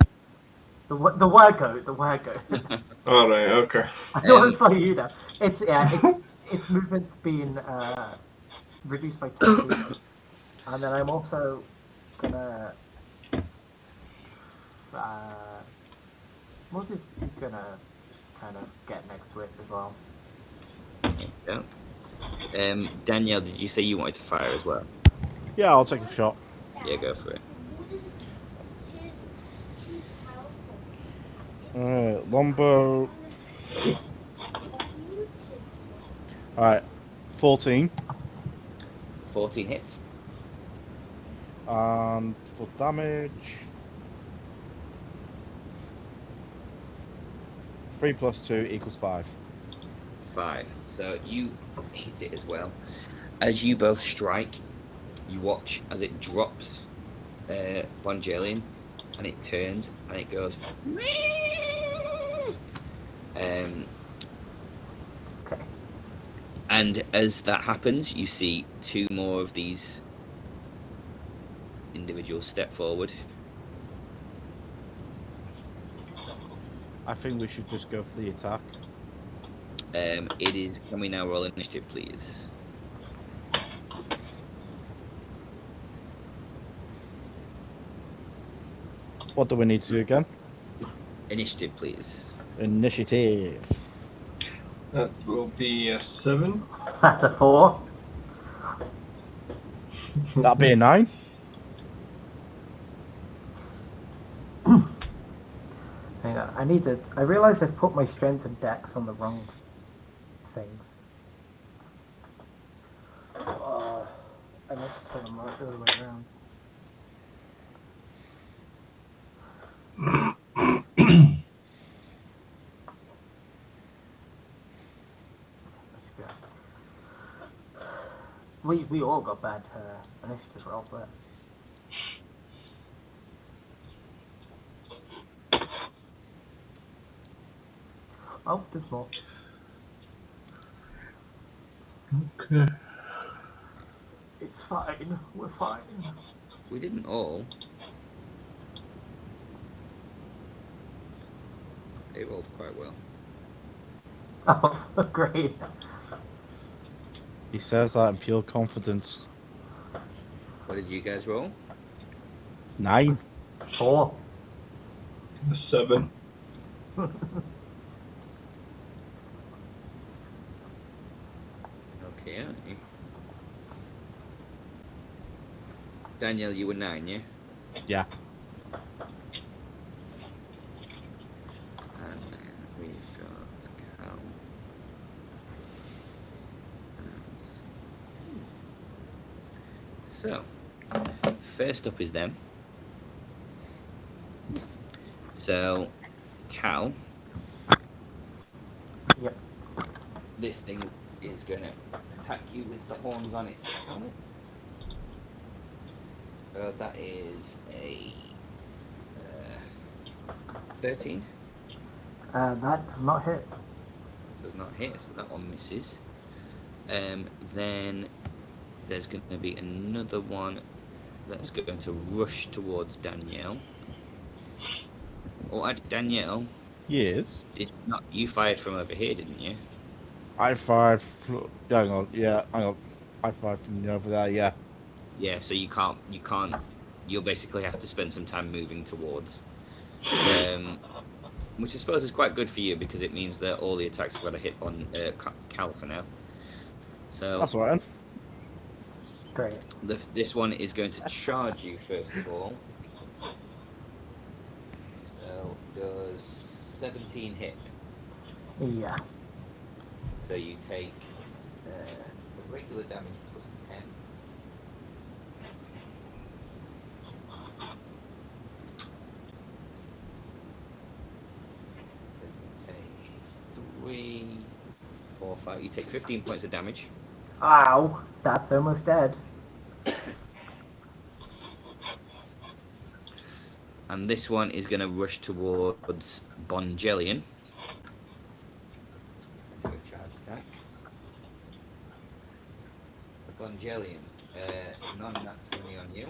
The Weregoat, the Weregoat. All right. Okay. I thought it was like you know. Its movement's been reduced by 10 feet, and then I'm also gonna. Moses is gonna just kind of get next to it as well. Yeah. Danielle, did you say you wanted to fire as well? Yeah, I'll take a shot. Yeah, go for it. Longbow. Alright, 14. 14 hits. And for damage, 3 + 2 = 5. 5. So you hit it as well. As you both strike, you watch as it drops Bongelian, and it turns and it goes. Okay. And as that happens, you see 2 more of these individuals step forward. I think we should just go for the attack. It is. Can we now roll initiative, please? What do we need to do again? Initiative, please. Initiative. That will be a 7. That's a 4. That'd be a 9. Hang on, I need to. I realize I've put my strength and dex on the wrong things. I meant to put them the other way around. We all got bad initiative rolls there. Oh, there's more. Okay. It's fine. We're fine. We didn't all. They rolled quite well. Oh, great. He says that in pure confidence. What did you guys roll? 9. 4. A 7. Okay. Danielle, you were 9, yeah? Yeah. And then we've got Cal. So, first up is them. So, Cal, Yep. this thing is going to attack you with the horns on its helmet. So that is a 13. That does not hit. Does not hit, so that one misses. Then there's going to be another one that's going to rush towards Danielle. Oh, Danielle, Yes. did not you fired from over here, didn't you? I fired. Hang on. Yeah, hang on. I fired from over there. Yeah. Yeah, so you can't. You'll basically have to spend some time moving towards. Which I suppose is quite good for you because it means that all the attacks have got a hit on Cal for now. So That's all right. Great. this one is going to charge you first of all. So does 17 hit? Yeah. So you take regular damage plus 10. So you take 3, 4, 5. You take 15 points of damage. Ow. That's almost dead. And this one is going to rush towards Bonjellian. Charge attack. Bonjellian, none that 20 on you.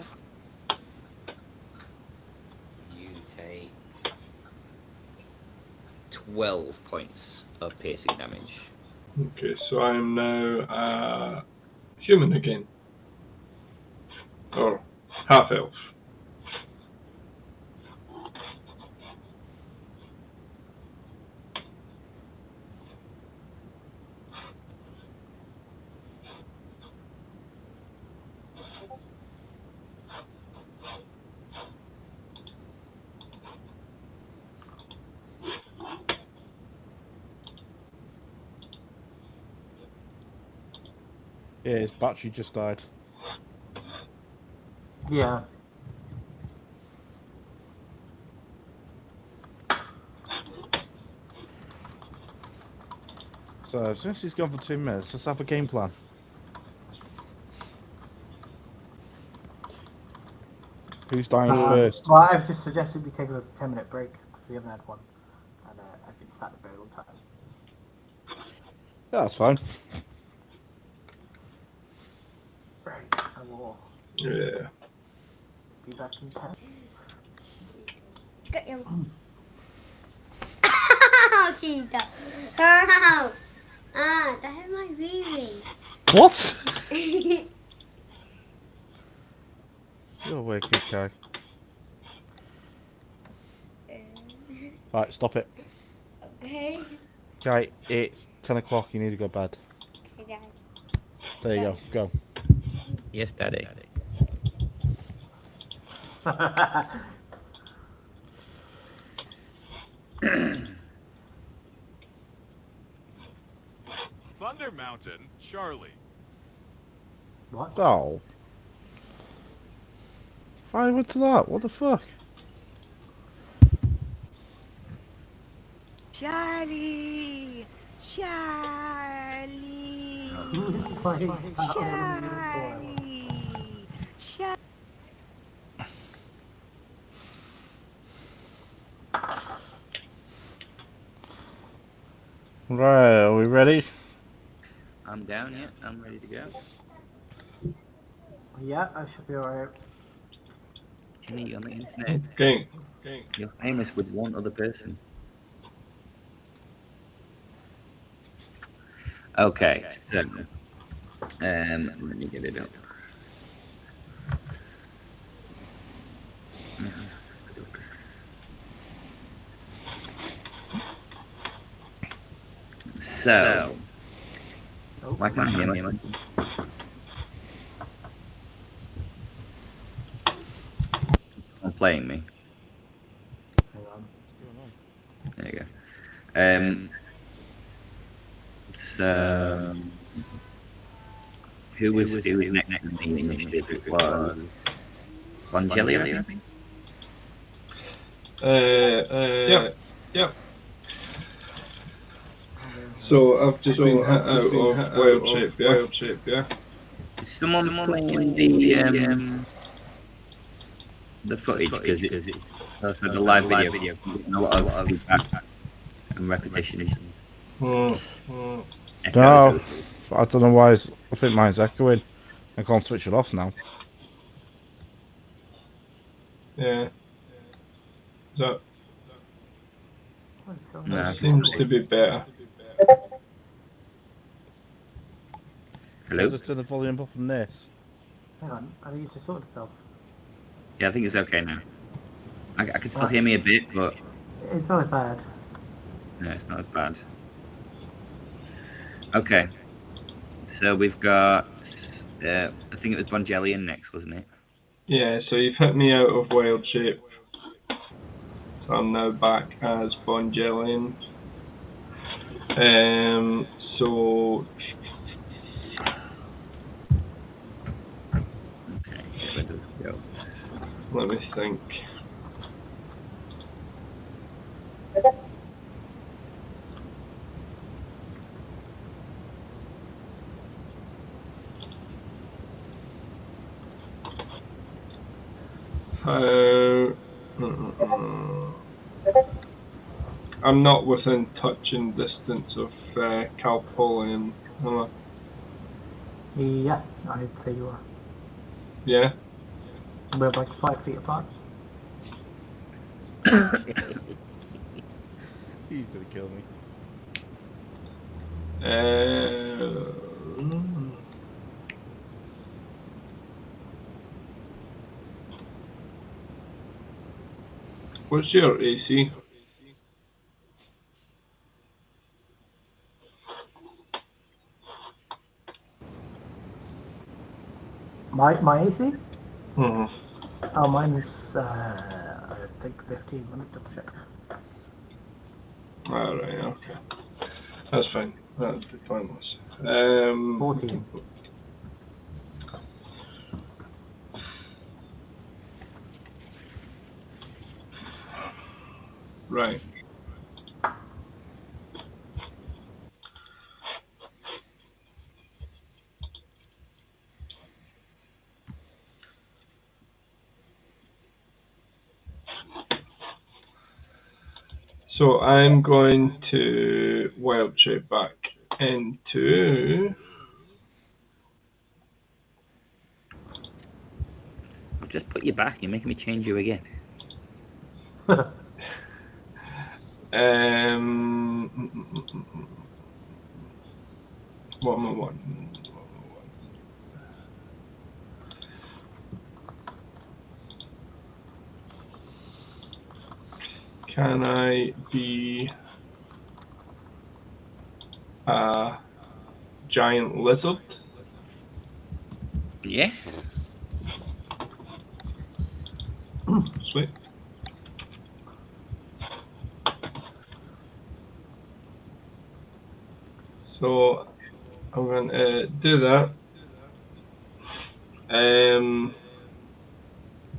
You take 12 points of piercing damage. Okay, so I'm now human again. Or half elf. Yeah, his battery just died. Yeah. So since he's gone for 2 minutes, let's have a game plan. Who's dying first? Well, I've just suggested we take a 10-minute break because we haven't had one, and I've been sat a very long time. Yeah, that's fine. Right. I will Yeah. be back in 10. Get your. Ow, cheetah! Ow! Ah, that is my baby. What? You're wicked, Kai. Right, stop it. Okay. Kai, it's 10 o'clock. You need to go to bed. Okay, guys. There you go. Go. Yes, Daddy. Thunder Mountain, Charlie. What? Oh. I went to that. What the fuck? Charlie! Charlie! Charlie! Charlie! Right, are we ready? I'm down, yeah. I'm ready to go. Yeah, I should be alright. Jenny, on the internet, Okay. you're famous with one other person. Okay, so let me get it up. So, why can't I hear me? Someone playing me. Hang on. There you go. So, who was next in the initiative? It was Bonjellian, I think. Yep. So I've just been hit out of wild shape, yeah? Is someone playing the footage? Because it's also the live video. A lot of feedback and repetition. No, Echoes. I don't know why. I think mine's echoing. I can't switch it off now. Yeah. That What is going No, on? I can seems still- to be better. Hello? I'll just turn the volume up on this. Hang on, I think it just sorted itself. Yeah, I think it's okay now. I can still hear me a bit, but It's not as bad. no, it's not as bad. Okay. So we've got, I think it was Bonjellian next, wasn't it? Yeah, so you've hit me out of wild shape. So I'm now back as Bonjellian. So Okay, where does it go? let me think. How I'm not within touching distance of Calpolian, am I? Yeah, I'd say you are. Yeah? We're like 5 feet apart. He's gonna kill me. What's your AC? My AC? Mm-hmm. Oh, mine's I think 15. Let me double check. Alright, okay. That's fine. That'd be pointless. 14. Right. So I'm going to wild shape back into. I've just put you back. You're making me change you again. What am I wanting? Can I be a giant lizard? Yeah. Sweet. So I'm going to do that.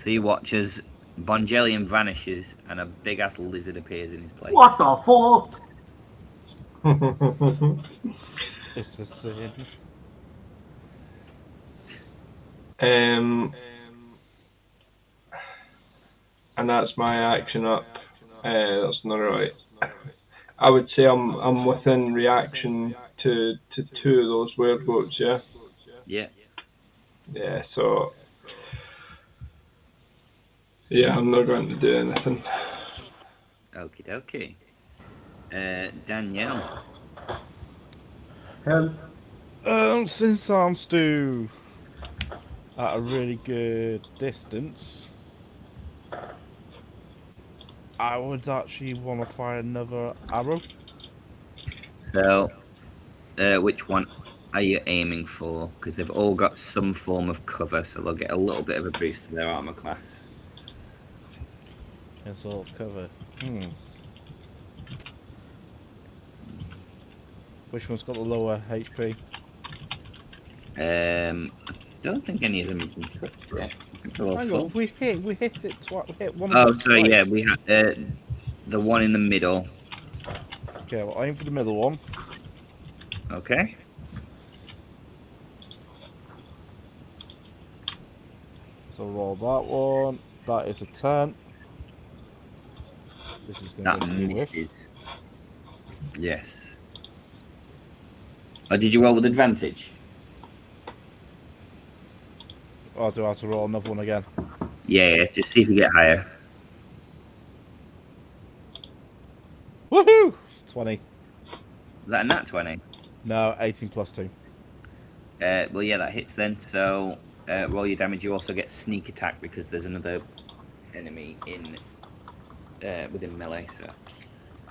So you watch as Bongelian vanishes and a big ass lizard appears in his place. What the fuck? It's a sin. And that's my action up. That's not right. I would say I'm within reaction to two of those weregoats, yeah? Yeah. Yeah, so... Yeah, I'm not going to do anything. Okie dokie. Danielle. Hell. Since I'm still at a really good distance, I would actually want to fire another arrow. So, which one are you aiming for? Because they've all got some form of cover, so they'll get a little bit of a boost to their armor class. It's all cover. Which one's got the lower HP? I don't think any of them have been touched yet. I think they're all Hang full. on, we hit it twice. We hit one. Oh, of them so twice. yeah, we had the one in the middle. Okay, well, aim for the middle one. Okay. So roll that one. That is a 10. This is going to That be misses. Yes. Oh, did you roll with advantage? Oh, do I have to roll another one again? Yeah, just see if you get higher. Woohoo! 20. Is that a nat 20? No, 18 plus 2. Well, yeah, that hits then. So roll your damage. You also get sneak attack because there's another enemy in within melee. So.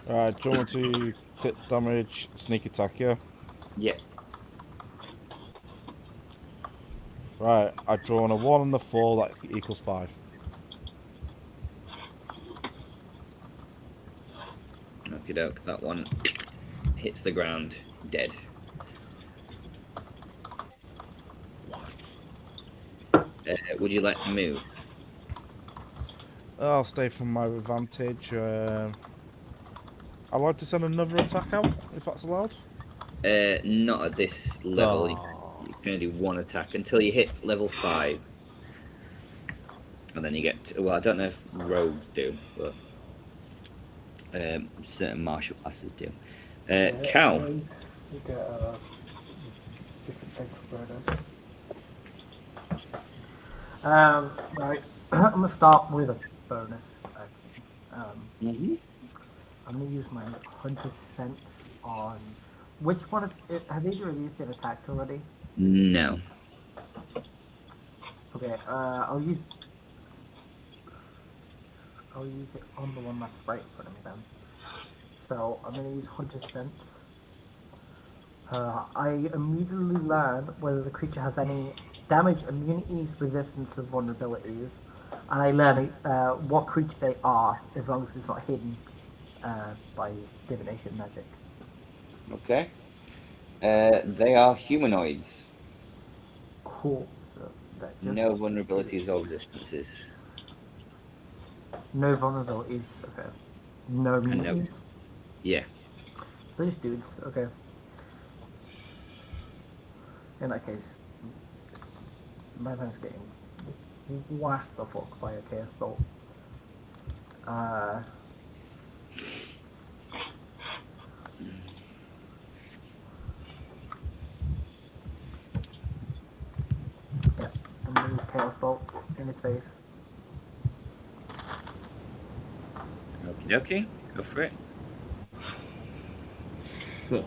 Alright, do you want to hit damage, sneak attack, yeah? Yeah. Right, I've drawn a 1 and a 4, that equals 5. Okie doke, that one hits the ground dead. Would you like to move? I'll stay from my advantage. I'd like to send another attack out, if that's allowed. Not at this level. Oh. You can only do one attack until you hit level 5. And then you get, well, I don't know if rogues do, but certain martial classes do. Cal. You get a different thing for bonus. Right. I'm gonna start with a bonus action. Mm-hmm. I'm gonna use my hunter sense on which one have either of these been attacked already? No. Okay, I'll use it on the one that's right in front of me then. So I'm gonna use hunter sense. I immediately learn whether the creature has any damage, immunities, resistance, or vulnerabilities, and I learn what creature they are as long as it's not hidden by divination magic. Okay. They are humanoids. Cool. So that just No vulnerabilities or resistances. no vulnerabilities. Okay. No And no. immunities. Yeah. Those dudes. Okay. In that case, my man's getting whacked the fuck by a chaos bolt. Yeah, I'm gonna use chaos bolt in his face. Okie dokie. Go for it. Shit.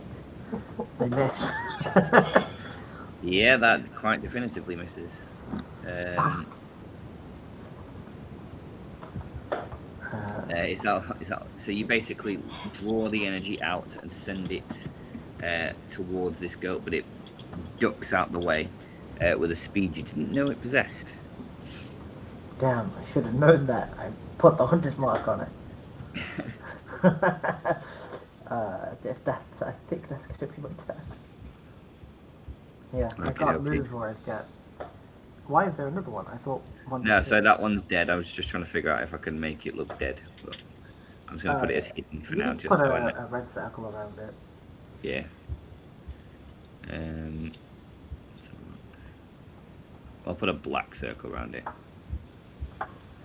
I miss. Yeah, that quite definitively misses. Is that so? You basically draw the energy out and send it towards this goat, but it ducks out the way with a speed you didn't know it possessed. Damn, I should have known that. I put the hunter's mark on it. If that's, I think that's gonna be my turn. Yeah, I can't move or I'd get. Why is there another one? I thought one. No, so that one's dead. I was just trying to figure out if I can make it look dead, but I'm just gonna put it as hidden for now, just put so a red circle around it. Yeah. Let's have a look. I'll put a black circle around it.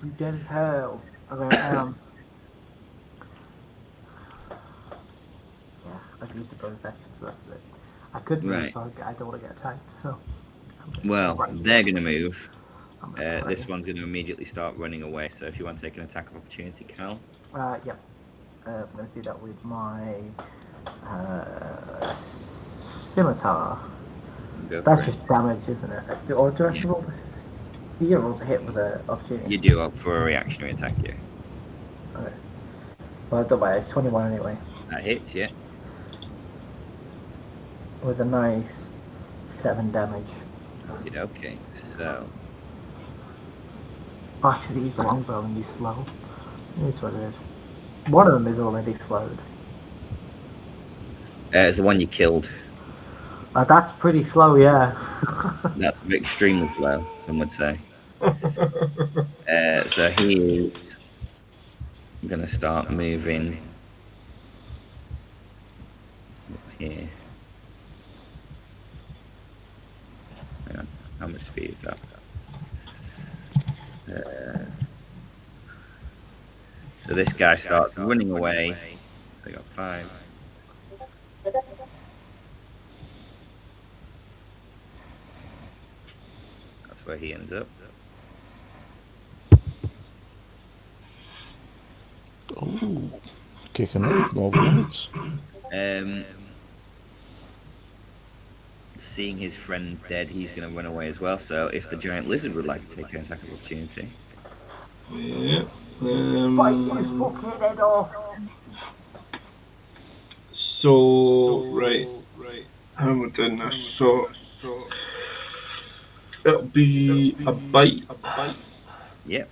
You dead as hell. Okay, yeah, I've used the bonus action, so that's it. I could move, Right. so I don't want to get attacked, so. Well, they're going to move. This one's going to immediately start running away, so if you want to take an attack of opportunity, Cal. Yep. I'm going to do that with my scimitar. That's just damage, isn't it? Or do I have to roll to... You get roll to hit with an opportunity. You do up for a reactionary attack, yeah. Okay. Well, don't worry, it's 21 anyway. That hits, yeah. With a nice 7 damage. Okay, so... I should use the longbow and use slow. It is what it is. One of them is already slowed. It's the one you killed. That's pretty slow, yeah. That's extremely slow, some would say. So he is going to start moving up here. Hang on, how much speed is that? So this guy starts running away. They got 5. That's where he ends up. Oh, kicking off, Northern Lights. Seeing his friend dead, he's going to run away as well. So if the giant lizard would like to take an attack of opportunity. Yeah. Fight you, fucking head off! So, right. How am I doing this? So, it'll be a bite. Yep.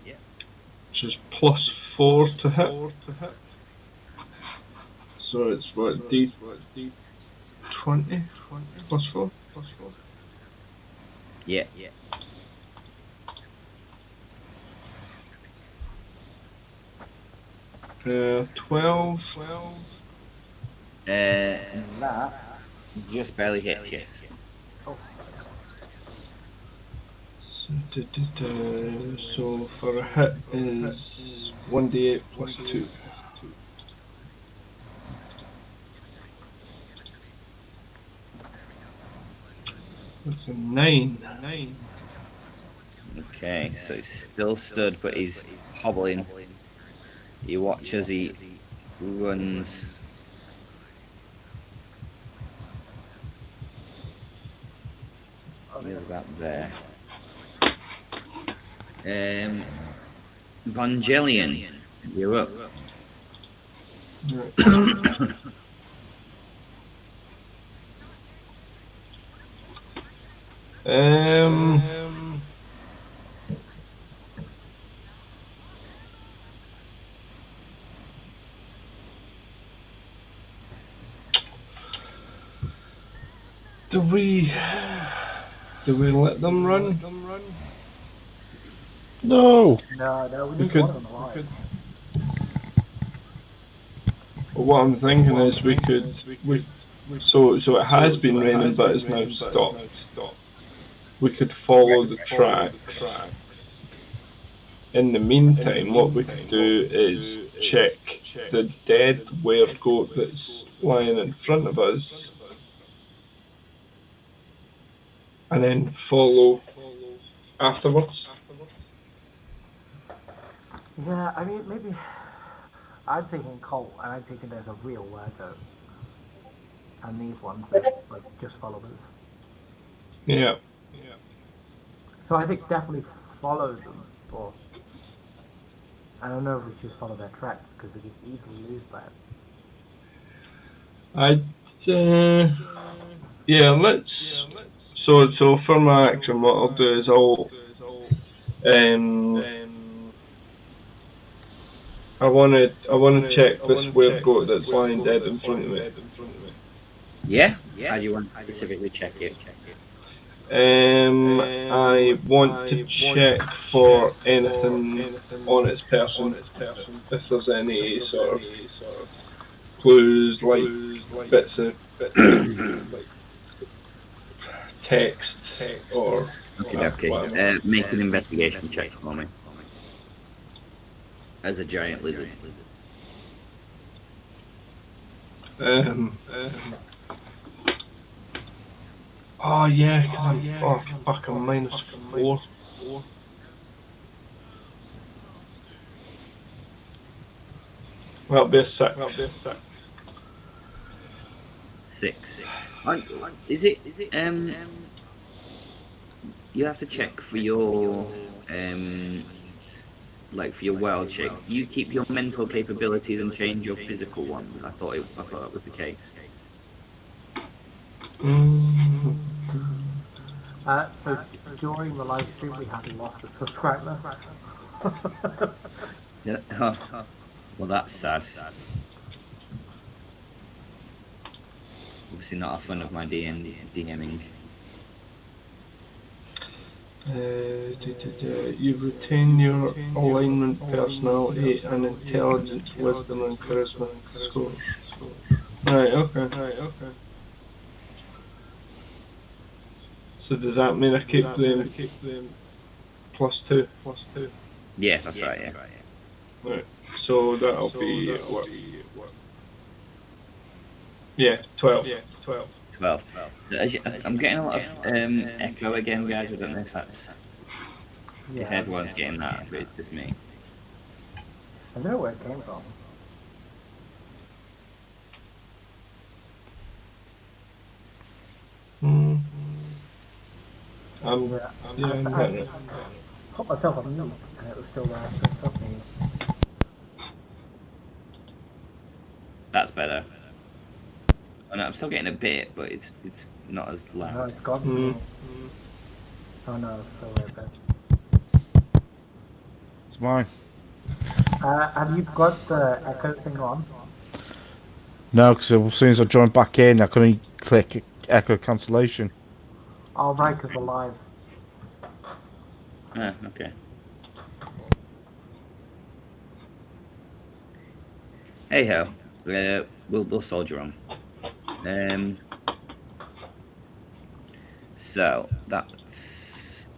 Which is +4 to hit. So it's what, D20 +4? Yeah. 12. That just barely hits you. So for a hit is 1d8 plus 2. That's a 9. Okay, so he's still stood, but he's hobbling. You watch as he runs. He's about there. Evangelion, you're up. Do we let them run? No. No, we We need could. one of them alive. Well, what I'm thinking is so it has been raining, but it's now stopped. We could follow the tracks. In the meantime, what we could do is check the dead weregoat that's lying in front of us, and then follow afterwards. Yeah, I mean, maybe. I'm thinking Colt, and I'm thinking there's a real Weregoat. And these ones that, like, just follow us. Yeah. So I think definitely follow them, but I don't know if we should just follow their tracks, because we could easily lose that. Yeah, let's. So for my action, what I'll do is I wanna check this weregoat that's lying dead in front of me. Yeah? How do you want to specifically check it? I want to check for anything on its person, if there's any sort of clues, like bits of text or Okay. Make an investigation check for me. As a giant lizard. Oh yeah, fuck, I'm -4. That'll be a 6. 6. Is it you have to check for your like for your world check. Do you keep your mental capabilities and change your physical ones? I thought that was the case. So during the live stream, we haven't lost a subscriber. Yeah. Well, that's sad. Obviously not a fun of my DMing. You retain your alignment, personality, and intelligence, wisdom, and charisma scores. Right, okay. So does that mean I keep them +2? Yeah, that's right. Yeah. Right. So that'll be what? Yeah, 12. 12. So I'm getting a lot of echo again, guys. I don't know if that's if everyone's getting that, but it's just me. I don't know where it came from. I put myself on mute and it was still there. So it took me. That's better. Oh, no, I'm still getting a bit, but it's not as loud. No, it's gone. Oh no, it's still there, but... It's mine. Have you got the echo thing on? No, because as soon as I joined back in, I couldn't click echo cancellation. Oh, right, because we're live. Ah, okay. Hey ho, we'll soldier on. So that's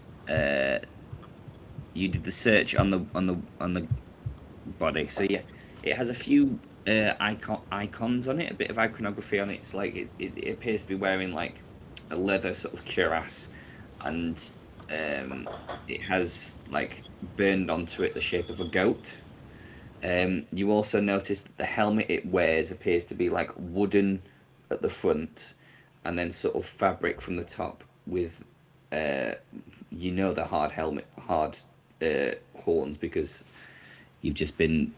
you did the search on the body. So yeah, it has a few icons on it, a bit of iconography on it. It's like it appears to be wearing like a leather sort of cuirass, and it has like burned onto it the shape of a goat. You also notice that the helmet it wears appears to be like wooden at the front, and then sort of fabric from the top with, the hard horns because you've just been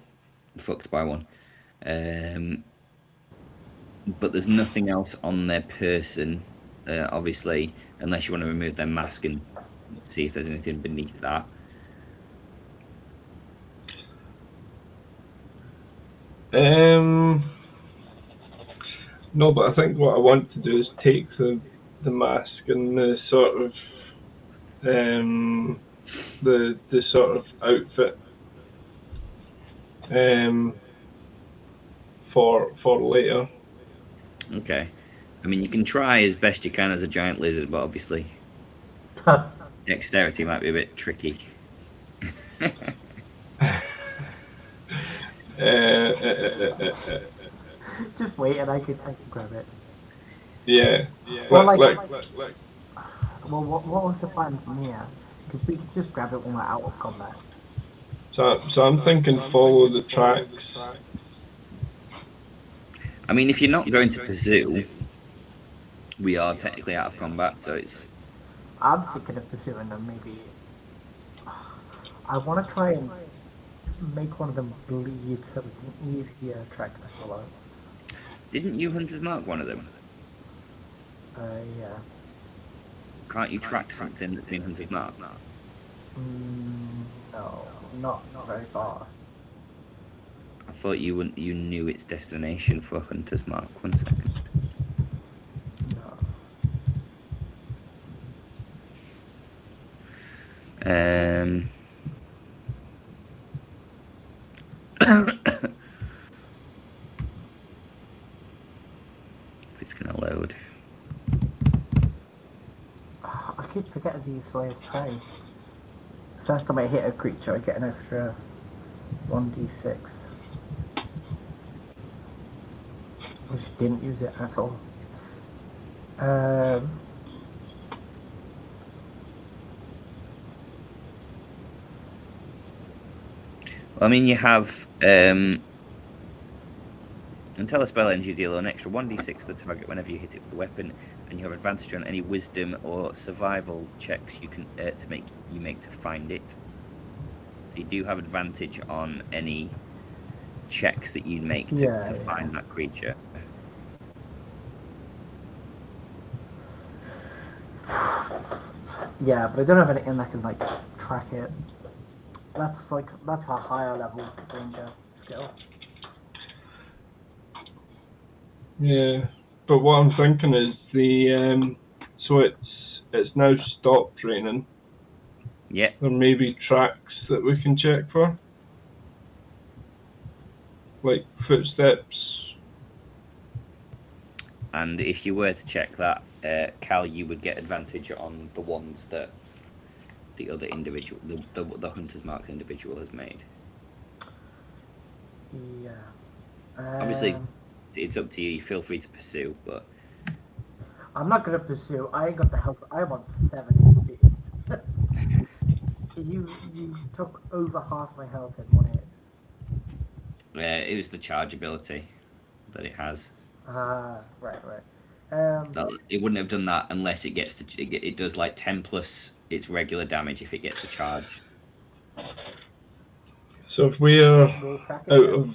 fucked by one. But there's nothing else on their person, obviously, unless you want to remove their mask and see if there's anything beneath that. No, but I think what I want to do is take the mask and the sort of the sort of outfit for later. Okay. I mean, you can try as best you can as a giant lizard, but obviously dexterity might be a bit tricky. Just wait and I can grab it. Yeah. Well, Like. Well, what was the plan from here? Because we could just grab it when we're out of combat. So I'm thinking follow the tracks. I mean, if you're not going to pursue, we are technically out of combat, so it's... I'm thinking of pursuing them, maybe. I want to try and make one of them bleed so it's an easier track to follow. Didn't you Hunters mark one of them? Yeah. Can't you track something that's been Hunters marked? No, not very far. I thought you knew its destination for Hunter's Mark. 1 second. No. If it's gonna load. I keep forgetting to use Slayer's Prey. First time I hit a creature, I get an extra 1d6. I just didn't use it at all. I mean, you have until a spell ends, you deal an extra 1d6 to the target whenever you hit it with a weapon, and you have advantage on any wisdom or survival checks you can make to find it. So you do have advantage on any checks that you make to find that creature. Yeah, but I don't have anything that can like track it. That's a higher level ranger skill. Yeah, but what I'm thinking is so it's now stopped raining. Yeah. There may be tracks that we can check for, like footsteps. And if you were to check that, Cal, you would get advantage on the ones that the other individual, the Hunter's Mark individual has made. Yeah. Obviously, it's up to you. Feel free to pursue, but I'm not gonna pursue. I ain't got the health. I'm on 70. You took over half my health in one hit. it was the charge ability that it has. Right. It wouldn't have done that unless it gets it does like 10 plus its regular damage if it gets a charge. So if we're out of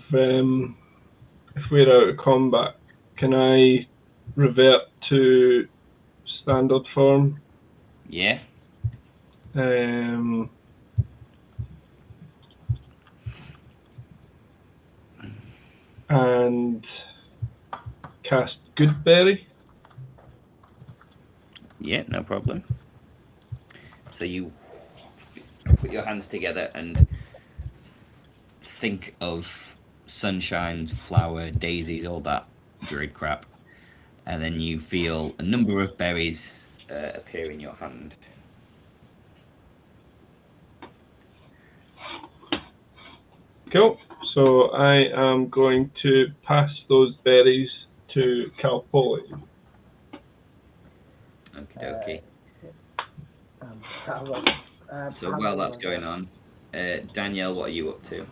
combat, can I revert to standard form? Yeah. And cast Goodberry. Yeah, no problem. So you put your hands together and think of sunshine, flower, daisies, all that druid crap, and then you feel a number of berries appear in your hand. Cool. So I am going to pass those berries to Calpoli. Okie dokie. How was, So how while many that's was going there? on, Danielle, what are you up to?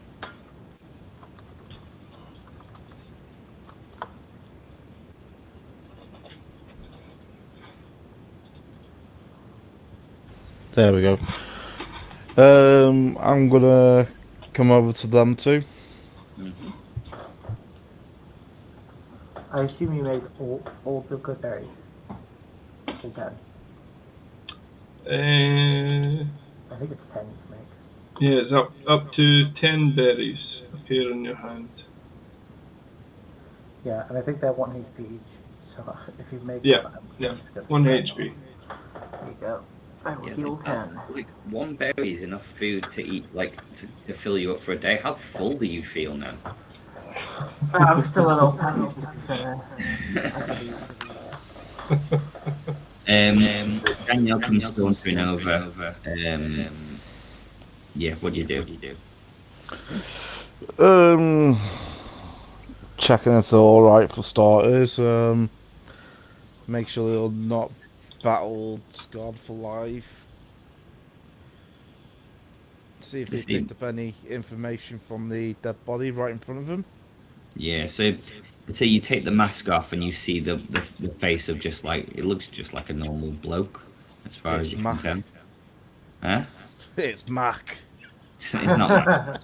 There we go. I'm gonna come over to them too. Mm-hmm. I assume you made all the good berries. All 10. I think it's 10 to make. Yeah, it's up to 10 berries appear in your hand. Yeah, and I think they're 1 HP each. So if you've made Yeah, them, yeah, I'm just gonna 1 share HP. them. There you go. I will Yeah, heal that's 10. like 1 berry is enough food to eat, like to fill you up for a day. How full do you feel now? I'm still an old pennies, to be fair. Danielle comes sauntering over. Yeah, what do you do? Checking if they're all right for starters. Make sure they're not battled, scarred for life. See if they picked up any information from the dead body right in front of them. Yeah, so let's say you take the mask off and you see the face of just like it looks just like a normal bloke, as far as It's you can Mac. tell. Huh? It's Mac. It's not Mac.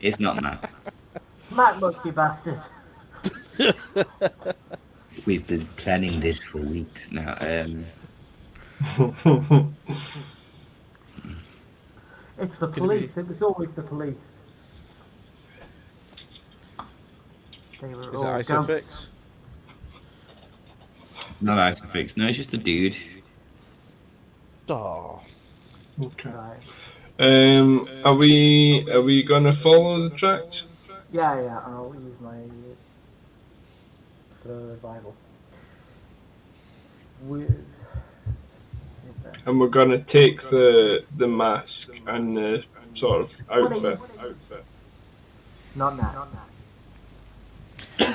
It's not Mac. Matt, look, you bastard. We've been planning this for weeks now. It's the police. It was always the police. They were Is it all Isofix? goats. It's not Isofix. No, it's just a dude. Oh. Okay. Right. Are we gonna follow the tracks? Yeah, I'll use my survival. With And we're gonna take the mask and the sort of outfit. not now.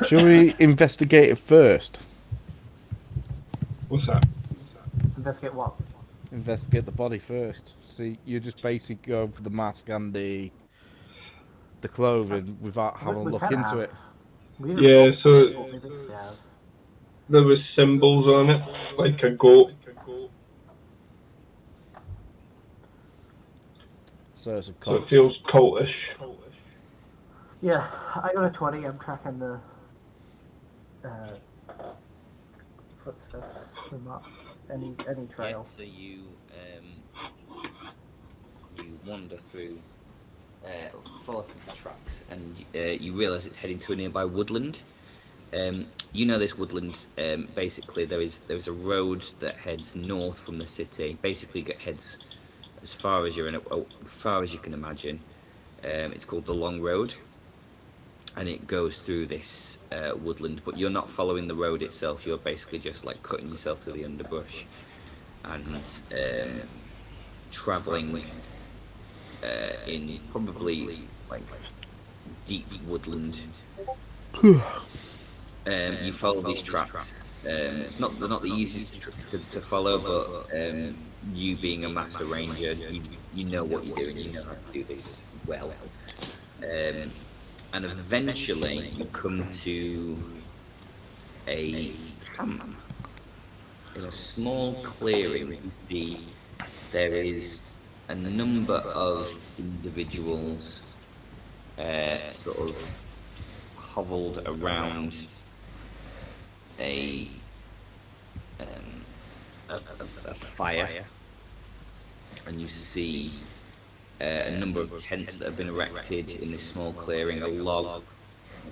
Shall we investigate it first? What's that? Investigate what? Investigate the body first. See, you just basically go for the mask and the clothing without having a We look can into have. it. Yeah, so We basically have. there was symbols on it, like a goat. So it's a So cult. it feels cultish. Yeah, I got a 20. I'm tracking the footsteps. Any trail. Yeah, so you wander through, follow through the tracks, and you realise it's heading to a nearby woodland. You know this woodland. Basically, there's a road that heads north from the city. Basically, heads as far as far as you can imagine. It's called the Long Road, and it goes through this woodland. But you're not following the road itself. You're basically just like cutting yourself through the underbrush and traveling in probably like deep woodland. You follow these tracks. They're not the easiest to follow, but you being a master ranger, you know what you're doing. You know how to do this well. And eventually, you come to a camp in a small clearing. You see there is a number of individuals sort of hovelled around a fire, and you see a number of tents that have been erected in this small clearing, a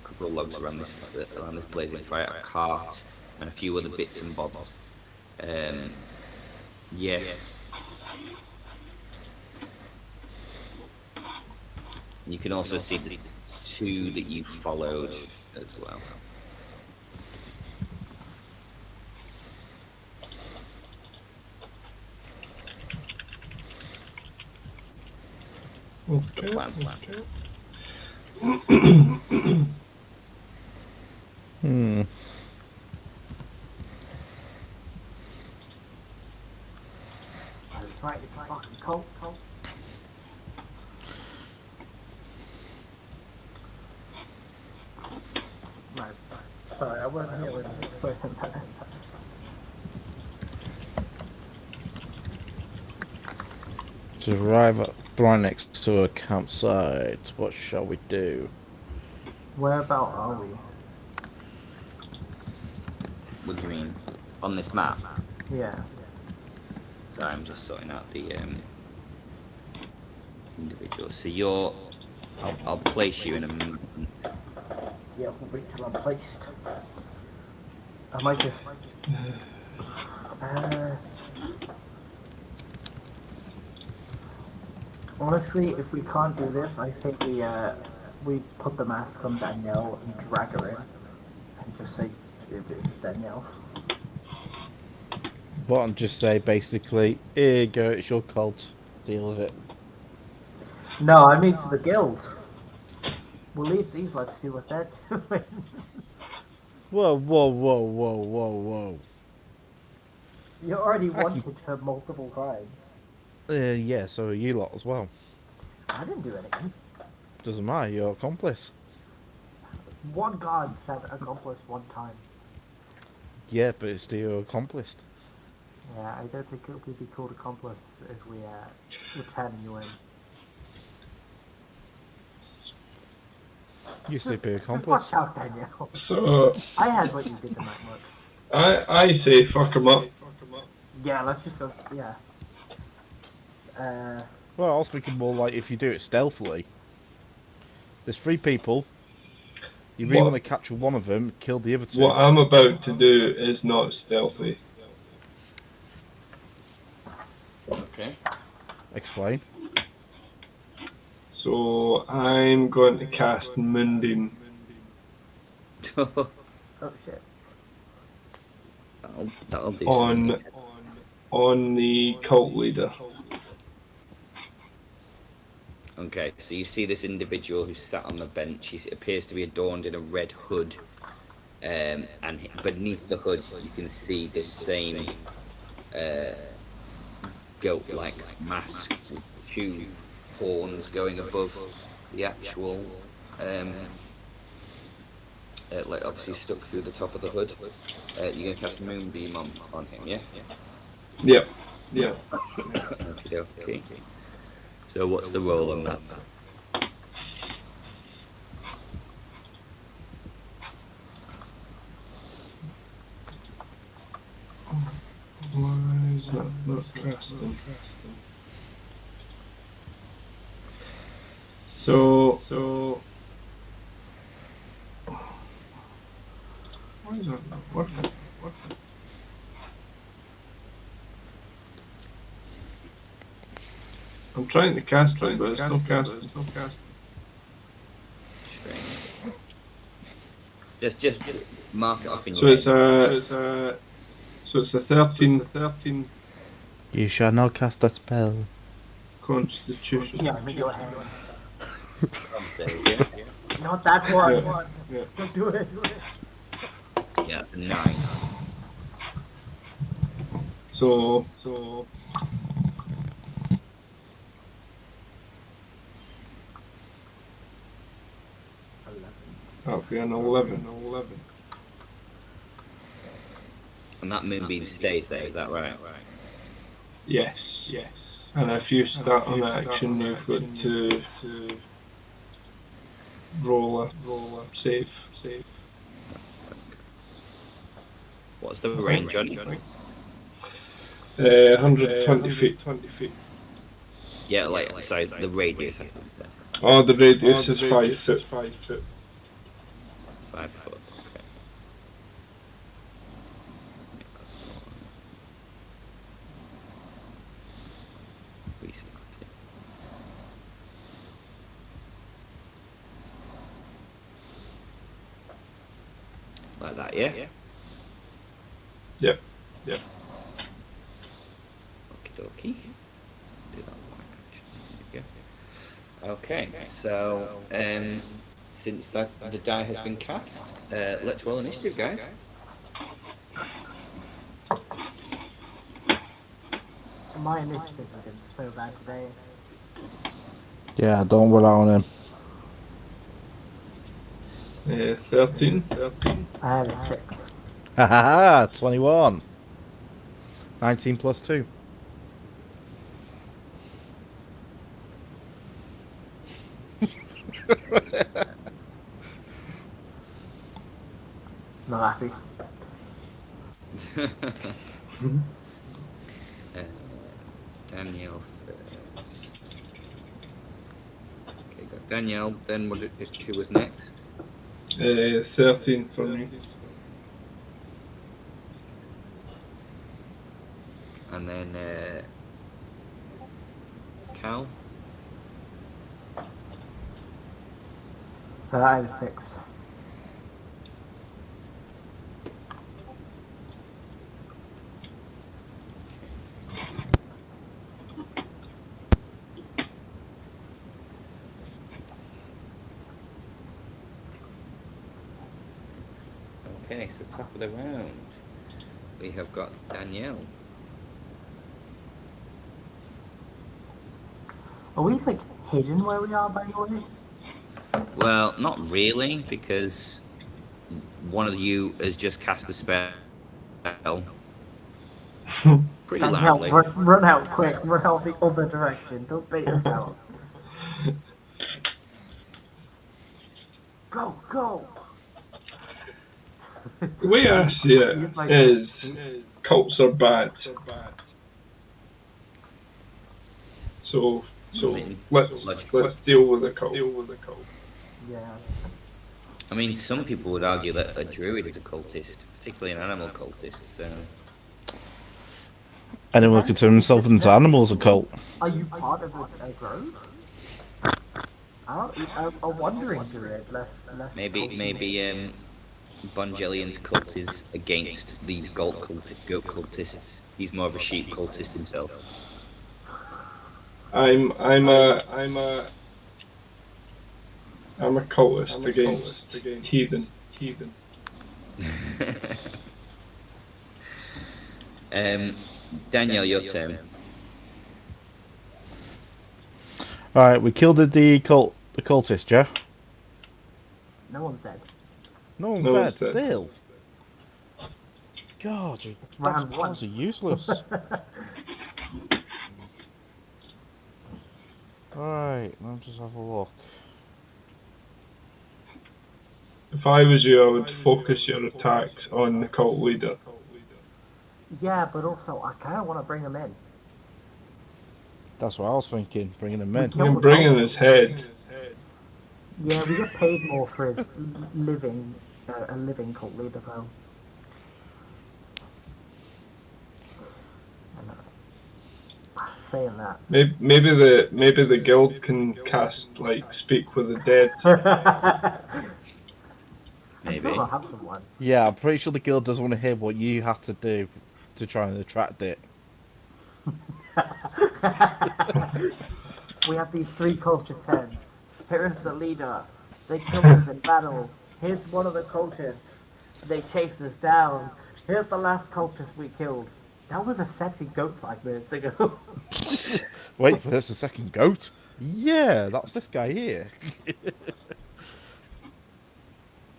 couple of logs around this blazing fire, a cart, and a few other bits and bobs. Yeah. You can also see the two that you followed as well. Okay. Hmm. That's right, it's a fucking cult. No, sorry, I wasn't here when you explained that. To arrive at right next to a campsite. What shall we do? Whereabout are we? What do you mean? On this map? Yeah. Sorry, I'm just sorting out the individuals. So you're. I'll place you in a moment. Yeah, we'll wait till I'm placed. I might just... honestly, if we can't do this, I think we put the mask on Danielle and drag her in. And just say it's Danielle. What and just say basically, here you go, it's your cult. Deal with it. No, I mean to the guild. We'll leave these lads to do what they're doing. Whoa, whoa, whoa, whoa, whoa, whoa. You're already wanted for multiple crimes. Yeah, so are you lot as well. I didn't do anything. Doesn't matter, you're an accomplice. One guard said accomplice one time. Yeah, but it's still accomplice. Yeah, I don't think it would be called accomplice if we return you in. You still be accomplice. Watch out, Danielle. So I had what you did to Matt. I say fuck him up. Yeah, let's just go. Yeah. Well, I was thinking more like if you do it stealthily. There's 3 people. You really want to capture one of them, kill the other 2. What I'm about to do is not stealthy. Okay. Explain. So I'm going to cast Moonbeam. Oh shit. That'll do on the cult leader. Okay, so you see this individual who's sat on the bench. He appears to be adorned in a red hood, and beneath the hood you can see this same goat-like mask with 2 horns going above the actual, like obviously stuck through the top of the hood. You're gonna cast Moonbeam on him, yeah? Yep. Yeah. Okay. So what's the roll on that? Why is that not casting? So why is that not working? I'm trying to cast it, but it's not casting. Just mark it off in So your head. It's a 13 You shall not cast a spell. Constitution. Yeah, make your hand. Save, yeah? Not that one. Yeah. Don't do it. Yeah, it's a 9. So that'll be an 11. And that Moonbeam stays there, is that right? Yes. And if you start on action, you've got to roll a save. What's the range on it? 120 feet. Yeah, like, sorry, the radius, I think. Oh, the radius is 5 foot. 5 foot, okay. Like that, yeah? Yep. Okie dokie. Do that one action. There we go. Okay, so since the die has been cast, let's roll initiative, guys. My initiative has been so bad today. Yeah, don't rely on him. 13. I had a 6. Haha, 21. 19 plus 2. Not happy. Danielle first. Okay, got Danielle. Then who was next? 13 for me. And then Cal. I had a 6. Okay, so top of the round, we have got Danielle. Are we like hidden where we are, by the way? Well, not really, because one of you has just cast a spell. Pretty Danielle, loudly. run out quick, run out the other direction, don't bait us out. Go, go! The way I see it is cults are bad. So let's deal with the cult. Yeah. I mean, some people would argue that a druid is a cultist, particularly an animal cultist, so... Anyone can turn themselves into animals, a cult. Are you part of a grove? A wandering druid, less Maybe Bongellian's cult is against these goat cultists. He's more of a sheep cultist himself. I'm a cultist against heathen. Danielle, your turn. Alright, we killed the cultist, yeah? No one's dead. No one's No dead, one's dead. still. God, round one. those are useless. Alright, let's just have a look. If I was you, I would focus your attacks on the cult leader. Yeah, but also, I kind of want to bring him in. That's what I was thinking, bringing him in. I'm bringing his head. Yeah, we get paid more for his living, a living cult leader, though. Saying that. Maybe the guild can cast like speak with the dead. Maybe. I'll have someone. Yeah, I'm pretty sure the guild doesn't want to hear what you have to do to try and attract it. We have these 3 cultist heads. Here is the leader. They killed us in battle. Here's one of the cultists. They chased us down. Here's the last cultist we killed. That was a sexy goat 5 minutes ago. Wait, there's a second goat? Yeah, that's this guy here.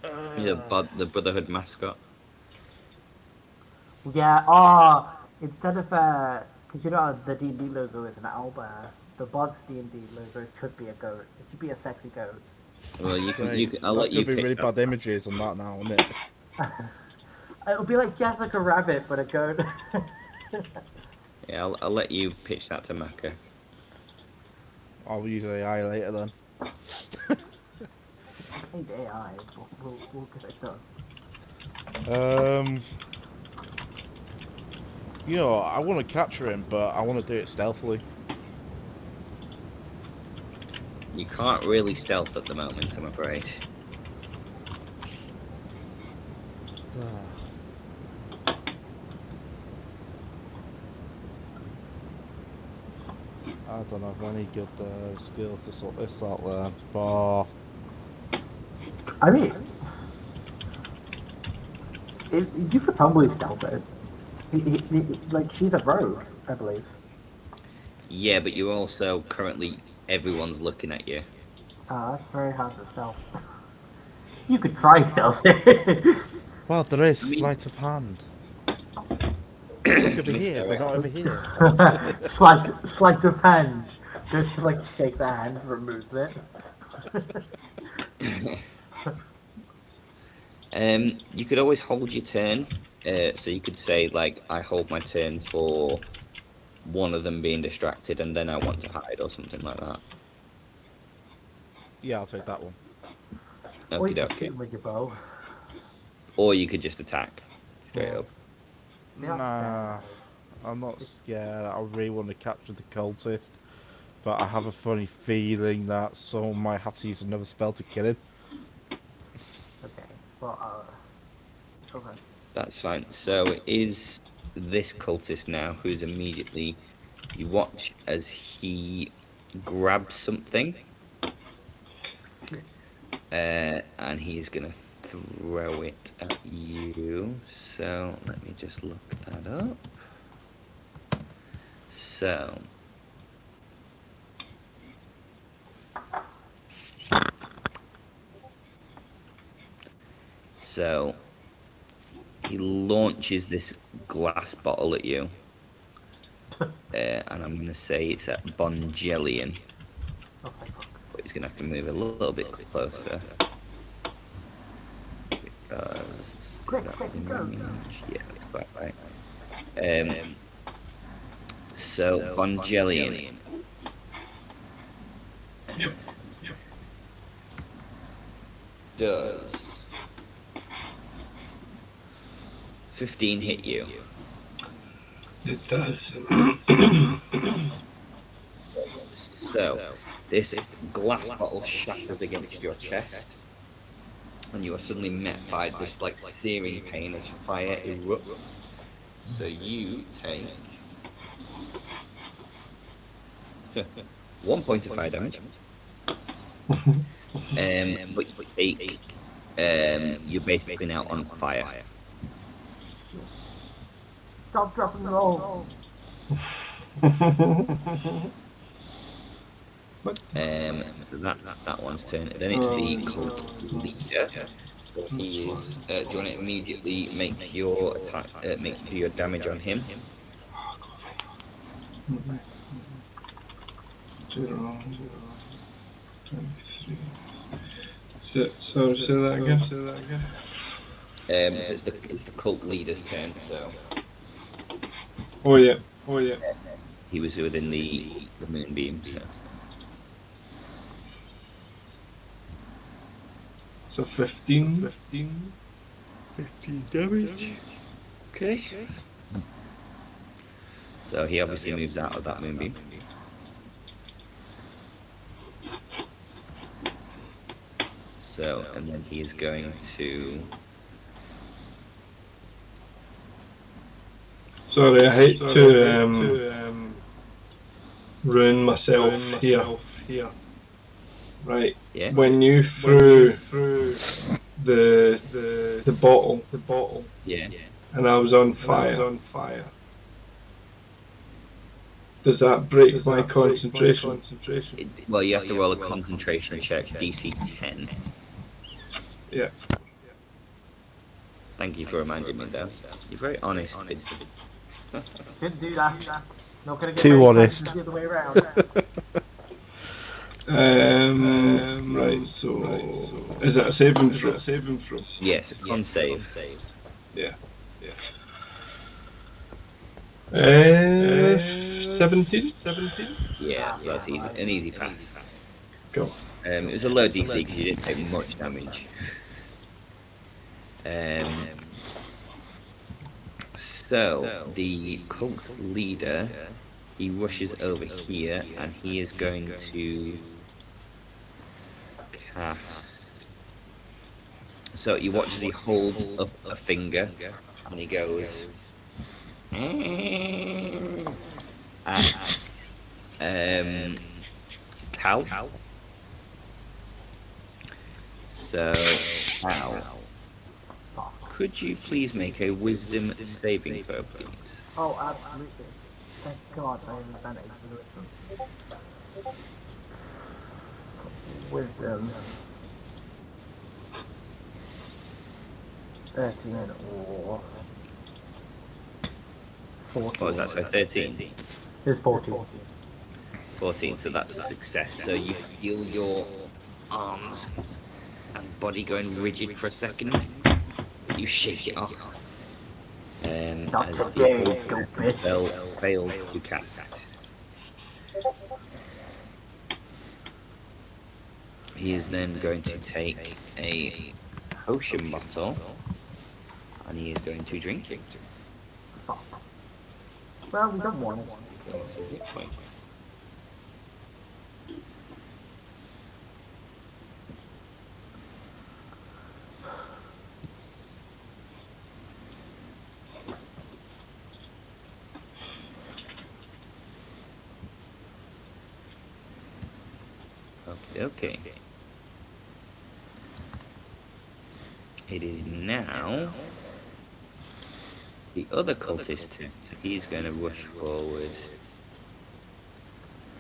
The Brotherhood mascot. Yeah, instead of, because you know the D&D logo is an owl bear, the Bods D&D logo should be a goat. It should be a sexy goat. Well, I'll let you be pick really that. bad images on that now, isn't it? It'll be like Jessica Rabbit, but a goat. Yeah, I'll let you pitch that to Maka. I'll use AI later then. I think AI will get it done. You know, I want to capture him, but I want to do it stealthily. You can't really stealth at the moment, I'm afraid. I don't have any good skills to sort this out there, but I mean, you could probably stealth it. Like, she's a rogue, I believe. Yeah, but you're also currently everyone's looking at you. That's very hard to stealth. You could try stealth it. Well, there is I mean, sleight of hand. Look over here, they're Misdirect. not over here. Sleight of hand. Just to like shake the hand removes it. You could always hold your turn. So you could say like, I hold my turn for one of them being distracted, and then I want to hide or something like that. Yeah, I'll take that one. Or you Okie can shoot dokie. with your bow. Or you could just attack straight Yeah. up. Nah, I'm not scared. I really want to capture the cultist, but I have a funny feeling that someone might have to use another spell to kill him. Okay. Well, okay. That's fine. So it is this cultist now who's immediately, you watch as he grabs something, and he's gonna throw it at you. So let me just look that up. So he launches this glass bottle at you, and I'm gonna say it's at Bongelian. Okay. But he's gonna have to move a little bit closer. Because Quick, that second go. range? Yeah, that's quite right. So Bongelian. Does 15 hit you? It does. So this glass bottle shatters against your chest, and you are suddenly met by this like searing pain as fire erupts. So you take 1 point of fire damage. But you take you're basically now on fire. Stop, drop, and roll. So that's that one's turn. Then it's the cult leader. So he is. Do you want to immediately make your attack? Do your damage on him? 0, 23. So say that again. So it's the cult leader's turn. So Oh yeah. he was within the moonbeam. So 15. 15 damage. Okay. So he obviously moves out of that moonbeam. So, and then he is going to... Sorry, I hate to ruin myself here. Right. Yeah. When you threw the bottle. Yeah. And I was on fire. Does that break my concentration? Well, you have to roll a concentration check, DC 10. Yeah. Thank you for reminding me, though. You're very honest. Shouldn't do that. Not gonna get Too very honest. close the other way around. Right. So, is that a saving throw? Yes, con save. Yeah. 17. Yeah, so that's easy. An easy pass. Go. It was a low DC because you didn't take much damage. So the cult leader, he rushes over here and he is going to cast. So you watch as he holds up a finger and he goes at Cal. So Now, could you please make a wisdom saving throw, please? Oh, absolutely. Thank God I have advantage with wisdom. Wisdom. 13 or 14. What was that? So 13? It's 14. 14, so that's a success. So you feel your arms and body going rigid for a second. You shake it off. As the spell failed to cast. He is then going to take a potion bottle and he is going to drink it. Well, we don't want it. Okay. It is now the other cultist turn. So he's going to rush forward.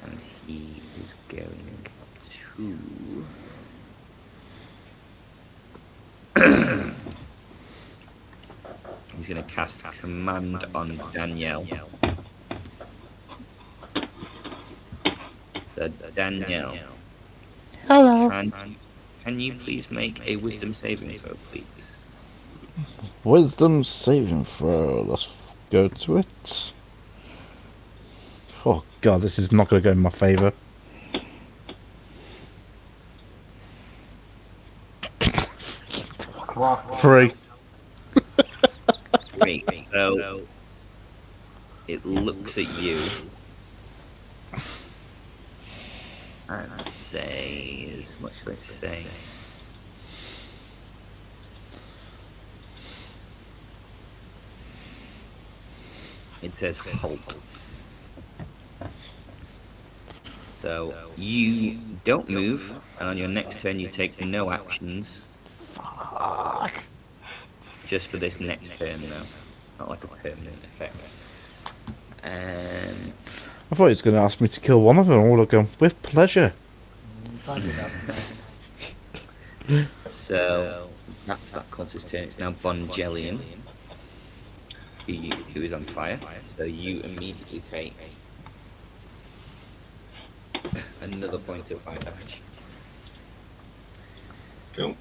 And he is going to... he's going to cast Command on Danielle. So Danielle. Hello. Can you please make a wisdom saving throw, please? Wisdom saving throw. Let's go to it. Oh god, this is not going to go in my favour. Three. Great. So it looks at you and says, what should I say? It says halt. So you don't move, and on your next turn you take no actions. Fuck. Just for this next turn, though. Not like a permanent effect. I thought he was going to ask me to kill one of them. I would have gone, with pleasure. So that's that cultist turn. It's now Bongelian, who is on fire. So you immediately take another point of fire damage. Cool.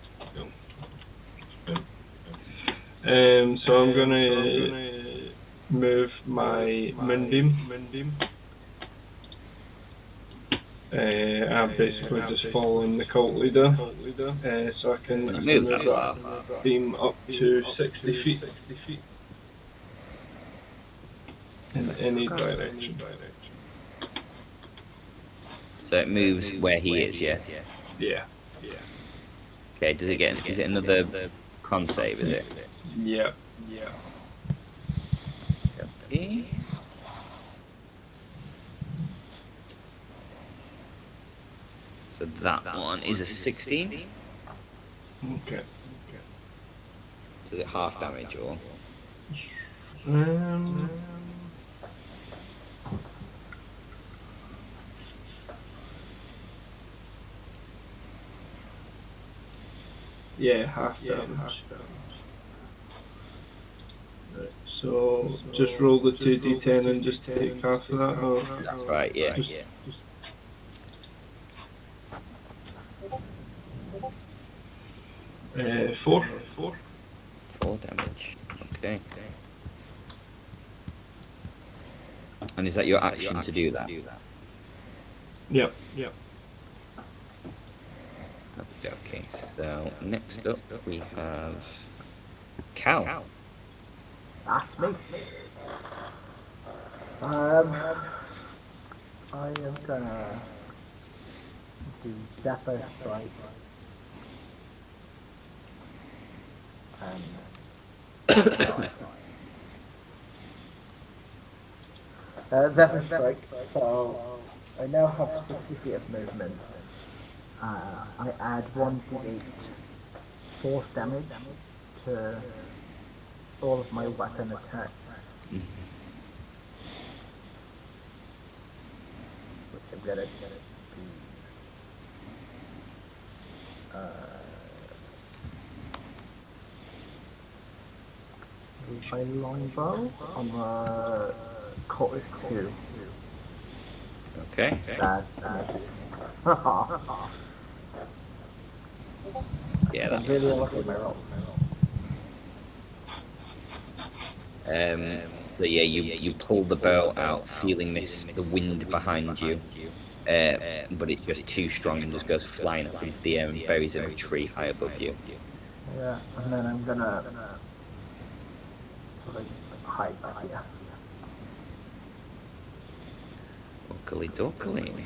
So I'm gonna move my Moonbeam. I'm basically just following the cult leader, so I can move that far. beam up to 60 feet in any direction. So it moves where he is, yeah? Yeah. Okay, does it get... is it another con save, is it? Yeah. Okay. So that one is a 16. Okay. Is it half damage or? Yeah, half damage. Right, so just roll the 2d10 and just take half of that. Or That's right, yeah. Four. 4 damage. Okay. And is that your action to do that? Yep. Okay, so next up we have Cal. That's me. I am gonna do Zephyr Strike. Zephyr Strike, so I now have 60 feet of movement. I add 1d8 force damage to all of my weapon attacks. Which I'm gonna be my longbow on the cultist 2. Okay. That misses. Yeah, that I'm really misses. lucky with my rolls. So yeah, you pull the bow out, feeling the wind behind you, but it's just too strong and just goes flying up into the air and buries in a tree high above you. Yeah, and then I'm gonna sort of hide back here. Oakley dokley.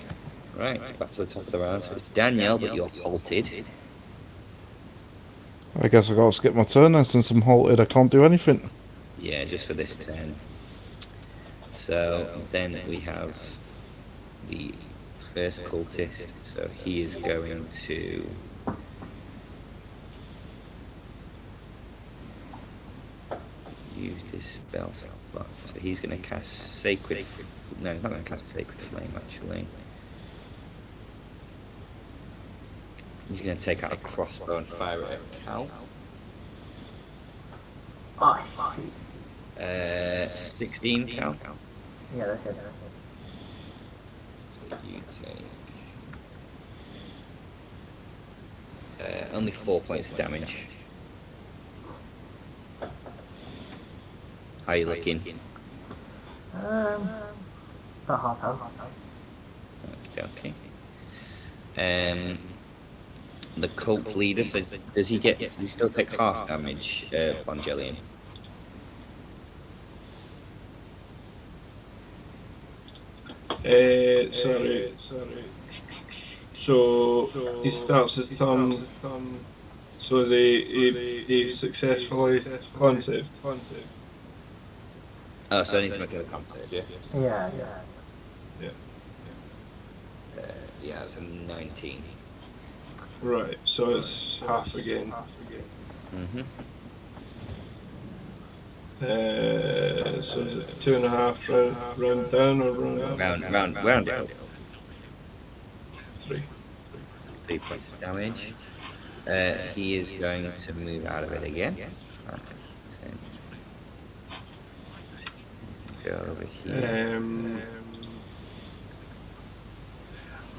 Right, back to the top of the round. So it's Danielle, but you're halted. I guess I gotta skip my turn now since I'm halted. I can't do anything. Yeah, just for this turn. So then we have the first cultist. So he is going to use his spell slot. So he's going to cast Sacred. No, he's not going to cast Sacred Flame actually. He's going to take out a crossbow and fire it at Cal. Oh, shit. 16, Cal. Yeah, that hits. So you take only 4 points of damage. How are you looking? About half health. Okay. The cult leader says, does he still take half damage, Evangelion? Sorry. So he starts his turn. So he successfully con save. Oh, so I need to make another con save, yeah? Yeah. Yeah, it's a 19. Right. So it's half again. Mm-hmm. So is it 2.5 round down or Round out. 3. 3 points of damage. He is going to move out of it again. Go over here.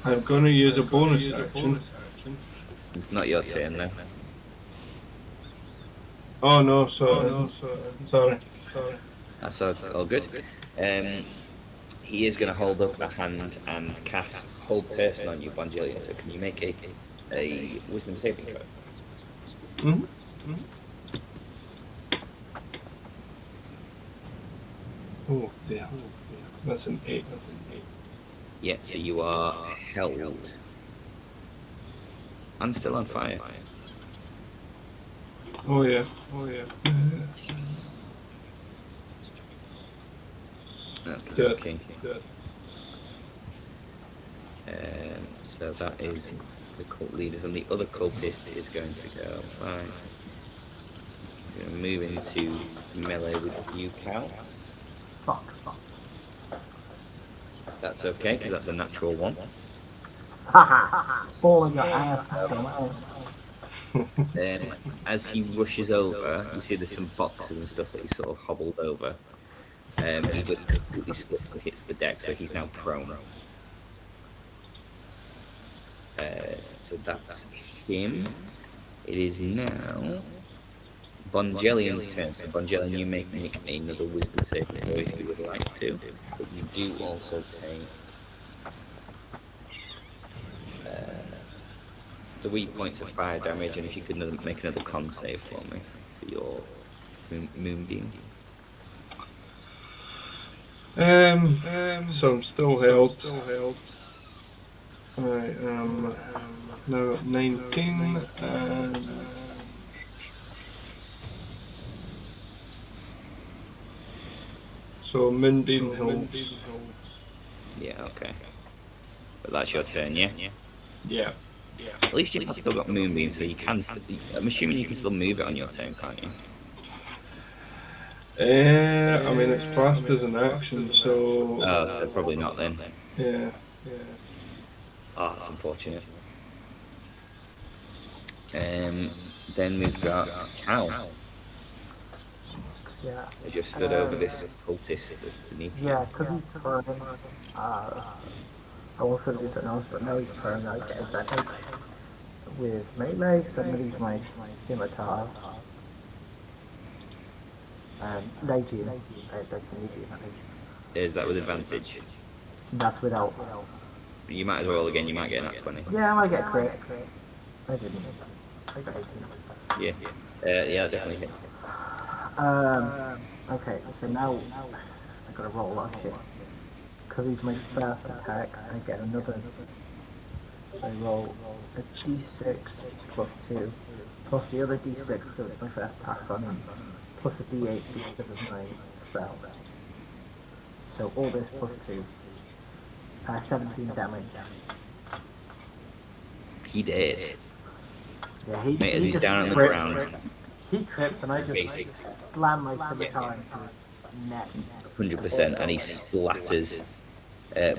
I'm going to use a bonus action. It's not your turn though. Oh no, sorry. That's all good. He is going to hold up a hand and cast Hold Person on you, Evangelion. So can you make a Wisdom saving throw? Mm-hmm. Oh dear. That's an 8. Yeah, so you are held. I'm still on fire. Oh yeah. Okay. So that is the cult leaders, and the other cultist is going to go fine. Going to move into melee with you, Cal. Fuck. That's okay, because that's a natural 1. Haha! Ball in your ass, As he rushes over, you see there's some boxes and stuff that he sort of hobbled over. He just completely slips and hits the deck, so he's now prone. So that's him. It is now Bongelion's turn. So Bongelion, you make another Wisdom saving throw if you would like to, but you do also take 3 points of fire damage, and if you could make another con save for me for your moonbeam. So I'm still held. I am now at 19 and so Moonbeam holds. Yeah, okay. But that's your turn, yeah? Yeah. At least you've still got Moonbeam, so you can. I'm assuming you can still move it on your turn, can't you? I mean, it's classed as an action, so. Oh, so probably not then. Yeah. Oh, that's unfortunate. Then we've got Cal. Yeah. I just stood over this cultist beneath you. Yeah, because he's prone. I was going to do something else, but now he's prone. I get advantage with melee, so I'm going to use my scimitar. 19. I don't need the advantage. Is that with advantage? That's without. You might as well again. You might get an at 20. Yeah, I might get a crit. I didn't. I got 18. Yeah. Yeah, that definitely hits. Okay, so now I gotta roll a lot of shit. Because he's my first attack, I get another. I roll a d6 plus 2, plus the other d6 because it's my first attack on him, plus a d8 because of my spell. So all this plus 2. 17 damage. He did. Yeah, Mate, as he's just down on the trips. ground. He trips and I just slam my scimitar into his neck. 100%, and he splatters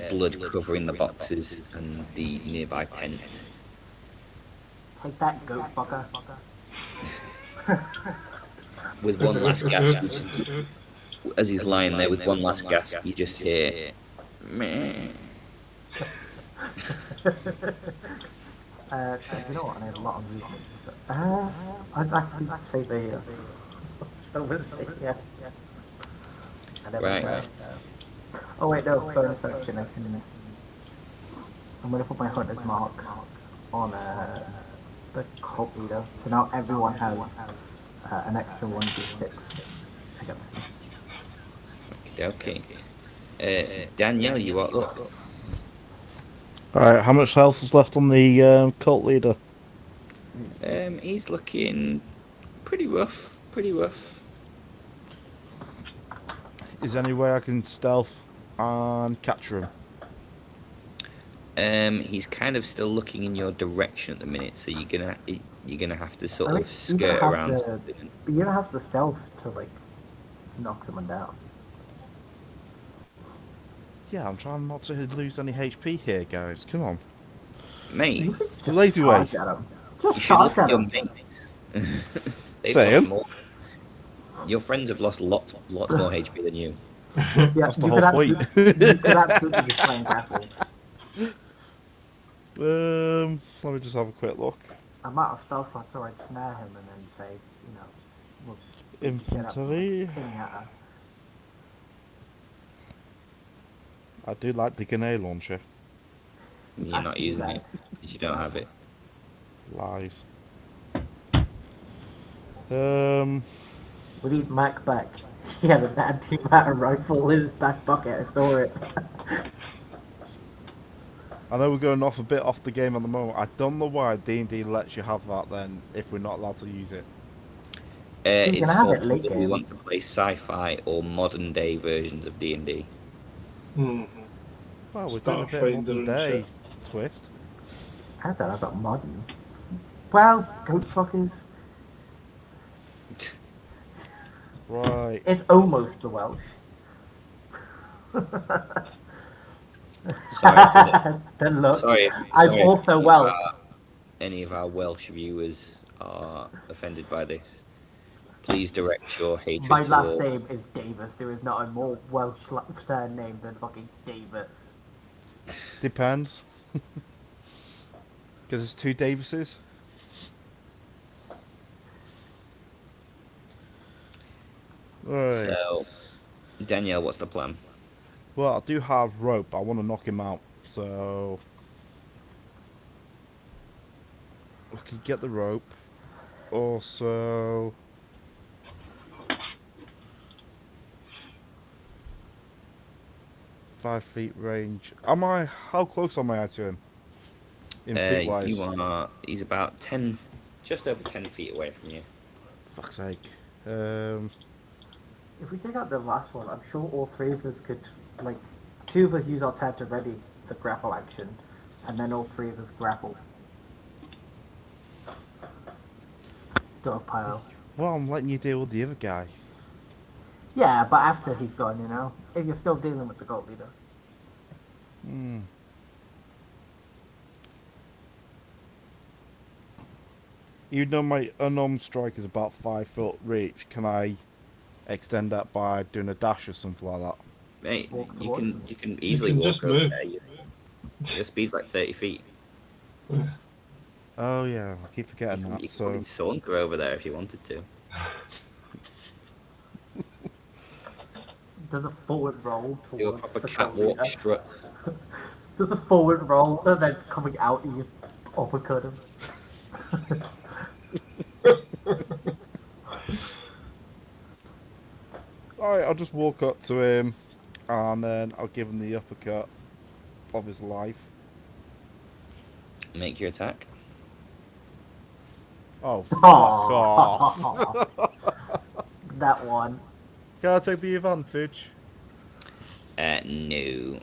blood covering the boxes and the nearby tent. Take that, goat fucker. With one last gasp, as he's lying there with one last gasp, you just hear, meh. You know what? I have a lot of movement. So, I'd actually say the. Yeah. Right. Oh wait, no. Bonus action. I'm gonna put my hunter's mark on the cult leader. So now everyone has an extra 1d6 against them. Okay. Danielle, you are up. Alright, how much health is left on the cult leader? He's looking pretty rough. Is there any way I can stealth and capture him? He's kind of still looking in your direction at the minute, so you're gonna have to sort of skirt around something. But you don't have the stealth to like knock someone down. Yeah, I'm trying not to lose any HP here, guys. Come on. Mate. The lazy way. You should look at your mates. They've lost more. Your friends have lost lots more HP than you. Yeah, that's the whole point. You could absolutely just play grapple. Let me just have a quick look. I might have stealth so I'd snare him and then say, you know, we'll Infantry. Pinata. I do like the grenade launcher. You're not using it because you don't have it. Lies. We need Mac back. He had an anti-matter rifle in his back pocket. I saw it. I know we're going off a bit off the game at the moment. I don't know why D&D lets you have that then if we're not allowed to use it. It's for people who want to play sci-fi or modern day versions of D&D. Well, we're doing a bit of modern day twist. I don't know about modern. Well, goat fuckers. Right. It's almost the Welsh. Sorry, I'm also Welsh. Any of our Welsh viewers are offended by this. Please direct your hatred My towards... last name is Davis. There is not a more Welsh surname than fucking Davis. Depends. Because there's two Davises. Right. So, Danielle, what's the plan? Well, I do have rope. I want to knock him out. So... I could get the rope. Also... 5 feet range. How close am I to him? In feet wise? You are... He's about 10... Just over 10 feet away from you. Fuck's sake. If we take out the last one, I'm sure all three of us could, like, 2 of us use our turn to ready the grapple action, and then all 3 of us grapple. dog pile. Well, I'm letting you deal with the other guy. Yeah, but after he's gone, if you're still dealing with the cult leader. Hmm. Even though my unarmed strike is about 5 foot reach, can I extend that by doing a dash or something like that? Mate, Walk you towards can him. you can easily can walk just over move. there. Your speed's like 30 feet. Oh yeah, I keep forgetting You that. can So fucking saunter over there if you wanted to. Does a forward roll Do a towards proper the cult catwalk leader. strut. Does a forward roll and then coming out you just uppercut him. alright, I'll just walk up to him, and then I'll give him the uppercut of his life. Make your attack. Oh, fuck off! That one. Can I take the advantage? No.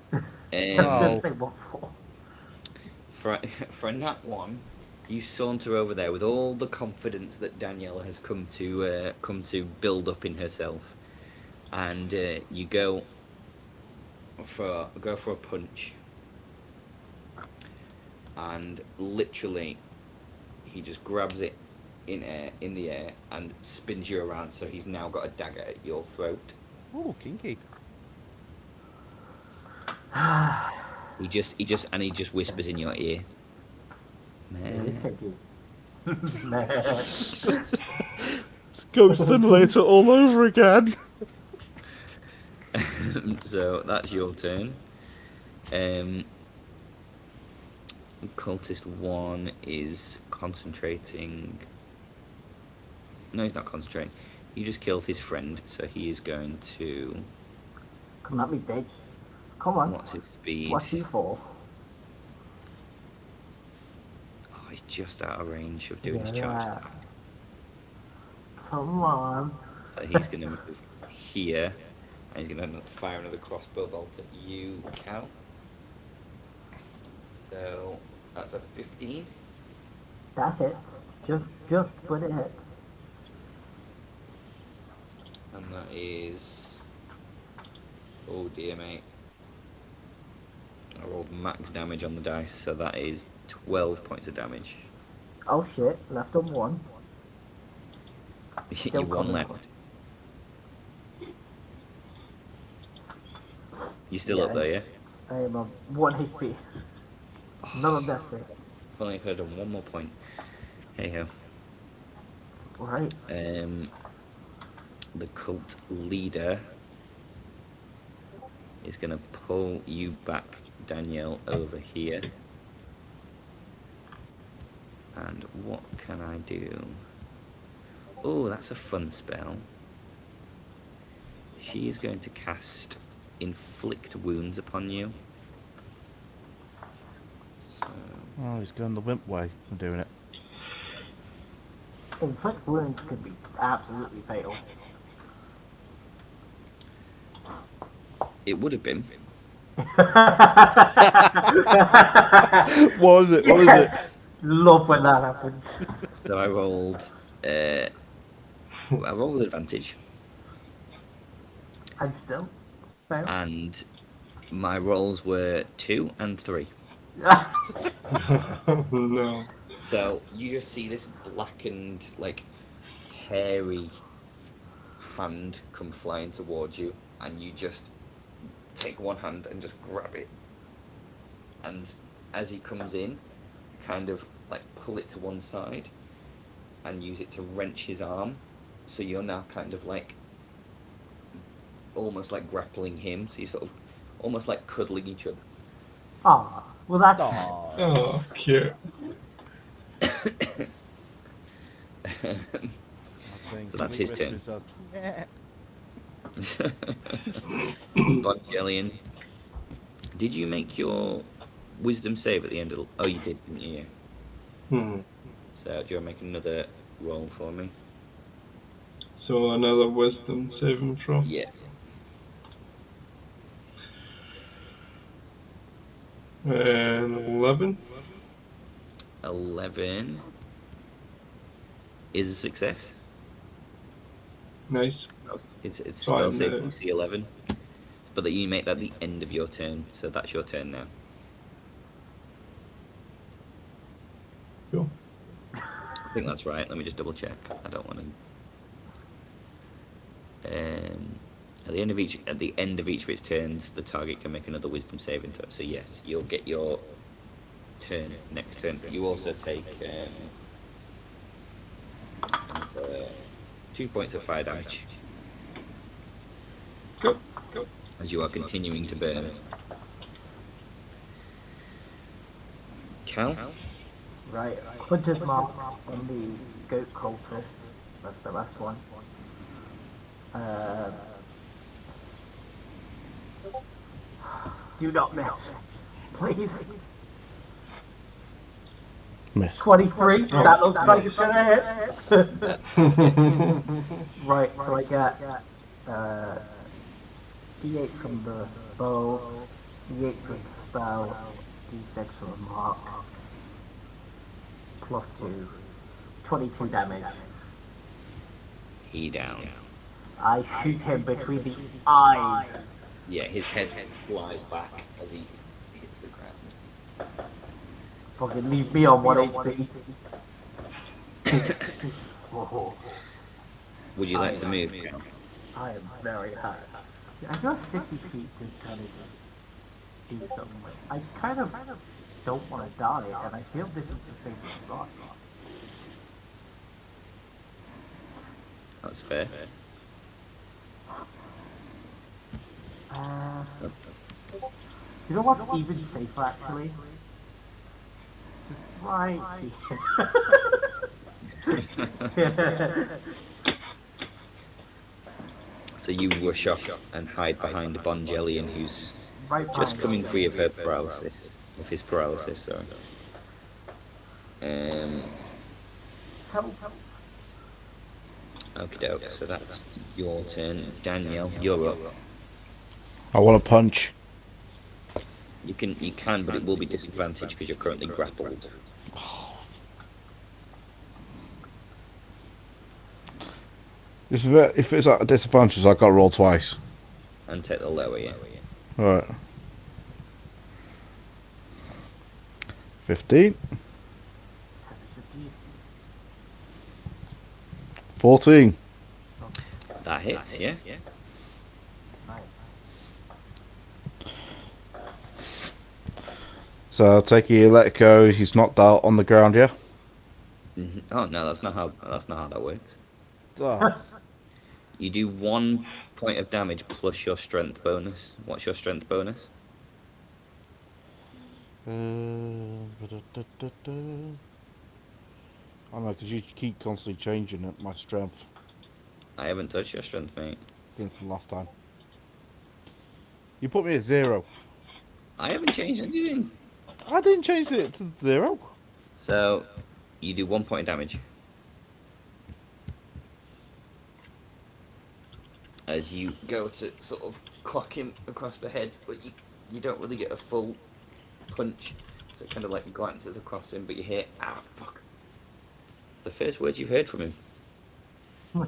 I was Oh. gonna say what for. For a nat one, you saunter over there with all the confidence that Danielle has come to build up in herself, and you go for a punch, and literally, he just grabs it in the air and spins you around. So he's now got a dagger at your throat. Ooh, kinky. He just whispers in your ear. It's kinky. It's Ghost Simulator all over again. So that's your turn. Cultist 1 is concentrating. No, he's not concentrating. You just killed his friend, so he is going to. Come at me, bitch. Come on. What's his speed? What's he for? Oh, he's just out of range of doing his charge Yeah. attack. Come on. So he's going to move here, and he's going to fire another crossbow bolt at you, Cal. So that's a 15. That hits. Just but it hits. And that is. Oh dear, mate. I rolled max damage on the dice, so that is 12 points of damage. Oh shit, left on one. You one coming. left. You still Yeah. up there, yeah? I am on 1 HP. None of that's it. If only I could have done one more point. Hey ho. Right. The cult leader is going to pull you back, Danielle, over here. And what can I do? Oh, that's a fun spell. She is going to cast Inflict Wounds upon you. So, Oh, he's going the wimp way. I'm doing it. Inflict wounds could be absolutely fatal. it would have been. What was it? What was it? Love when that happens. So I rolled. I rolled with advantage, And still, fail. and my rolls were 2 and 3. No. So you just see this blackened, like, hairy hand come flying towards you, and you just take one hand and just grab it. And as he comes in, you kind of like pull it to one side and use it to wrench his arm. So you're now kind of like almost like grappling him. So you're sort of almost like cuddling each other. Aw, well that's Oh, cute. So that's his turn. Bodgellion, did you make your wisdom save at the end of? Oh, you did, didn't you? So do you want to make another roll for me? So another wisdom saving throw. Yeah. And 11. 11. is a success. Nice. It's So spell I'm save the- DC 11, but that you make that the end of your turn, so that's your turn now. Cool. I think that's right. Let me just double check. I don't want to. At the end of each of its turns, the target can make another Wisdom saving throw. So yes, you'll get your turn next turn. You also take 2 points of fire damage Cool. Cool. as you are continuing to burn. Cal? Right, Hunter's Mark on the goat cultist. That's the last one. Do not miss. Please. Miss. 23. That looks like it's gonna hit. Right, so I get D8 from the bow, D8 from the spell, D6 from the mark, plus 2. 22 damage. He down. I shoot him between the eyes. Yeah, his head flies back as he hits the ground. Fucking leave me on 1 HP. Would you like to move, Cal? I am very high. I got 60 feet to kind of just do something. I kind of don't want to die, and I feel this is the safest spot. That's fair. You know what's even safer, actually? Just right here. So you rush off and hide behind Bonjellian, who's Right just behind coming us. free of her paralysis. Of his paralysis, sorry. Help. Okie doke, so that's your turn. Danielle, you're up. I want to punch. You can, but it will be disadvantaged because you're currently grappled. If it's at a disadvantage, I've got to roll twice. And take the lower, yeah. Right. 15. 14. That hits, yeah. So take it, let it go. He's knocked out on the ground, yeah? Oh no, that's not how that works. Oh. You do 1 point of damage plus your strength bonus. What's your strength bonus? I don't know, because you keep constantly changing it, my strength, I haven't touched your strength, mate. since the last time. You put me at 0. I haven't changed anything. I didn't change it to 0. So, you do 1 point of damage. As you go to sort of clock him across the head, but you don't really get a full punch. So it kind of like glances across him, but you hear, ah, fuck. The first words you've heard from him. So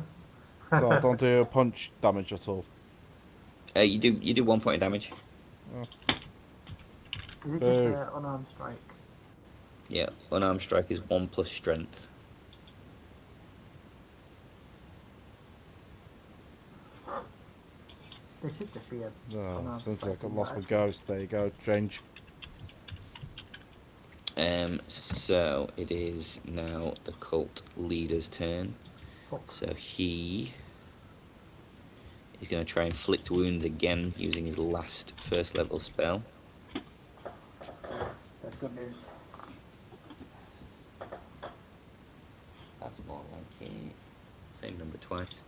I don't do punch damage at all. You do 1 point of damage. Is it just an unarmed strike? Yeah, unarmed strike is 1 plus strength. There should just be a unarmed Since strike. I lost my ghost, there you go, change. So it is now the cult leader's turn. So he is going to try and inflict wounds again using his last first level spell. That's good news. That's more like it. Same number twice.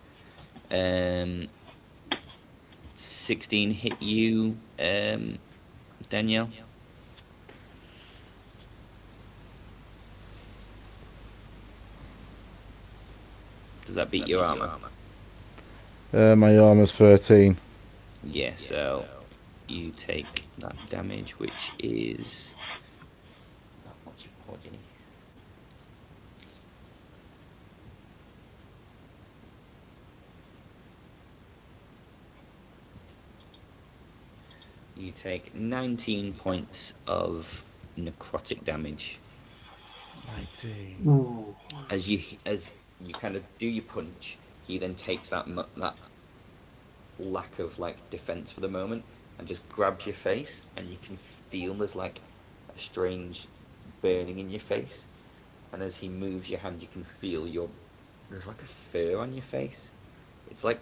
16 hit you, Danielle. Does that beat your armor? My armor's 13. Yeah, so you take that damage, which is not much poison. You take 19 points of necrotic damage 19. Ooh. as you kind of do your punch. He then takes that lack of like defense for the moment and just grabs your face, and you can feel there's like a strange burning in your face. And as he moves your hand, you can feel there's like a fur on your face. It's like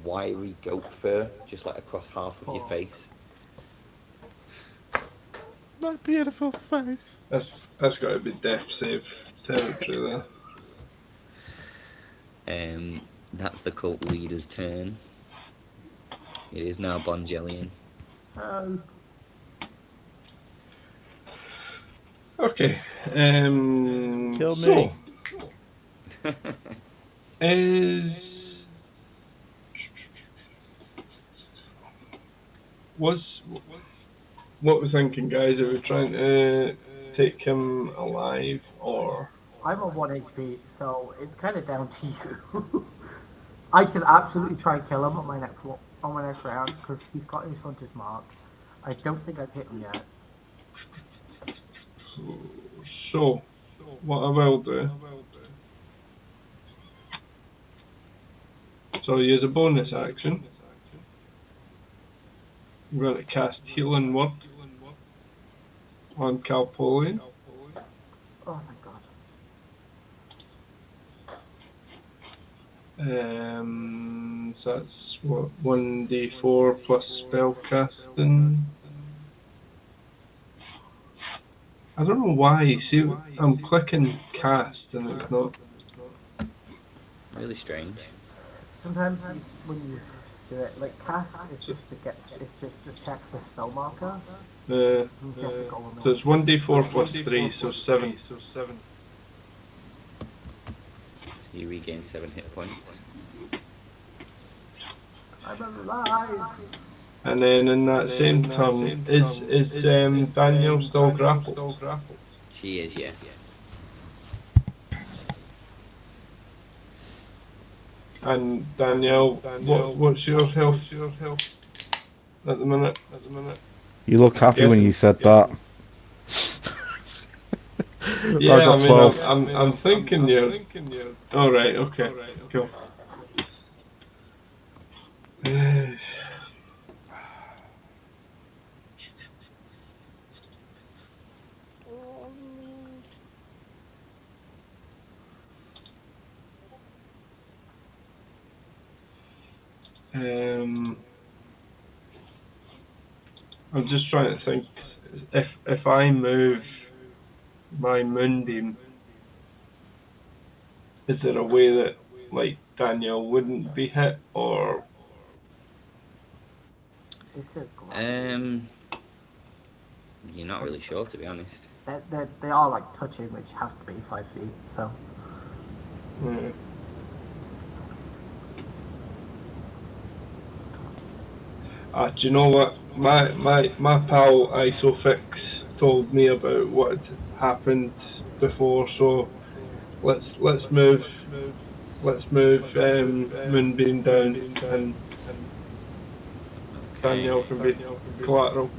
wiry goat fur, just like across half of your face. My beautiful face. That's got to be death save territory there. That's the cult leader's turn. It is now Bongellian. Okay. Kill me. So, is what we're thinking, guys? Are we trying to take him alive, or? I'm on 1 HP, so it's kind of down to you. I can absolutely try and kill him on my next round because he's got his hunter's mark. I don't think I've hit him yet. So, what I will do. So, use a bonus action. I'm going to cast Healing Word on Calpolian. Oh my god. So that's what, 1d4 plus spell casting. I don't know why. See, I'm clicking cast and it's not. Really strange. Sometimes when you do it, like cast is just to check the spell marker. So it's 1d4 plus 3, so 7. So you regain 7 hit points. I'm alive. And then in that same turn, is Daniel still grappled? She is, yeah. And Danielle, what's your health at the minute? You look happy when you said that. Yeah, I got 12. I'm thinking you're. All right, okay, cool. I'm just trying to think if I move my moonbeam, is there a way that like Daniel wouldn't be hit, or? You're not really sure, to be honest. They are like touching, which has to be 5 feet. So. Mm. Do you know what? My pal Isofix told me about what had happened before, so let's move Moonbeam down and Daniel can be collateral.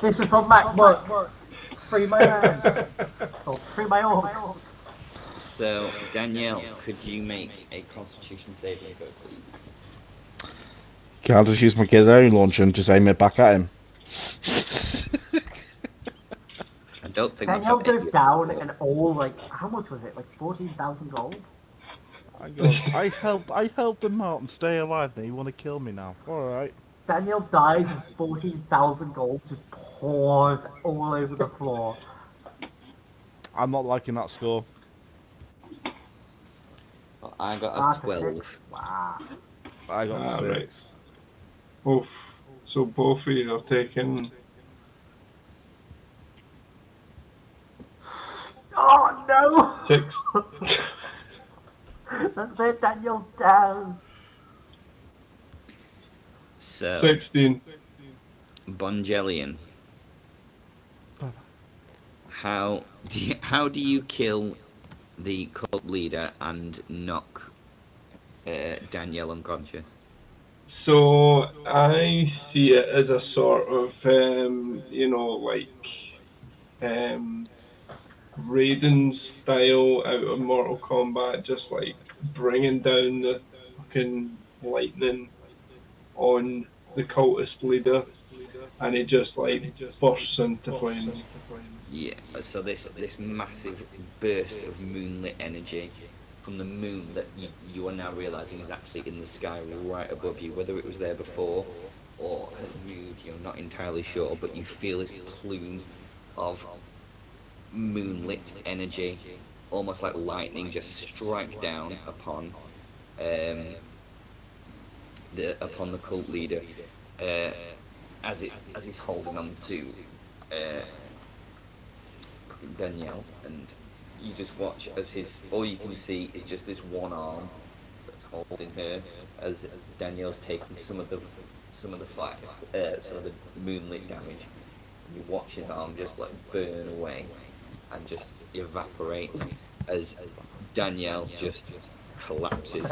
This is from MacBook. Free my hand. Oh, free my orc. So, Danielle, could you make a Constitution saving throw, please? Can I just use my grenade launcher and just aim it back at him? I don't think Danielle goes down and all like, how much was it? Like 14,000 gold? I helped him out and stay alive. Now you want to kill me now? All right. Danielle dies with 14,000 gold just pours all over the floor. I'm not liking that score. Well, I got a 12. Wow. I got 6. Right. Oh, so both of you are taking. Oh no! 6. That's it, Daniel's down. So, 16. Bongellian, how do you kill the cult leader and knock Danielle unconscious? So I see it as a sort of, like Raiden style out of Mortal Kombat, just like bringing down the fucking lightning on the cultist leader, and he just like bursts into flames. Yeah. So this massive burst of moonlit energy from the moon that you are now realizing is actually in the sky right above you. Whether it was there before or has moved, you're not entirely sure, but you feel this plume of moonlit energy, almost like lightning, just strike down um, upon the cult leader as he's holding on to Danielle, and you just watch as all you can see is just this one arm that's holding her as Danielle's taking some of the fire, some of the moonlit damage. You watch his arm just like burn away and just evaporate as Danielle just collapses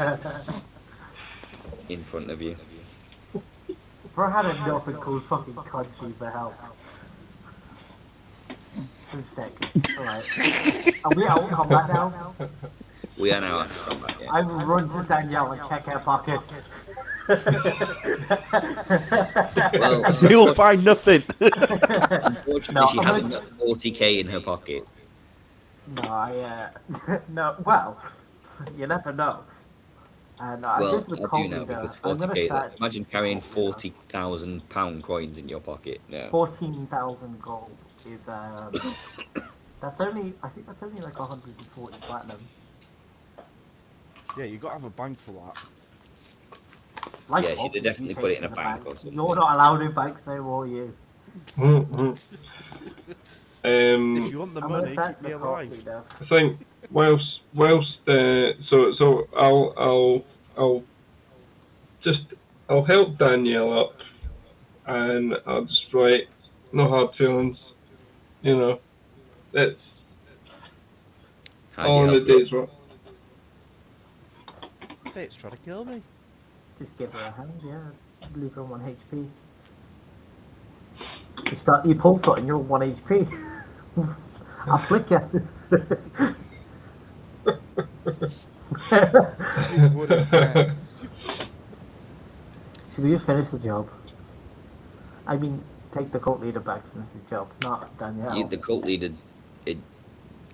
in front of you. Bro had enough and called fucking country for help. One sec. Alright. Are we out of combat now? We are now out of combat, yeah. I will run to Danielle and check her pocket. Well, You'll find nothing. unfortunately, she hasn't got 40k in her pocket. No, no, well, you never know. And Well, I do know because 40k is like, imagine carrying £40,000 coins in your pocket. No. 14,000 gold is that's only, I think that's only like 140 platinum. Yeah, you got to have a bank for that. Like Yeah, she'd have definitely put it in a bank or something. You're not allowed in banks though, are you? If you want the I'm money, gonna keep me the alive. I think whilst so I'll help Danielle up, and I'll just write no hard feelings, it's How'd you all in the help her? day's work. It's trying to kill me. Just give her a hand, yeah. Leave her on 1 HP. You pull foot and you're on 1 HP. I'll flick you. Should we just finish the job? I mean, take the cult leader back, finish the job, not Danielle. The cult leader, it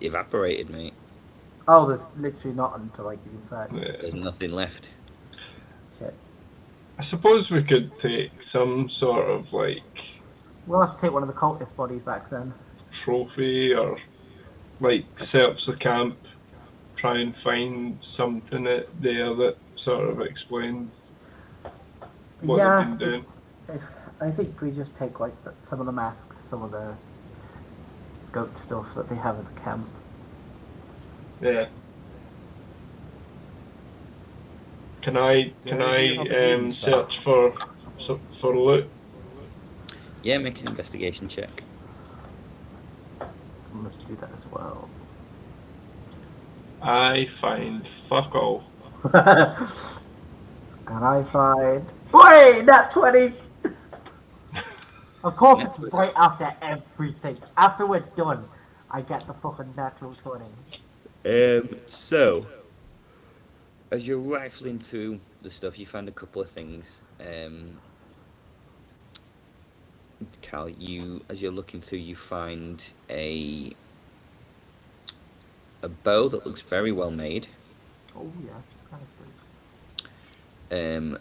evaporated, mate. Oh, there's literally not until like even 30. There's nothing left. Shit. I suppose we could take some sort of like We'll have to take one of the cultist bodies back then. trophy or like search the camp, try and find something there that sort of explains what they've been doing. I think we just take like some of the masks, some of the goat stuff that they have at the camp. Yeah. Can I search for loot? Yeah, make an investigation check. I'm going to do that as well. I find fuck all. And I find... Wait! Nat 20! Of course it's right after everything. After we're done, I get the fucking natural 20. So, as you're rifling through the stuff, you find a couple of things. Cal, as you're looking through, you find a bow that looks very well made. Oh yeah, kind of good.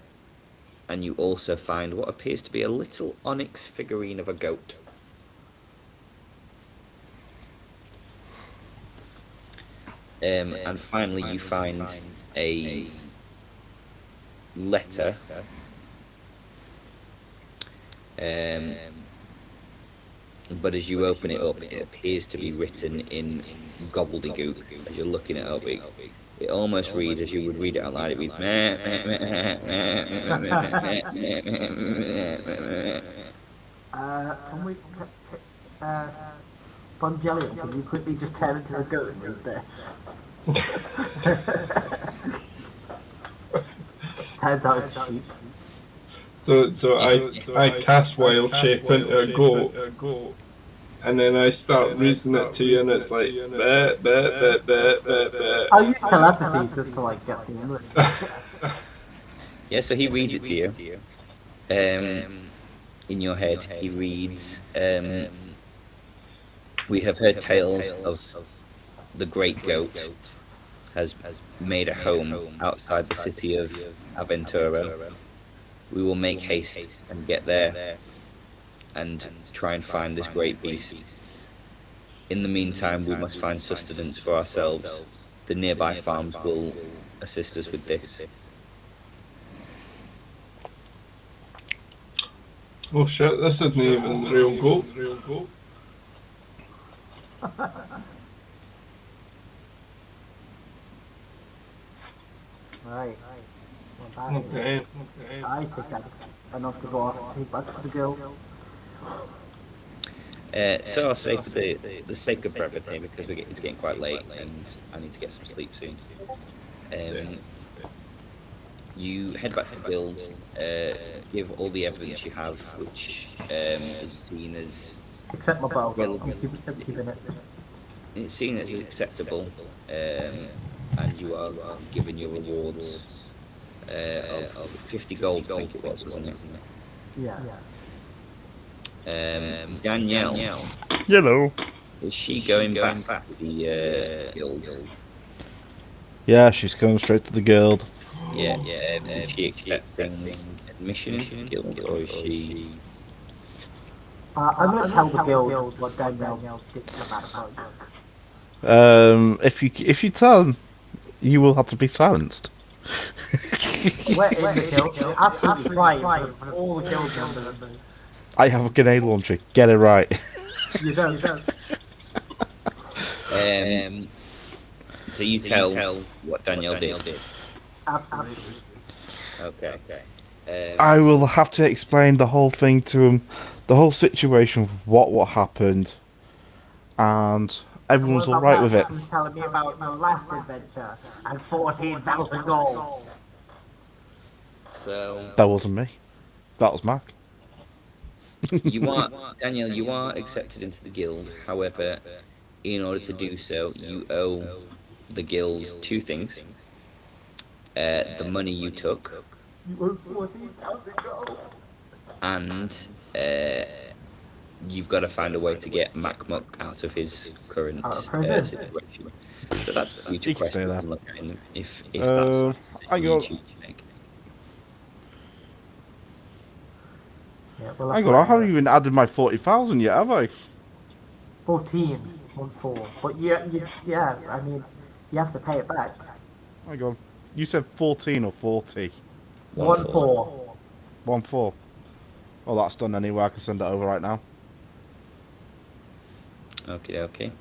And you also find what appears to be a little onyx figurine of a goat. And finally, you find a letter. But as you open it up, it appears to be written in gobbledygook. As you're looking it up, it almost reads, as you would read it out loud, it reads... Can we... Bongelium, can you quickly just turn into a goat and read this? Turns out it's sheep. So I cast wild shape into a goat, and then I start reading it to you, and it's like bet, bet, bet, bet, bet, bet. I use telepathy just to like get the English. Yeah, so he reads it to you. In your head, he reads, we have heard tales of the great goat has made a home outside the city of Aventura. We will make haste and get there and try and find this great beast. In the meantime, we must find sustenance for ourselves. The nearby farms will assist us with this. Oh shit, this isn't even real goat. Right. Well, Okay. I think that's enough to go off and take back to the guild. So I'll say for the sake of brevity, because it's getting quite late and I need to get some sleep soon. You head back to the guild, give all the evidence you have, which is seen as Except my bow. I'm keeping it. it's seen as acceptable, and you are given your rewards of 50 gold, I think it was, wasn't it? Yeah. Danielle, Hello. is she going back to the guild? Yeah, she's going straight to the guild. Yeah. Is she accepting admission into the guild, or is she? I'm gonna tell the guild what Danielle did about it. If you tell them, you will have to be silenced. We're in the guild. You're absolutely right for all the guild members. I have a grenade launcher. Get it right. You don't. So you tell what Danielle did. Absolutely. Okay. I will have to explain the whole thing to him, the whole situation, what happened, and everyone's all right with it. He's telling me about your last adventure and 14,000 gold. So That wasn't me. That was Mark. Danielle. You are accepted into the guild. However, in order to do so, you owe the guild two things: the money you took, and you've got to find a way to get Macmuck out of his current situation. So that's a future question. If that's the decision you choose to make. Yeah, well, Hang on, I haven't even added my 40,000 yet, have I? 14. But yeah, I mean, you have to pay it back. Hang on. You said 14 or 40? 1-4. 1-4. Well, that's done anyway. I can send it over right now. Okay.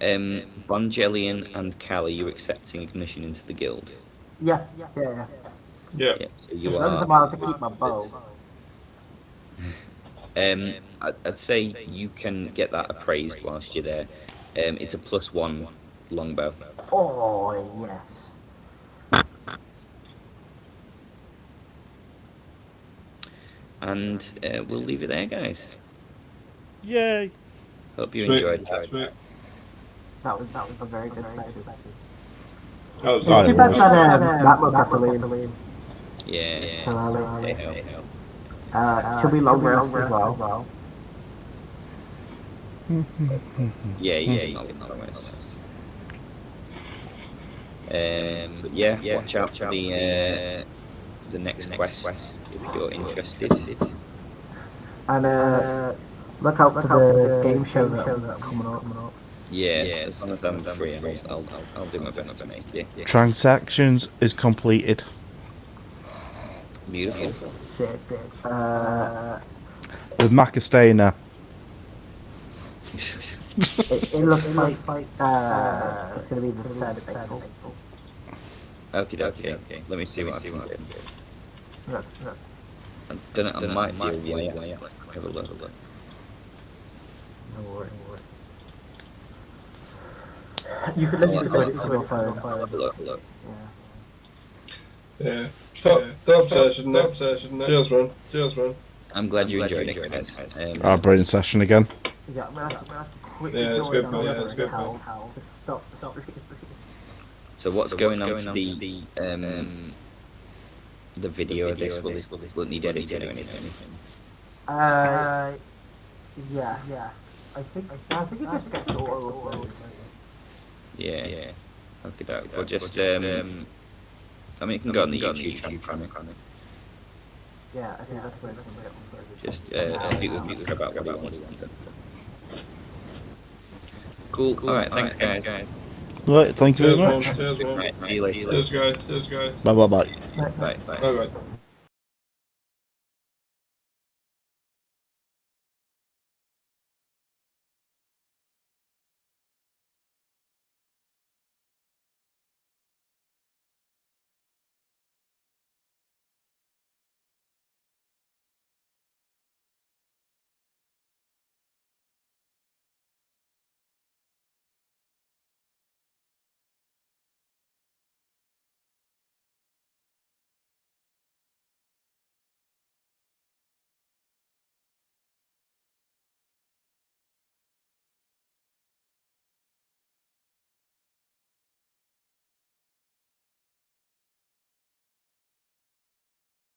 Bonjellian and Callie, you accepting admission into the guild? Yeah. So you as long as I'm allowed to keep my bow. I'd say you can get that appraised whilst you're there. It's a +1 longbow. Oh, yes. And we'll leave it there, guys. Yay! Hope you enjoyed that. That was a very good session. It's too bad that will have to leave. Yeah. So early. Hey-ho. Should be long rest as well. Yeah, long rest. But yeah, watch out for the next quest if you're interested. And look out for the game show that's coming up. Yes, as long as I'm free, I'll do my best to make it. Transactions is completed. Beautiful. Shit. With Macastana. It looks like it's going to be the 3rd of April. Okay. Let me see what I can do. Look. I might be away. Have a look. No worry. You could literally put it to your phone. Have a look. Yeah. Top session, next session. Cheers, man. Cheers, man. I'm glad you enjoyed it, guys. Our brain session again. Yeah, I'm gonna have to quickly Yeah, it's join good, on man. the Yeah, other it's good, account to stop the stream. So what's going on to the video of this? Will it need editing or anything? Yeah. I think it just gets auto. Yeah. Okay, well, just I mean, it can go on the YouTube channel, can't it? Yeah, I think that's where it's Just speak with me about what it wants. Cool. All right. Thanks, guys. Right, thank you very much. Cheers, man. Right, see you later. Cheers, guys. Bye. Bye. Bye.